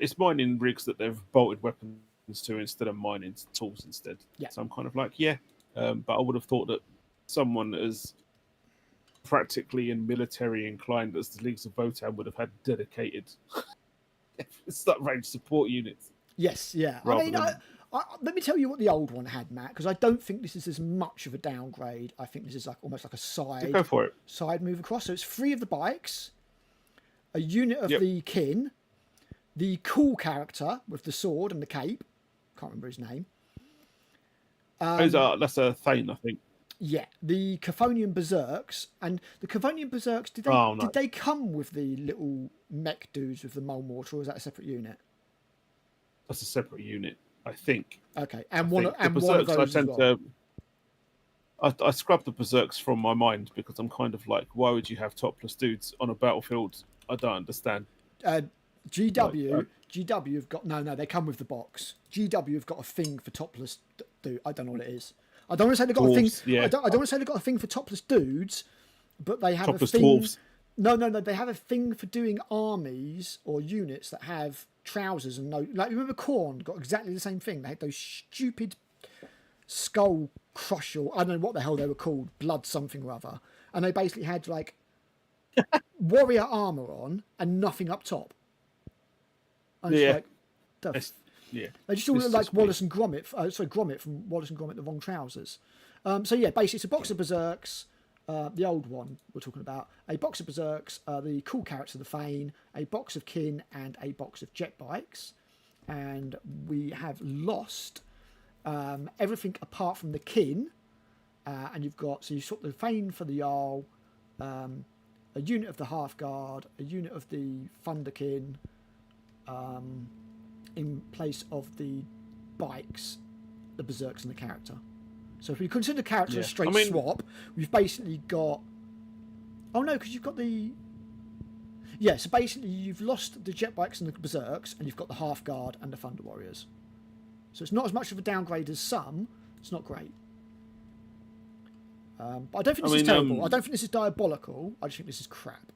It's mining rigs that they've bolted weapons to instead of mining tools instead. Yeah. So I'm kind of like, yeah, But I would have thought that someone as practically and military inclined as the Leagues of Votan would have had dedicated start range support units. Yes, yeah. I mean, let me tell you what the old one had, Matt, because I don't think this is as much of a downgrade. I think this is like almost like a Go for it. side move across. So it's 3 of the bikes, a unit of Yep. the kin, the cool character with the sword and the cape. Can't remember his name. That's a Thane, I think. Yeah, the Chthonian Berserks, and the Chthonian Berserks. Did they come with the little mech dudes with the mole mortar, or is that a separate unit? That's a separate unit, I think. Okay, and one of Berserks, those as well. I scrubbed the Berserks from my mind because I'm kind of like, why would you have topless dudes on a battlefield? I don't understand. GW have got no. They come with the box. GW have got a thing for topless dude. I don't know what it is. I don't want to say they've got a thing. Yeah. I don't want to say they've got a thing for topless dudes, but they have Topless a thing. dwarves. No. They have a thing for doing armies or units that have trousers and no. Like, remember, Khorne got exactly the same thing. They had those stupid skull crusher. I don't know what the hell they were called. Blood something or other. And they basically had like warrior armor on and nothing up top. And Yeah. yeah. They just all look like Wallace and Gromit. Gromit from Wallace and Gromit, the wrong trousers. So yeah, basically it's a box of Berserks, the old one we're talking about, a box of Berserks, the cool character, the Thane, a box of kin, and a box of jet bikes. And we have lost everything apart from the kin. And you've got, so you've swapped the Thane for the Jarl, a unit of the Half Guard, a unit of the Thunderkin, in place of the bikes, the Berserks, and the character. So if we consider the character a straight swap, we've basically got... Oh no, because you've got the... Yeah, so basically you've lost the jet bikes and the Berserks, and you've got the Half Guard and the Thunder Warriors. So it's not as much of a downgrade as some. It's not great. But I don't think this is terrible. I don't think this is diabolical. I just think this is crap.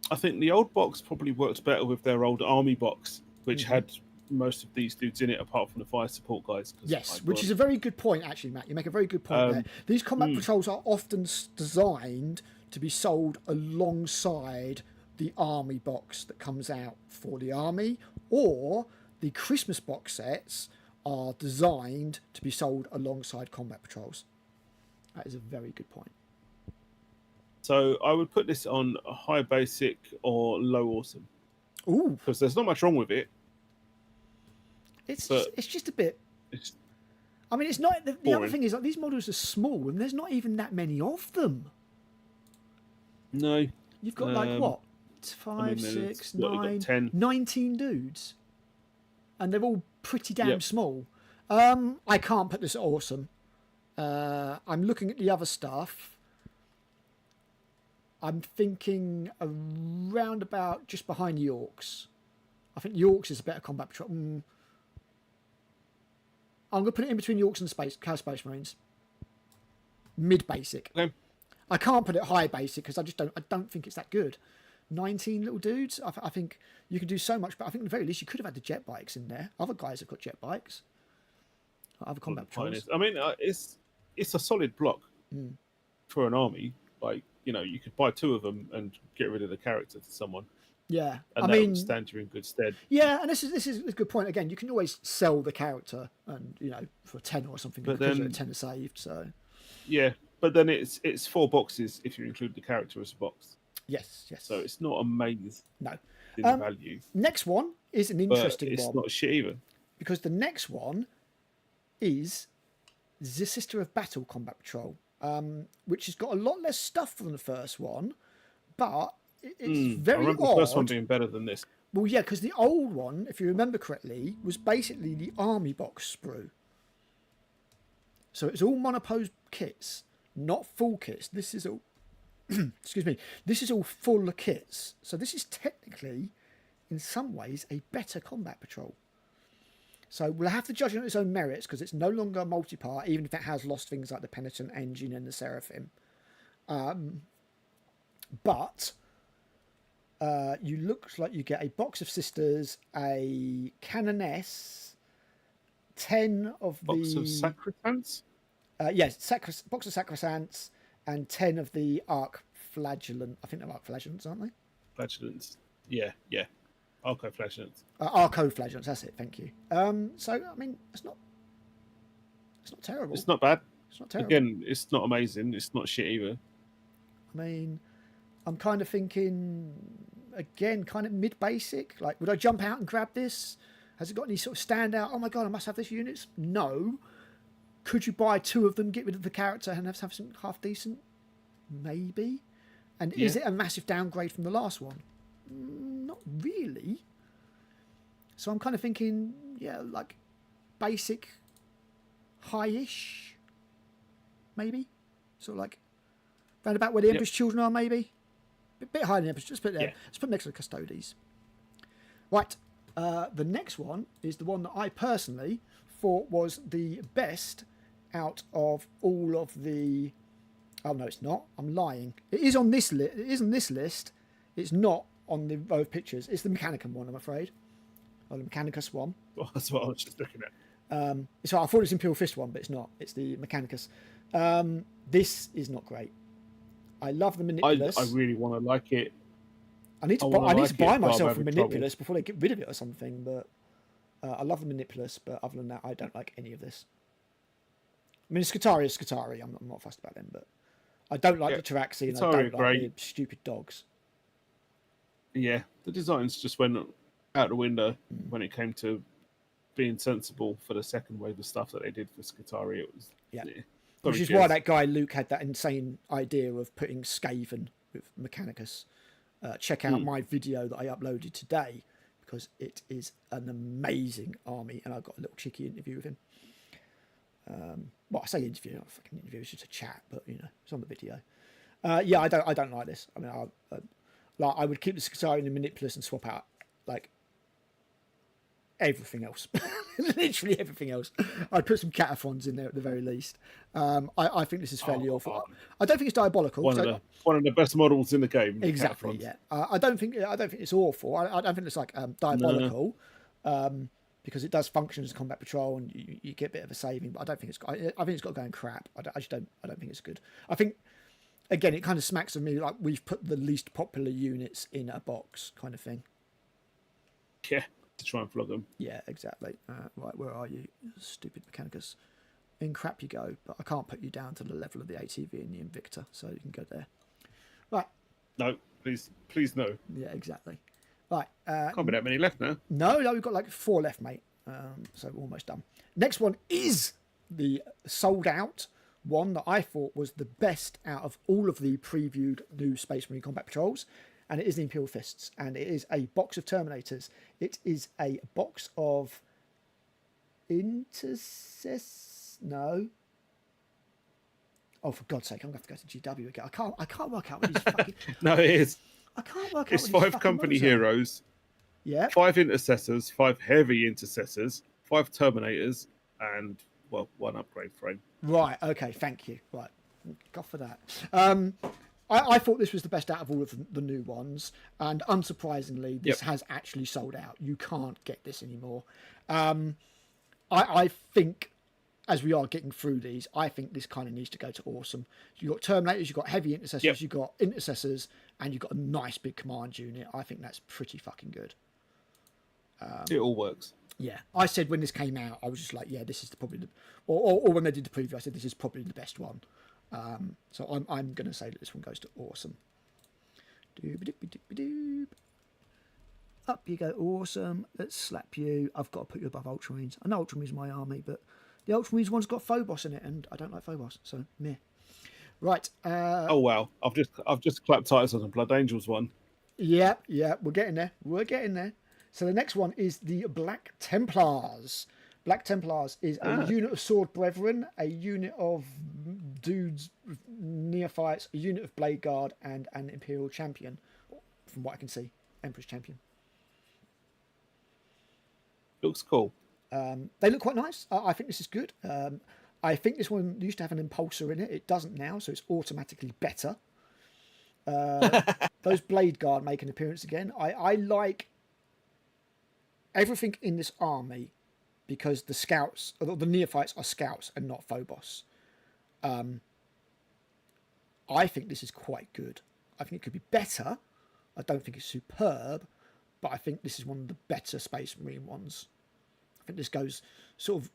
I think the old box probably worked better with their old army box, which had most of these dudes in it, apart from the fire support guys. Yes, which is a very good point, actually, Matt. You make a very good point there. These combat patrols are often designed to be sold alongside the army box that comes out for the army, or the Christmas box sets are designed to be sold alongside combat patrols. That is a very good point. So I would put this on high basic or low awesome. Ooh, because there's not much wrong with it. It's just a bit. I mean, it's not. The other thing is, like, these models are small, and there's not even that many of them. No, you've got like what, 5, 6, 9, 10. 19 dudes, and they're all pretty damn small. I can't put this at awesome. I'm looking at the other stuff. I'm thinking around about just behind the Orcs. I think the Orcs is a better combat patrol. I'm going to put it in between the Orcs and the Chaos Space Marines. Mid basic. Okay. I can't put it high basic because I don't think it's that good. 19 little dudes. I think you can do so much, but I think at the very least you could have had the jet bikes in there. Other guys have got jet bikes. Other combat patrols. I mean, it's a solid block for an army. Like, you know, you could buy 2 of them and get rid of the character to someone. Yeah, and I mean, stand you in good stead. Yeah, and this is a good point. Again, you can always sell the character, and you know, for a 10 or something, but because a 10 is saved. So yeah, but then it's 4 boxes if you include the character as a box. Yes. So it's not amazing. No. In value. Next one is an interesting one. It's not shit either. Because the next one is the Sister of Battle Combat Patrol, which has got a lot less stuff than the first one, but it's very odd. I remember the first one being better than this. Well, yeah, because the old one, if you remember correctly, was basically the army box sprue. So it's all monopose kits, not full kits. This is all... excuse me. This is all full kits. So this is technically, in some ways, a better combat patrol. So we'll have to judge it on its own merits because it's no longer multi-part, even if it has lost things like the Penitent Engine and the Seraphim. But you look like you get a box of sisters, a canoness, 10 of box of sacristants. Yes, box of sacrosants and 10 of the arc flagellant. I think they're arc flagellants, aren't they? Flagellants. Yeah. Arco flagellants. Arco flagellants. That's it. Thank you. So I mean, it's not terrible. It's not bad. It's not terrible. Again, it's not amazing. It's not shit either. I mean, I'm kind of thinking again, kind of mid basic. Like, would I jump out and grab this? Has it got any sort of standout? Oh my god, I must have this units. No. Could you buy 2 of them, get rid of the character, and have something half decent? Maybe. And is it a massive downgrade from the last one? Not really. So I'm kind of thinking, yeah, like basic, high-ish, maybe. Sort of like round about where the Emperor's Children are, maybe. A bit higher than the Emperor's. Just put there. Yeah. Let's put next to the Custodes. Right. The next one is the one that I personally thought was the best out of all of the... Oh, no, it's not. I'm lying. It is on this list. It is on this list. It's not on the row of pictures. It's the Mechanicum one, I'm afraid. Or the Mechanicus one. Well, that's what I was just looking at. So I thought it was Imperial Fist one, but it's not. It's the Mechanicus. This is not great. I love the Manipulus. I really want to like it. I need to buy myself a Manipulus before they get rid of it or something, but I love the Manipulus, but other than that, I don't like any of this. I mean, Scutari is Scutari. I'm not fussed about them, but I don't like the Taraxi and I don't like the stupid dogs. Yeah, the designs just went out the window when it came to being sensible for the second wave of stuff that they did for Scutari. It was which is why that guy Luke had that insane idea of putting Skaven with Mechanicus. Check out my video that I uploaded today because it is an amazing army, and I've got a little cheeky interview with him. Well, I say interview, not a fucking interview. It's just a chat, but you know, it's on the video. Yeah, I don't like this. I mean, I would keep the Scutari and the Manipulus and swap out like everything else, literally everything else. I'd put some Cataphons in there at the very least. I think this is fairly awful. I don't think it's diabolical. One of the best models in the game. Exactly. Yeah. I don't think it's awful. I don't think it's like diabolical. Because it does function as a combat patrol and you get a bit of a saving, but I don't think it's. I think it's got going crap. I don't think it's good. I think again it kind of smacks of me like we've put the least popular units in a box kind of thing. Yeah, to try and flog them. Yeah, exactly. Right, where are you, stupid Mechanicus? In crap you go, but I can't put you down to the level of the ATV and the Invicta, so you can go there. Right. No, please no. Yeah, exactly. Right. Can't be that many left now. No, we've got like 4 left, mate. So we're almost done. Next one is the sold out one that I thought was the best out of all of the previewed new Space Marine Combat Patrols, and it is the Imperial Fists, and it is a box of Terminators. It is a box of No. Oh, for God's sake, I'm going to have to go to GW again. I can't work out what these fucking... No, it is. I can't work out. It's 5 company heroes. Yeah. 5 intercessors, 5 heavy intercessors, 5 terminators, and 1 upgrade frame. Right. Okay. Thank you. Right. God for that. I thought this was the best out of all of the new ones, and unsurprisingly, this has actually sold out. You can't get this anymore. I think, as we are getting through these, I think this kind of needs to go to awesome. You've got Terminators, you've got heavy intercessors, you've got intercessors, and you've got a nice big command unit. I think that's pretty fucking good. It all works. Yeah, I said when this came out, I was just like, yeah, this is probably the, or when they did the preview, I said this is probably the best one. So I'm going to say that this one goes to awesome. Doob-a-doop-a-doop-a-doop. Up you go, awesome. Let's slap you. I've got to put you above Ultramarines. I know Ultramarines are my army, but the Ultramarines one's got Phobos in it, and I don't like Phobos, so meh. Right. Oh wow, I've just clapped tires on the Blood Angels one. Yeah, we're getting there. So the next one is the Black Templars. Black Templars is a unit of Sword Brethren, a unit of dudes, neophytes, a unit of Blade Guard, and an Imperial Champion. From what I can see, Emperor's Champion. Looks cool. They look quite nice. I think this is good. I think this one used to have an impulsor in it. It doesn't now, so it's automatically better. Those Blade Guard make an appearance again. I like everything in this army because the scouts, or the neophytes, are scouts and not Phobos. I think this is quite good. I think it could be better. I don't think it's superb, but I think this is one of the better Space Marine ones. I think this goes sort of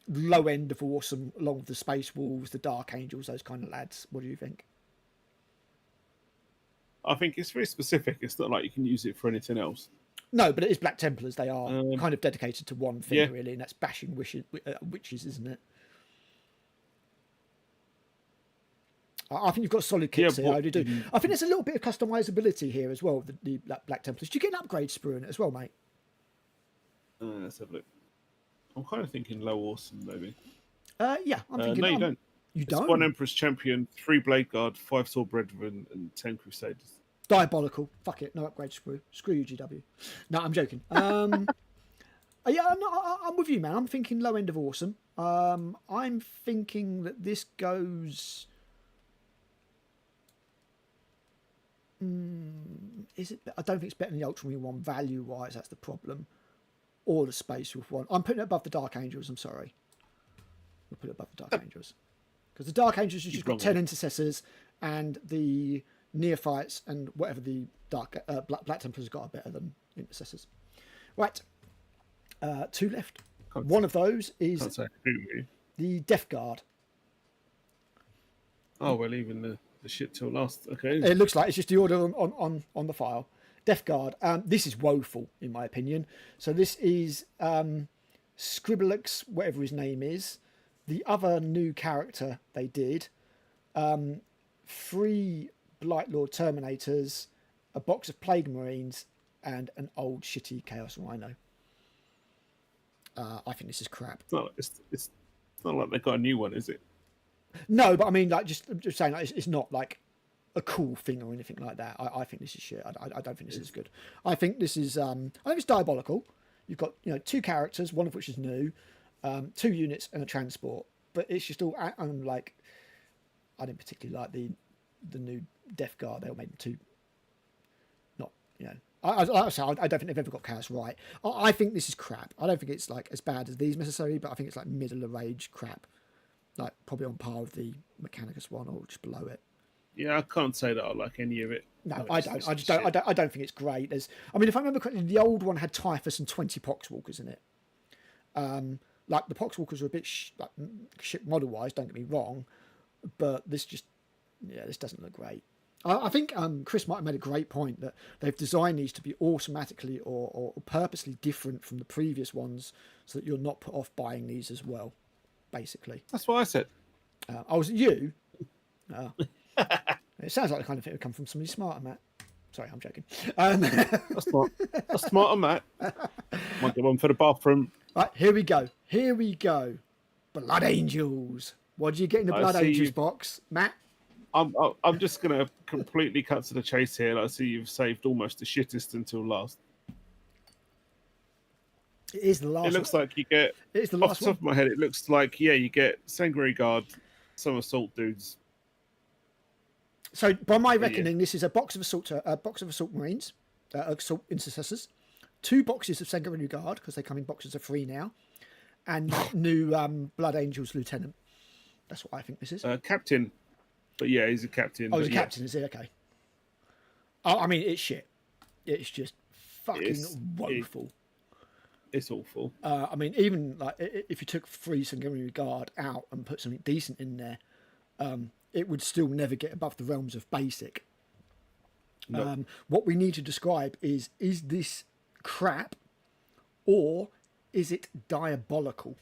low end of awesome, along with the Space Wolves, the Dark Angels, those kind of lads. What do you think? I think it's very specific. It's not like you can use it for anything else. No, but it is Black Templars. They are kind of dedicated to one thing, really, and that's bashing witches, isn't it? I think you've got solid kits here. I do. I think there's a little bit of customizability here as well. The Black Templars. Do you get an upgrade sprue in it as well, mate? Let's have a look. I'm kind of thinking low awesome, maybe. Yeah, I'm thinking. No, you don't. You don't? 1 Emperor's Champion, 3 Blade Guard, 5 Sword Brethren, and 10 Crusaders. Diabolical. Fuck it. No upgrade sprue. Screw you, GW. No, I'm joking. Yeah, I'm with you, man. I'm thinking low end of awesome. I'm thinking that this goes. Is it? I don't think it's better than the Ultramarine one value wise. That's the problem. Or the Space Wolf one. I'm putting it above the Dark Angels. I'm sorry. We'll put it above the Dark Angels because the Dark Angels has just got 10 intercessors, and the Neophytes and whatever the Black Templars got are better than intercessors. Right, 2 left. One of those is the Death Guard. Oh, we're leaving the shit till last. Okay. It looks like it's just the order on the file. Death Guard. This is woeful, in my opinion. So this is Scribblex, whatever his name is. The other new character they did. 3 Blight Lord Terminators, a box of Plague Marines, and an old shitty Chaos Rhino. I think this is crap. It's not like they got a new one, is it? No, but I mean, like, just saying, like, it's not like a cool thing or anything like that. I think this is shit. I don't think this is good. I think this is. I think it's diabolical. You've got 2 characters, one of which is new, 2 units and a transport. But it's just all. I'm like, I didn't particularly like the new Death Guard. They all made them too. Not I don't think they've ever got Chaos right. I think this is crap. I don't think it's like as bad as these necessarily, but I think it's like middle of range crap. Like probably on par with the Mechanicus one or just below it. Yeah, I can't say that I like any of it. No, I don't. I don't think it's great. I mean, if I remember correctly, the old one had Typhus and 20 Poxwalkers in it. Like the Poxwalkers are a bit shit model wise. Don't get me wrong, but this doesn't look great. I think Chris might have made a great point that they've designed these to be automatically or purposely different from the previous ones, so that you're not put off buying these as well. Basically, that's what I said. I was you. It sounds like the kind of thing that would come from somebody smarter, Matt. Sorry, I'm joking. That's smarter, Matt. Might get one for the bathroom. Right, here we go. Blood Angels. What did you get in the Blood Angels box, Matt? I'm just gonna completely cut to the chase here. I see you've saved almost the shittest until last. It is the last. It looks like you get. It's the last. Off the top of my head, it looks like you get Sanguinary Guard, some assault dudes. So, by my reckoning, this is a box of assault marines, assault intercessors, 2 boxes of Sanguinary Guard because they come in boxes of 3 now, and new Blood Angels Lieutenant. That's what I think this is. Captain, but yeah, he's a captain. Oh, he's a captain, is he? Okay. Oh, I mean, it's shit. It's just fucking woeful. It's awful. I mean, even like if you took 3 Sanguinary Guard out and put something decent in there, it would still never get above the realms of basic. No. What we need to describe is this crap or is it diabolical?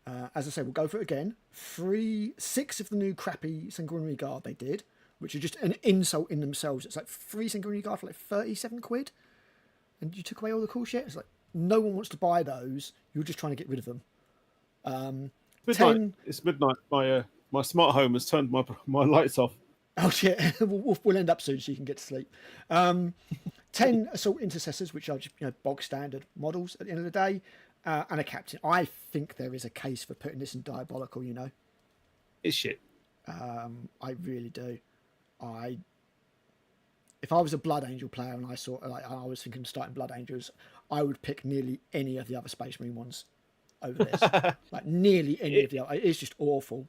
As I say, we'll go for it again. 6 of the new crappy Sanguinary Guard they did, which are just an insult in themselves. It's like 3 Sanguinary Guard for like 37 quid. And you took away all the cool shit. It's like, no one wants to buy those. You're just trying to get rid of them. It's midnight. My smart home has turned my lights off. Oh shit! we'll end up soon, so you can get to sleep. 10 assault intercessors, which are just bog standard models at the end of the day, and a captain. I think there is a case for putting this in diabolical. It's shit. I really do. If I was a Blood Angel player and I was thinking of starting Blood Angels, I would pick nearly any of the other Space Marine ones over this. Like nearly any of the other. It's just awful.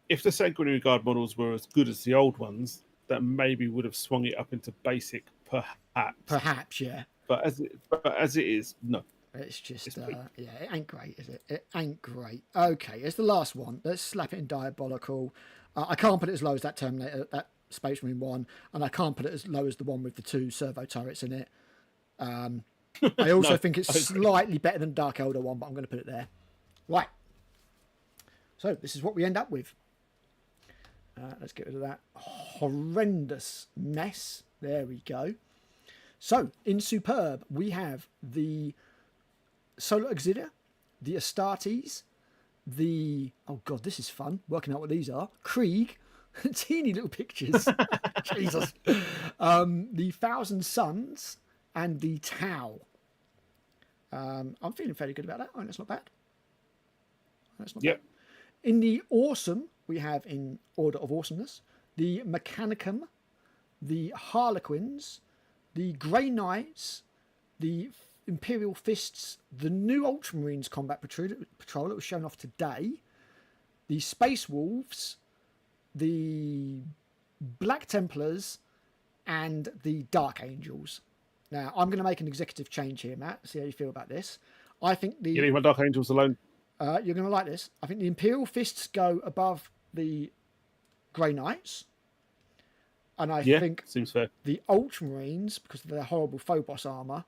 If the Sanguinary Guard models were as good as the old ones, that maybe would have swung it up into basic, perhaps. Perhaps, yeah. But as it is, no. It's just, yeah, it ain't great, is it? It ain't great. Okay, it's the last one. Let's slap it in diabolical. I can't put it as low as that Terminator, that Space Marine one, and I can't put it as low as the one with the 2 servo turrets in it. I also think it's slightly better than Dark Elder one, but I'm going to put it there. Right. So this is what we end up with. Let's get rid of that horrendous mess. There we go. So in Superb, we have the Solar Auxilia, the Astartes, the... Oh, God, this is fun. Working out what these are. Krieg. Teeny little pictures. Jesus. The Thousand Suns and the Tau. I'm feeling fairly good about that. Oh, that's not bad. That's not bad. In the Awesome, we have, in order of awesomeness, the Mechanicum, the Harlequins, the Grey Knights, the Imperial Fists, the new Ultramarines Combat Patrol that was shown off today, the Space Wolves, the Black Templars, and the Dark Angels. Now, I'm going to make an executive change here, Matt. See how you feel about this. I think the... You leave my Dark Angels alone. You're going to like this. I think the Imperial Fists go above the Grey Knights. And I think seems fair. The Ultramarines, because of their horrible Phobos armour,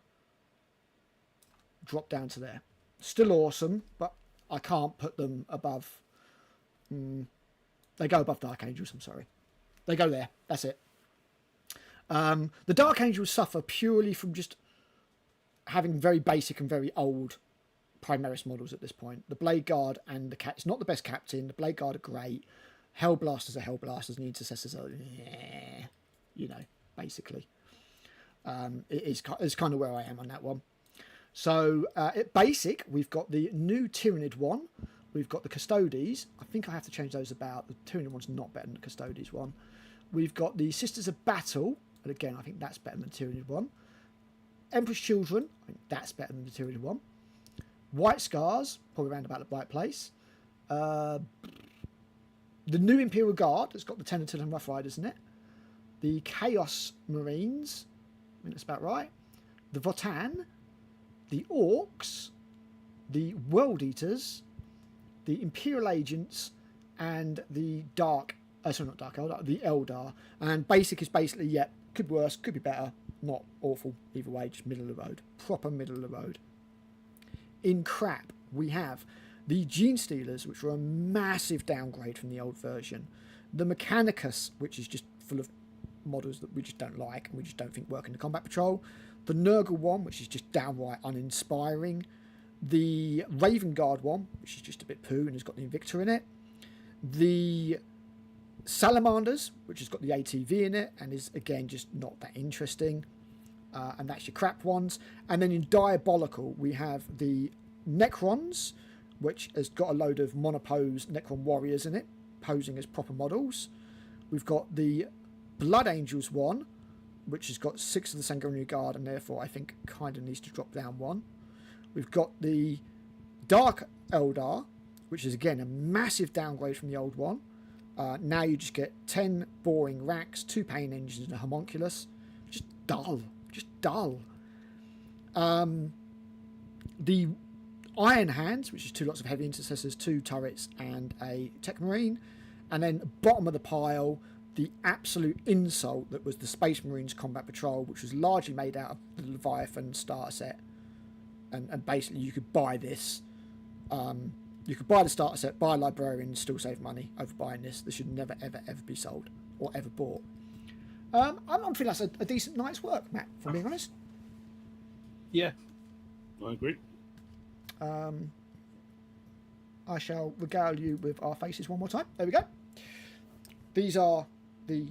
drop down to there. Still awesome, but I can't put them above... they go above Dark Angels, I'm sorry. They go there. That's it. The Dark Angels suffer purely from just having very basic and very old Primaris models at this point. The Blade Guard and the Cat... It's not the best captain. The Blade Guard are great. Hellblasters are Hellblasters, and the Intercessors are... you know, basically. It's kind of where I am on that one. So, at basic, we've got the new Tyranid one. We've got the Custodes. I think I have to change those about. The Tyranid one's not better than the Custodes one. We've got the Sisters of Battle. And again, I think that's better than the Tyranid one. Emperor's Children. I think that's better than the Tyranid one. White Scars. Probably around about the right place. The new Imperial Guard. That's got the Tenaton and Rough Riders in it. The Chaos Marines. I think that's about right. The Votan. The Orcs. The World Eaters. The Imperial Agents. And the Dark... sorry, not Dark Eldar. The Eldar. And basic is basically, could be worse, could be better. Not awful either way, just middle of the road. Proper middle of the road. In crap, we have the Gene Stealers, which were a massive downgrade from the old version. The Mechanicus, which is just full of models that we just don't like and we just don't think work in the Combat Patrol. The Nurgle one, which is just downright uninspiring. The Raven Guard one, which is just a bit poo and has got the Invictor in it. The Salamanders, which has got the ATV in it and is, again, just not that interesting. And that's your crap ones. And then in Diabolical, we have the Necrons, which has got a load of monopose Necron warriors in it, posing as proper models. We've got the Blood Angels one, which has got 6 of the Sanguinary Guard, and therefore I think kind of needs to drop down one. We've got the Dark Eldar, which is, again, a massive downgrade from the old one. Now you just get 10 boring racks, 2 pain engines, and a homunculus. Just dull. Just dull. The Iron Hands, which is 2 lots of heavy intercessors, 2 turrets, and a Tech Marine. And then bottom of the pile, the absolute insult that was the Space Marines Combat Patrol, which was largely made out of the Leviathan starter set. And basically you could buy this. You could buy the starter set, buy a librarian, and still save money over buying this. This should never, ever, ever be sold or ever bought. I'm feeling that's a decent night's work, Matt, if I'm being honest. Yeah, I agree. I shall regale you with our faces one more time. There we go. These are the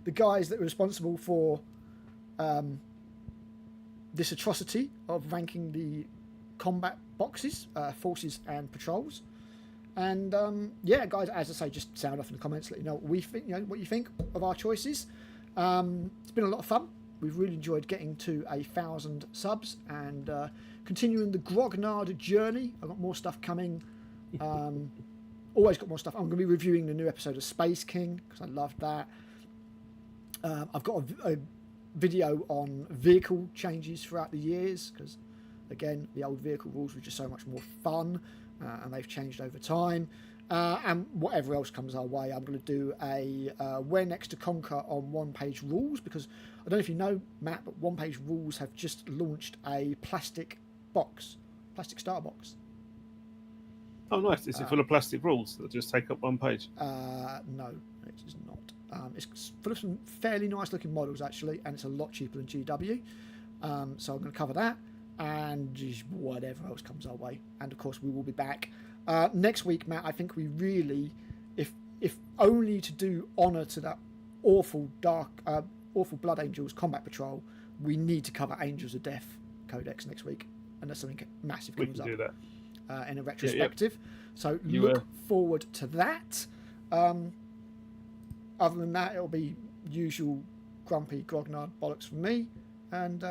the guys that were responsible for this atrocity of ranking the combat boxes, forces and patrols. And yeah, guys, as I say, just sound off in the comments, let you know what we think, what you think of our choices. It's been a lot of fun. we've really enjoyed getting to 1,000 subs and continuing the Grognard journey. I've got more stuff coming. Always got more stuff. I'm going to be reviewing the new episode of Space King because I loved that. I've got a video on vehicle changes throughout the years because, again, the old vehicle rules were just so much more fun and they've changed over time. And whatever else comes our way, I'm going to do a Where Next to Conquer on one-page rules because I don't know if you know, Matt, but one-page rules have just launched a plastic starter box. Oh, nice. Is it full of plastic rules that just take up one page? No, it is not. It's full of some fairly nice-looking models, actually, and it's a lot cheaper than GW. So I'm going to cover that and just whatever else comes our way. And, of course, we will be back. Next week, Matt, I think we really, if only to do honour to that awful Blood Angels Combat Patrol, we need to cover Angels of Death Codex next week. And there's something massive We comes can up. do that. In a retrospective. So You look forward to that. Other than that, it'll be usual grumpy grognard bollocks from me, and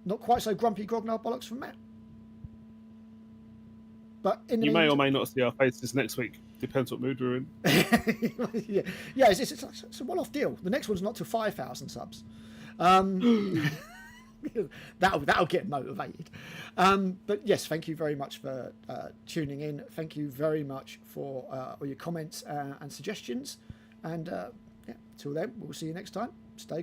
not quite so grumpy grognard bollocks from Matt. But in the You may or may not see our faces next week. Depends what mood we're in. yeah, it's a one-off deal. The next one's not to 5,000 subs. That'll get motivated. But yes, thank you very much for tuning in. Thank you very much for all your comments and suggestions. And till then, we'll see you next time. Stay